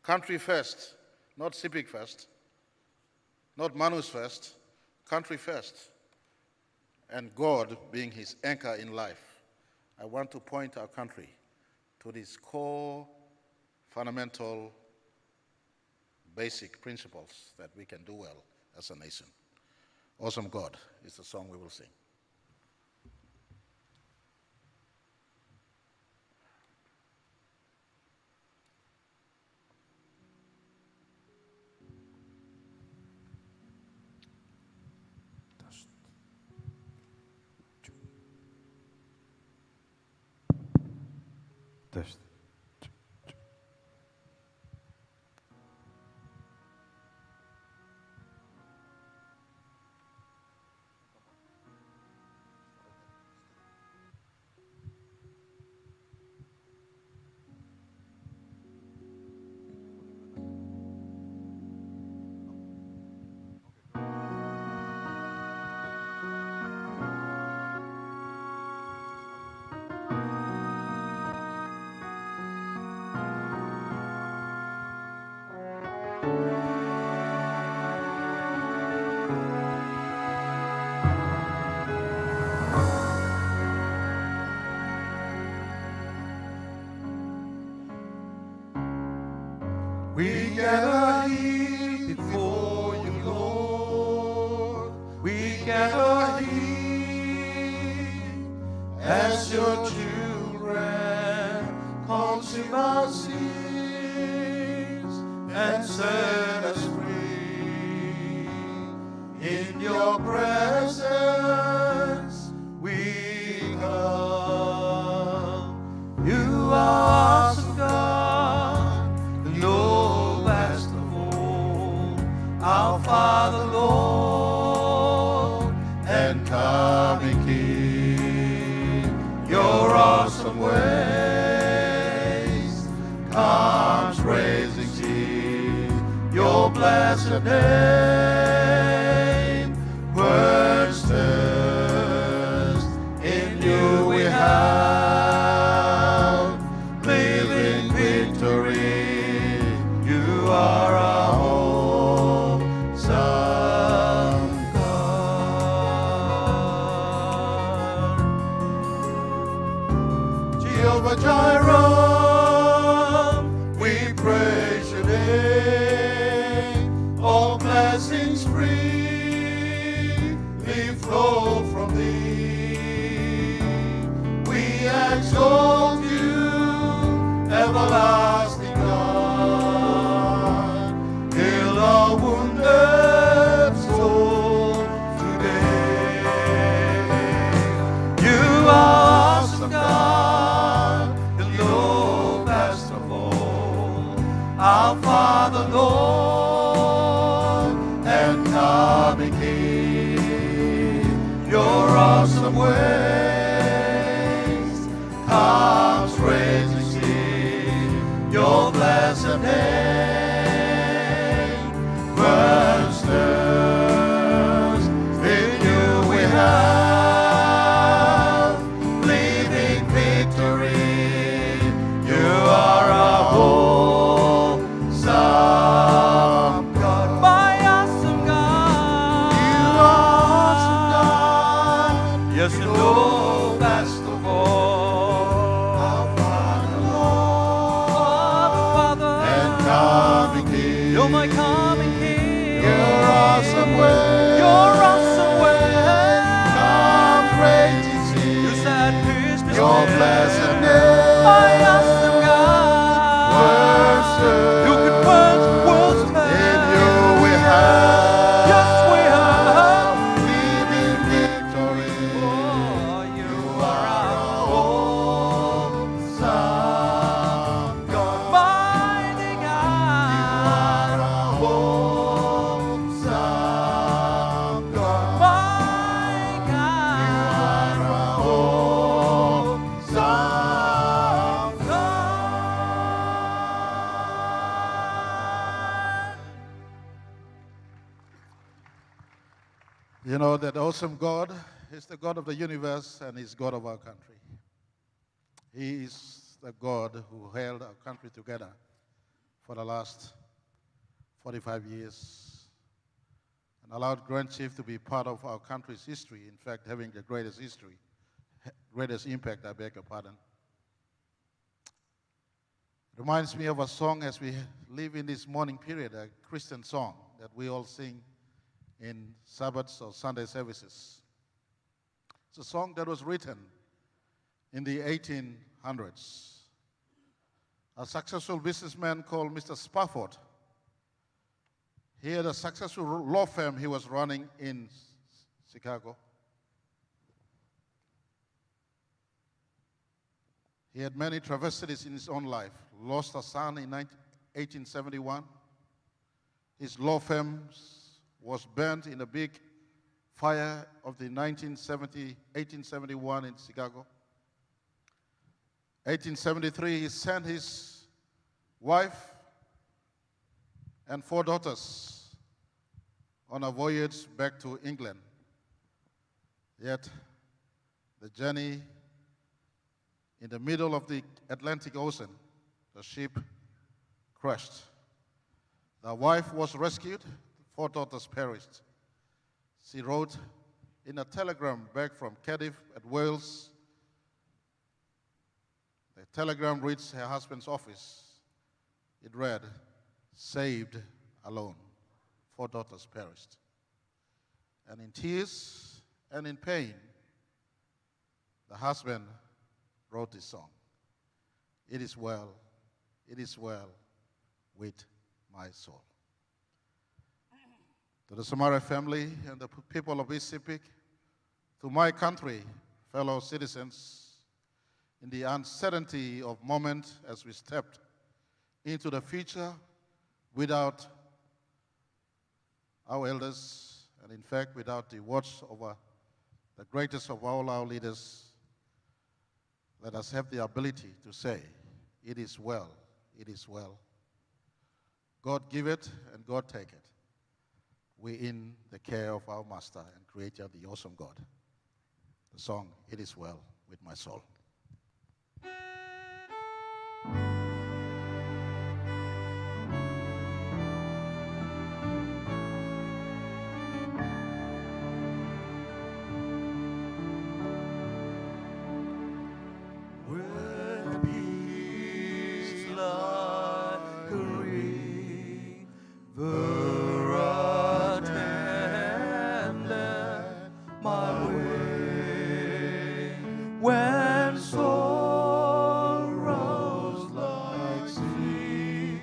country first, not civic first, not manus first, country first, and God being his anchor in life. I want to point our country to these core, fundamental, basic principles that we can do well as a nation. Awesome God is the song we will sing. Test. We gather here before you, Lord. We gather here as your children, consume our sins and set us free. In your presence we come. You are awesome God, Lord, best of all, our Father, Lord, and coming King. Your awesome ways comes raising Thee, your blessed name burns thirst. In you we have living victory. You are our awesome God. Jehovah Jireh, we praise your name. All blessings freely flow from thee. We exalt you, everlasting God. Heal our wounded soul today. You are awesome God, the Lord, best of all, our Father, Lord, and coming King. Your awesome ways comes praising Thee, your blessed name burns thirst. In you we have living victory. You are our awesome God. My awesome God. You are awesome God. Yes, you know best of all. Our Father, Lord, and coming King. You're my coming King. Your awesome way. Your awesome way. Come praising Thee. You said peace be still. Your blessed name. My awesome God. Worship. You can quench the world's pain. In you we have. Yes, we have. Living victory. Oh, you are our You know that awesome God is the God of the universe and He's God of our country. He is the God who held our country together for the last 45 years and allowed Grand Chief to be part of our country's history, in fact, having the greatest history, greatest impact, I beg your pardon. It reminds me of a song as we live in this morning period, a Christian song that we all sing in Sabbaths or Sunday services. It's a song that was written in the 1800s. A successful businessman called Mr. Spafford, he had a successful law firm he was running in Chicago. He had many travesties in his own life. Lost a son in 1871. His law firm was burnt in a big fire of the 1871 in Chicago. 1873, he sent his wife and 4 daughters on a voyage back to England. Yet, the journey in the middle of the Atlantic Ocean, the ship crashed. The wife was rescued, 4 daughters perished. She wrote in a telegram back from Cardiff at Wales. The telegram reached her husband's office. It read, "Saved alone, 4 daughters perished." And in tears and in pain, the husband wrote this song. It is well with my soul. To the Somare family and the people of East Sepik, to my country, fellow citizens, in the uncertainty of moment as we stepped into the future without our elders, and in fact without the watch over the greatest of all our leaders, let us have the ability to say, it is well, it is well. God give it and God take it. We in the care of our Master and Creator, the awesome God. The song, "It is well with my soul." When peace like a river attended my way, when sorrows like sea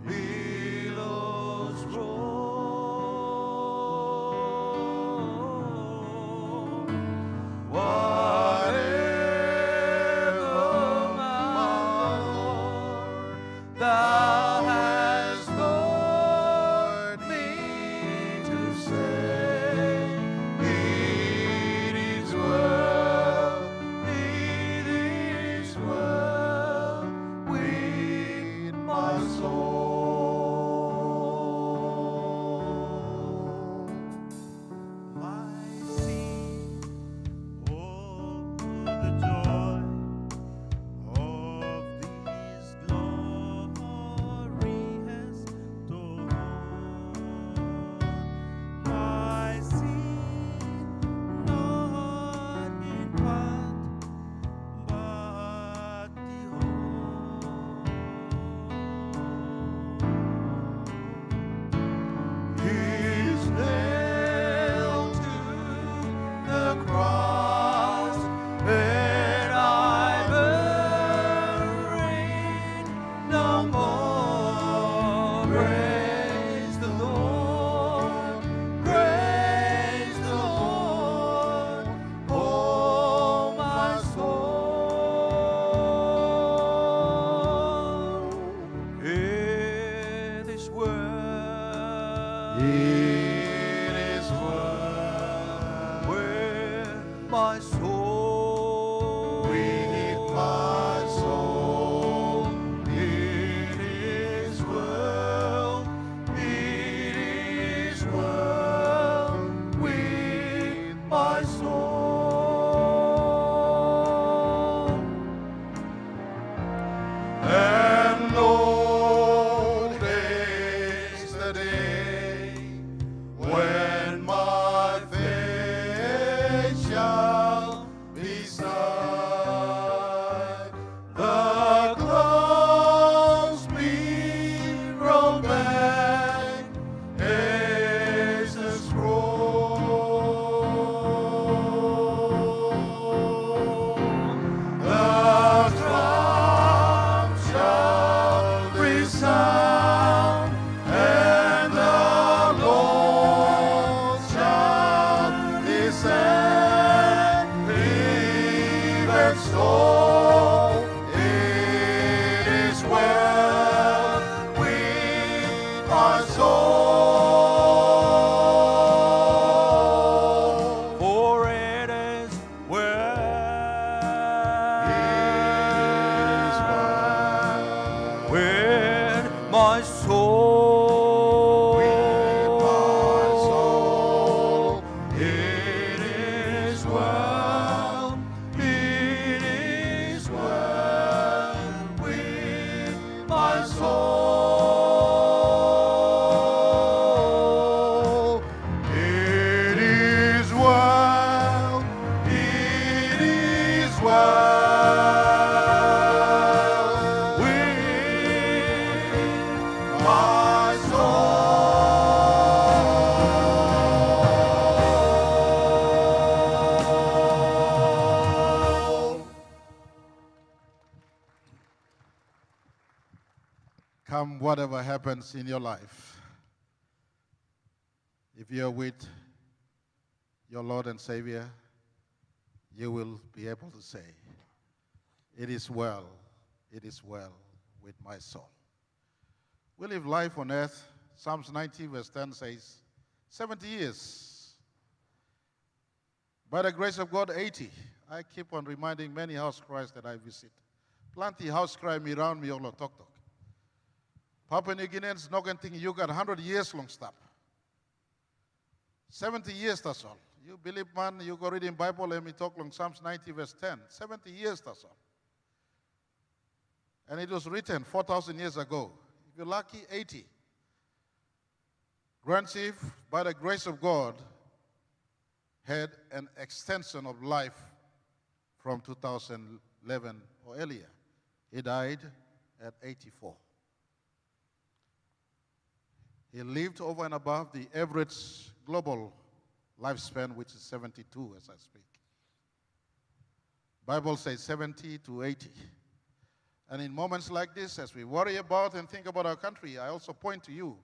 billows roll, whatever, my Lord, Thou hast taught me to say, it is well with my soul. My sin, oh, the joy of this glory has done. My sin, not in part, but the whole. Is nailed to the cross, and I bear no more. Praise the Lord, praise the Lord, oh my soul. It is well. It is well with my soul. With my soul. It is well. It is well with my soul. With my soul. It is well, it is well with my soul. It is well, it is well with my soul. Come, whatever happens in your life, if you're with your Lord and Savior, you will be able to say, it is well with my soul. We live life on earth. Psalms 90 verse 10 says, 70 years. By the grace of God, 80. I keep on reminding many Haus Krais that I visit. Plenty Haus Krai me around me all tok tok. Papua New Guineans no can think you got 100 years long stop. 70 years that's all. You believe, man, you go reading Bible and me talk long Psalms 90 verse 10. 70 years that's all. And it was written 4,000 years ago. If you're lucky, 80. Grand Chief, by the grace of God, had an extension of life from 2011 or earlier. He died at 84. He lived over and above the average global lifespan, which is 72 as I speak. Bible says 70 to 80. And in moments like this, as we worry about and think about our country, I also point to you,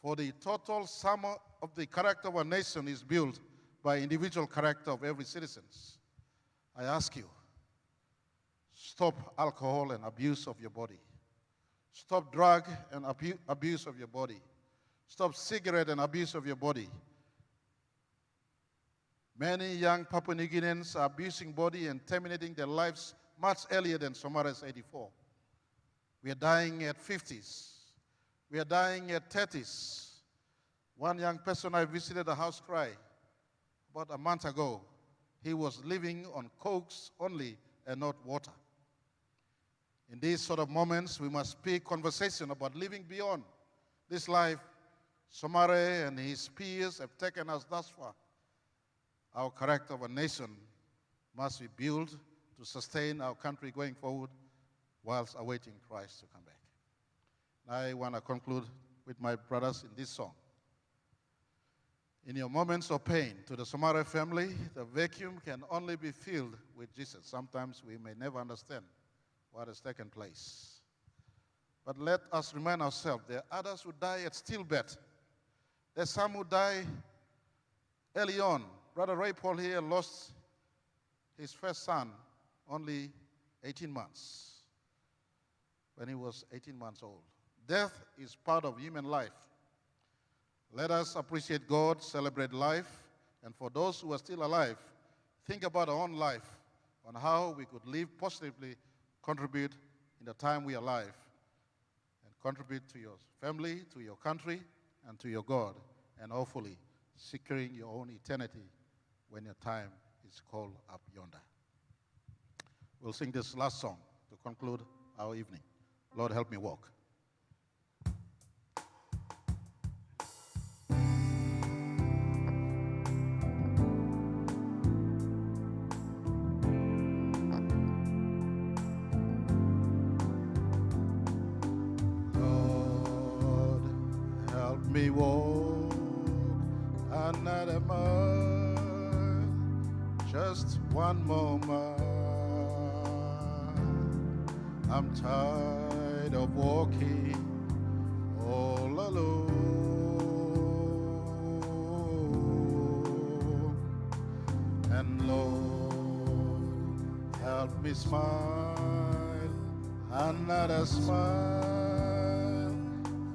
for the total sum of the character of our nation is built by individual character of every citizen. I ask you, stop alcohol and abuse of your body. Stop drug and abuse of your body. Stop cigarette and abuse of your body. Many young Papua New Guineans are abusing body and terminating their lives much earlier than Somare's 84. We are dying at 50s. We are dying at 30s. One young person I visited a Haus Krai about a month ago. He was living on cokes only and not water. In these sort of moments, we must speak conversation about living beyond this life. Somare and his peers have taken us thus far. Our character of a nation must be built to sustain our country going forward whilst awaiting Christ to come back. I want to conclude with my brothers in this song. In your moments of pain, to the Somare family, the vacuum can only be filled with Jesus. Sometimes we may never understand what has taken place. But let us remind ourselves, there are others who die at stillbirth. There's some who die early on. Brother Ray Paul here lost his first son only 18 months, when he was 18 months old. Death is part of human life. Let us appreciate God, celebrate life, and for those who are still alive, think about our own life, on how we could live positively, contribute in the time we are alive, and contribute to your family, to your country, and to your God, and hopefully securing your own eternity when your time is called up yonder. We'll sing this last song to conclude our evening. Lord, help me walk. Lord, help me walk another mile, just one more mile. I'm tired of walking all alone. And Lord, help me smile, another smile,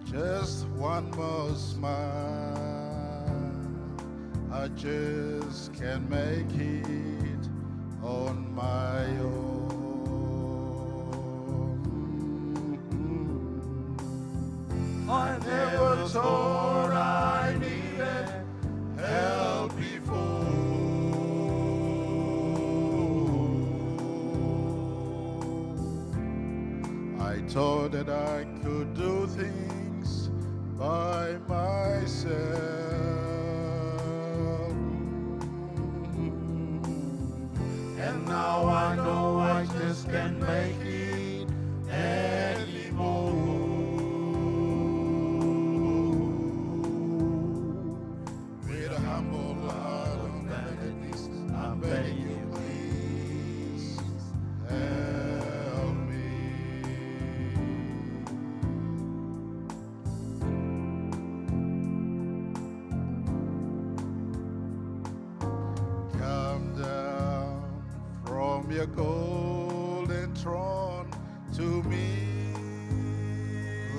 just one more smile. I just can't make it on my own. I never thought I needed help before. I thought that I could do things by myself. And now I know I just can't make it anymore. With a humble heart on bended knees, I'm begging you, please help me. Come down from your golden throne to me,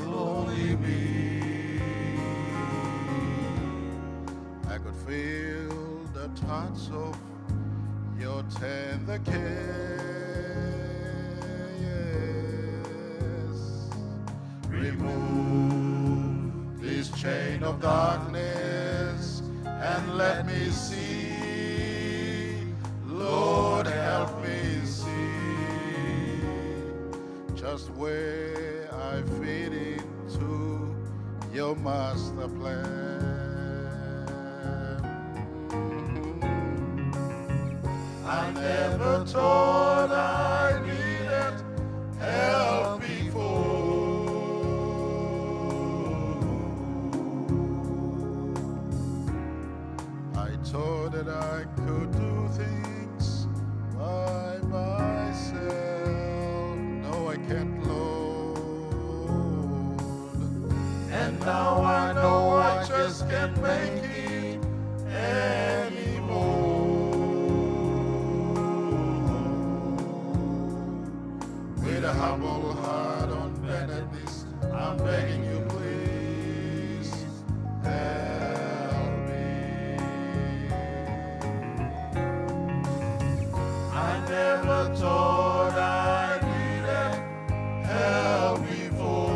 lonely me. I could feel the touch of your tender care. Yes. Remove this chain of darkness and let me see. Lord, help me see just where I fit into your master plan. I never thought I needed help before. I thought that I could do things by myself. No, I can't, Lord. And now I know I just can't make it anymore. With a humble heart on bended knees, I'm begging you, please help me. I never thought I needed help before.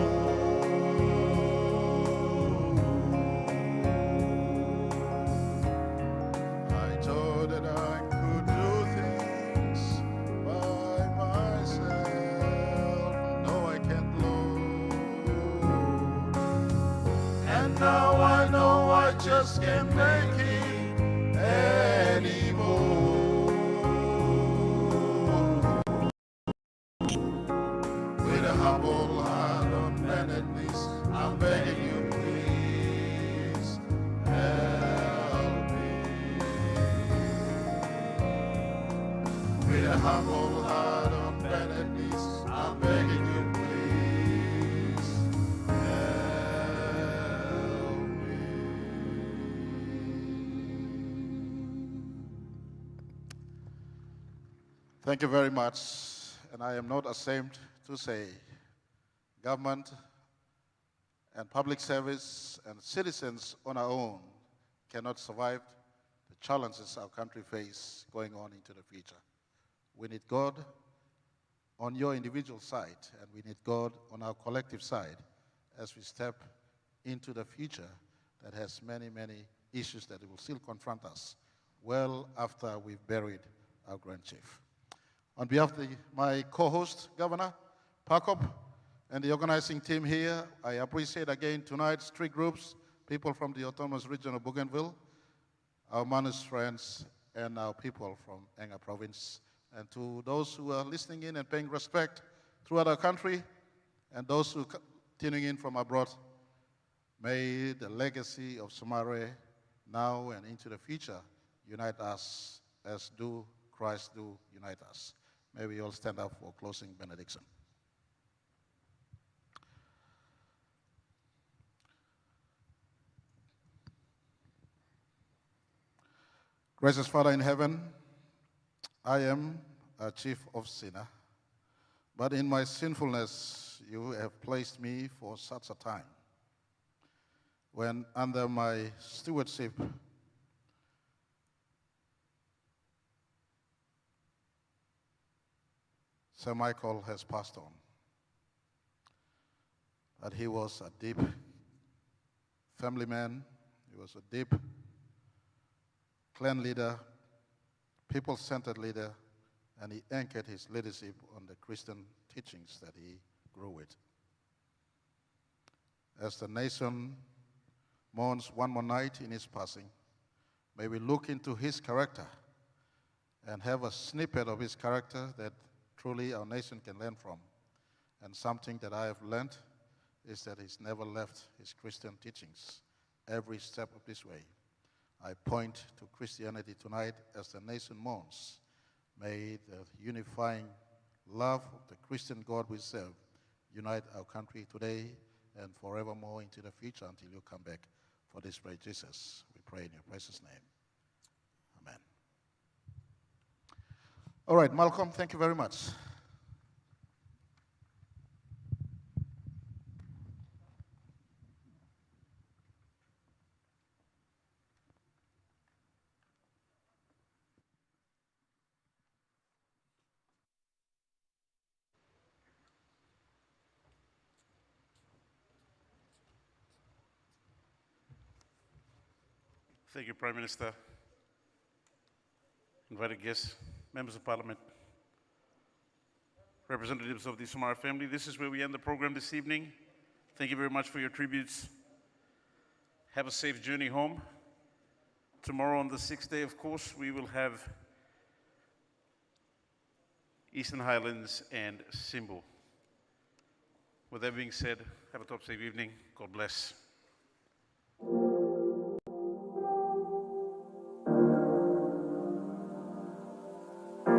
I thought that I could do things by myself. No, I can't, Lord. And now I know I just can't make it anymore. With a humble heart on bended knees, I'm begging you, please help me. With a humble heart on bended knees, I'm begging you, please help me. Thank you very much, and I am not ashamed to say government and public service and citizens on our own cannot survive the challenges our country faces going on into the future. We need God on your individual side, and we need God on our collective side as we step into the future that has many, many issues that will still confront us well after we've buried our Grand Chief. On behalf of my co-host, Governor Pakop, and the organizing team here, I appreciate again tonight's three groups, people from the Autonomous Region of Bougainville, our Manus friends, and our people from Enga Province. And to those who are listening in and paying respect throughout our country, and those who are tuning in from abroad, may the legacy of Somare now and into the future unite us as do Christ do unite us. May we all stand up for closing benediction. Gracious Father in heaven, I am a chief of sinner, but in my sinfulness you have placed me for such a time when under my stewardship Sir Michael has passed on, that he was a deep family man. He was a deep, clan leader, people-centered leader, and he anchored his leadership on the Christian teachings that he grew with. As the nation mourns one more night in his passing, may we look into his character and have a snippet of his character that truly our nation can learn from. And something that I have learned is that he's never left his Christian teachings every step of this way. I point to Christianity tonight as the nation mourns. May the unifying love of the Christian God we serve unite our country today and forevermore into the future until you come back for this great Jesus. We pray in your precious name. Amen. All right, Malcolm, thank you very much. Thank you, Prime Minister. Invited guests, members of Parliament, representatives of the Somare family. This is where we end the program this evening. Thank you very much for your tributes. Have a safe journey home. Tomorrow on the 6th day, of course, we will have Eastern Highlands and Simbu. With that being said, have a top safe evening. God bless.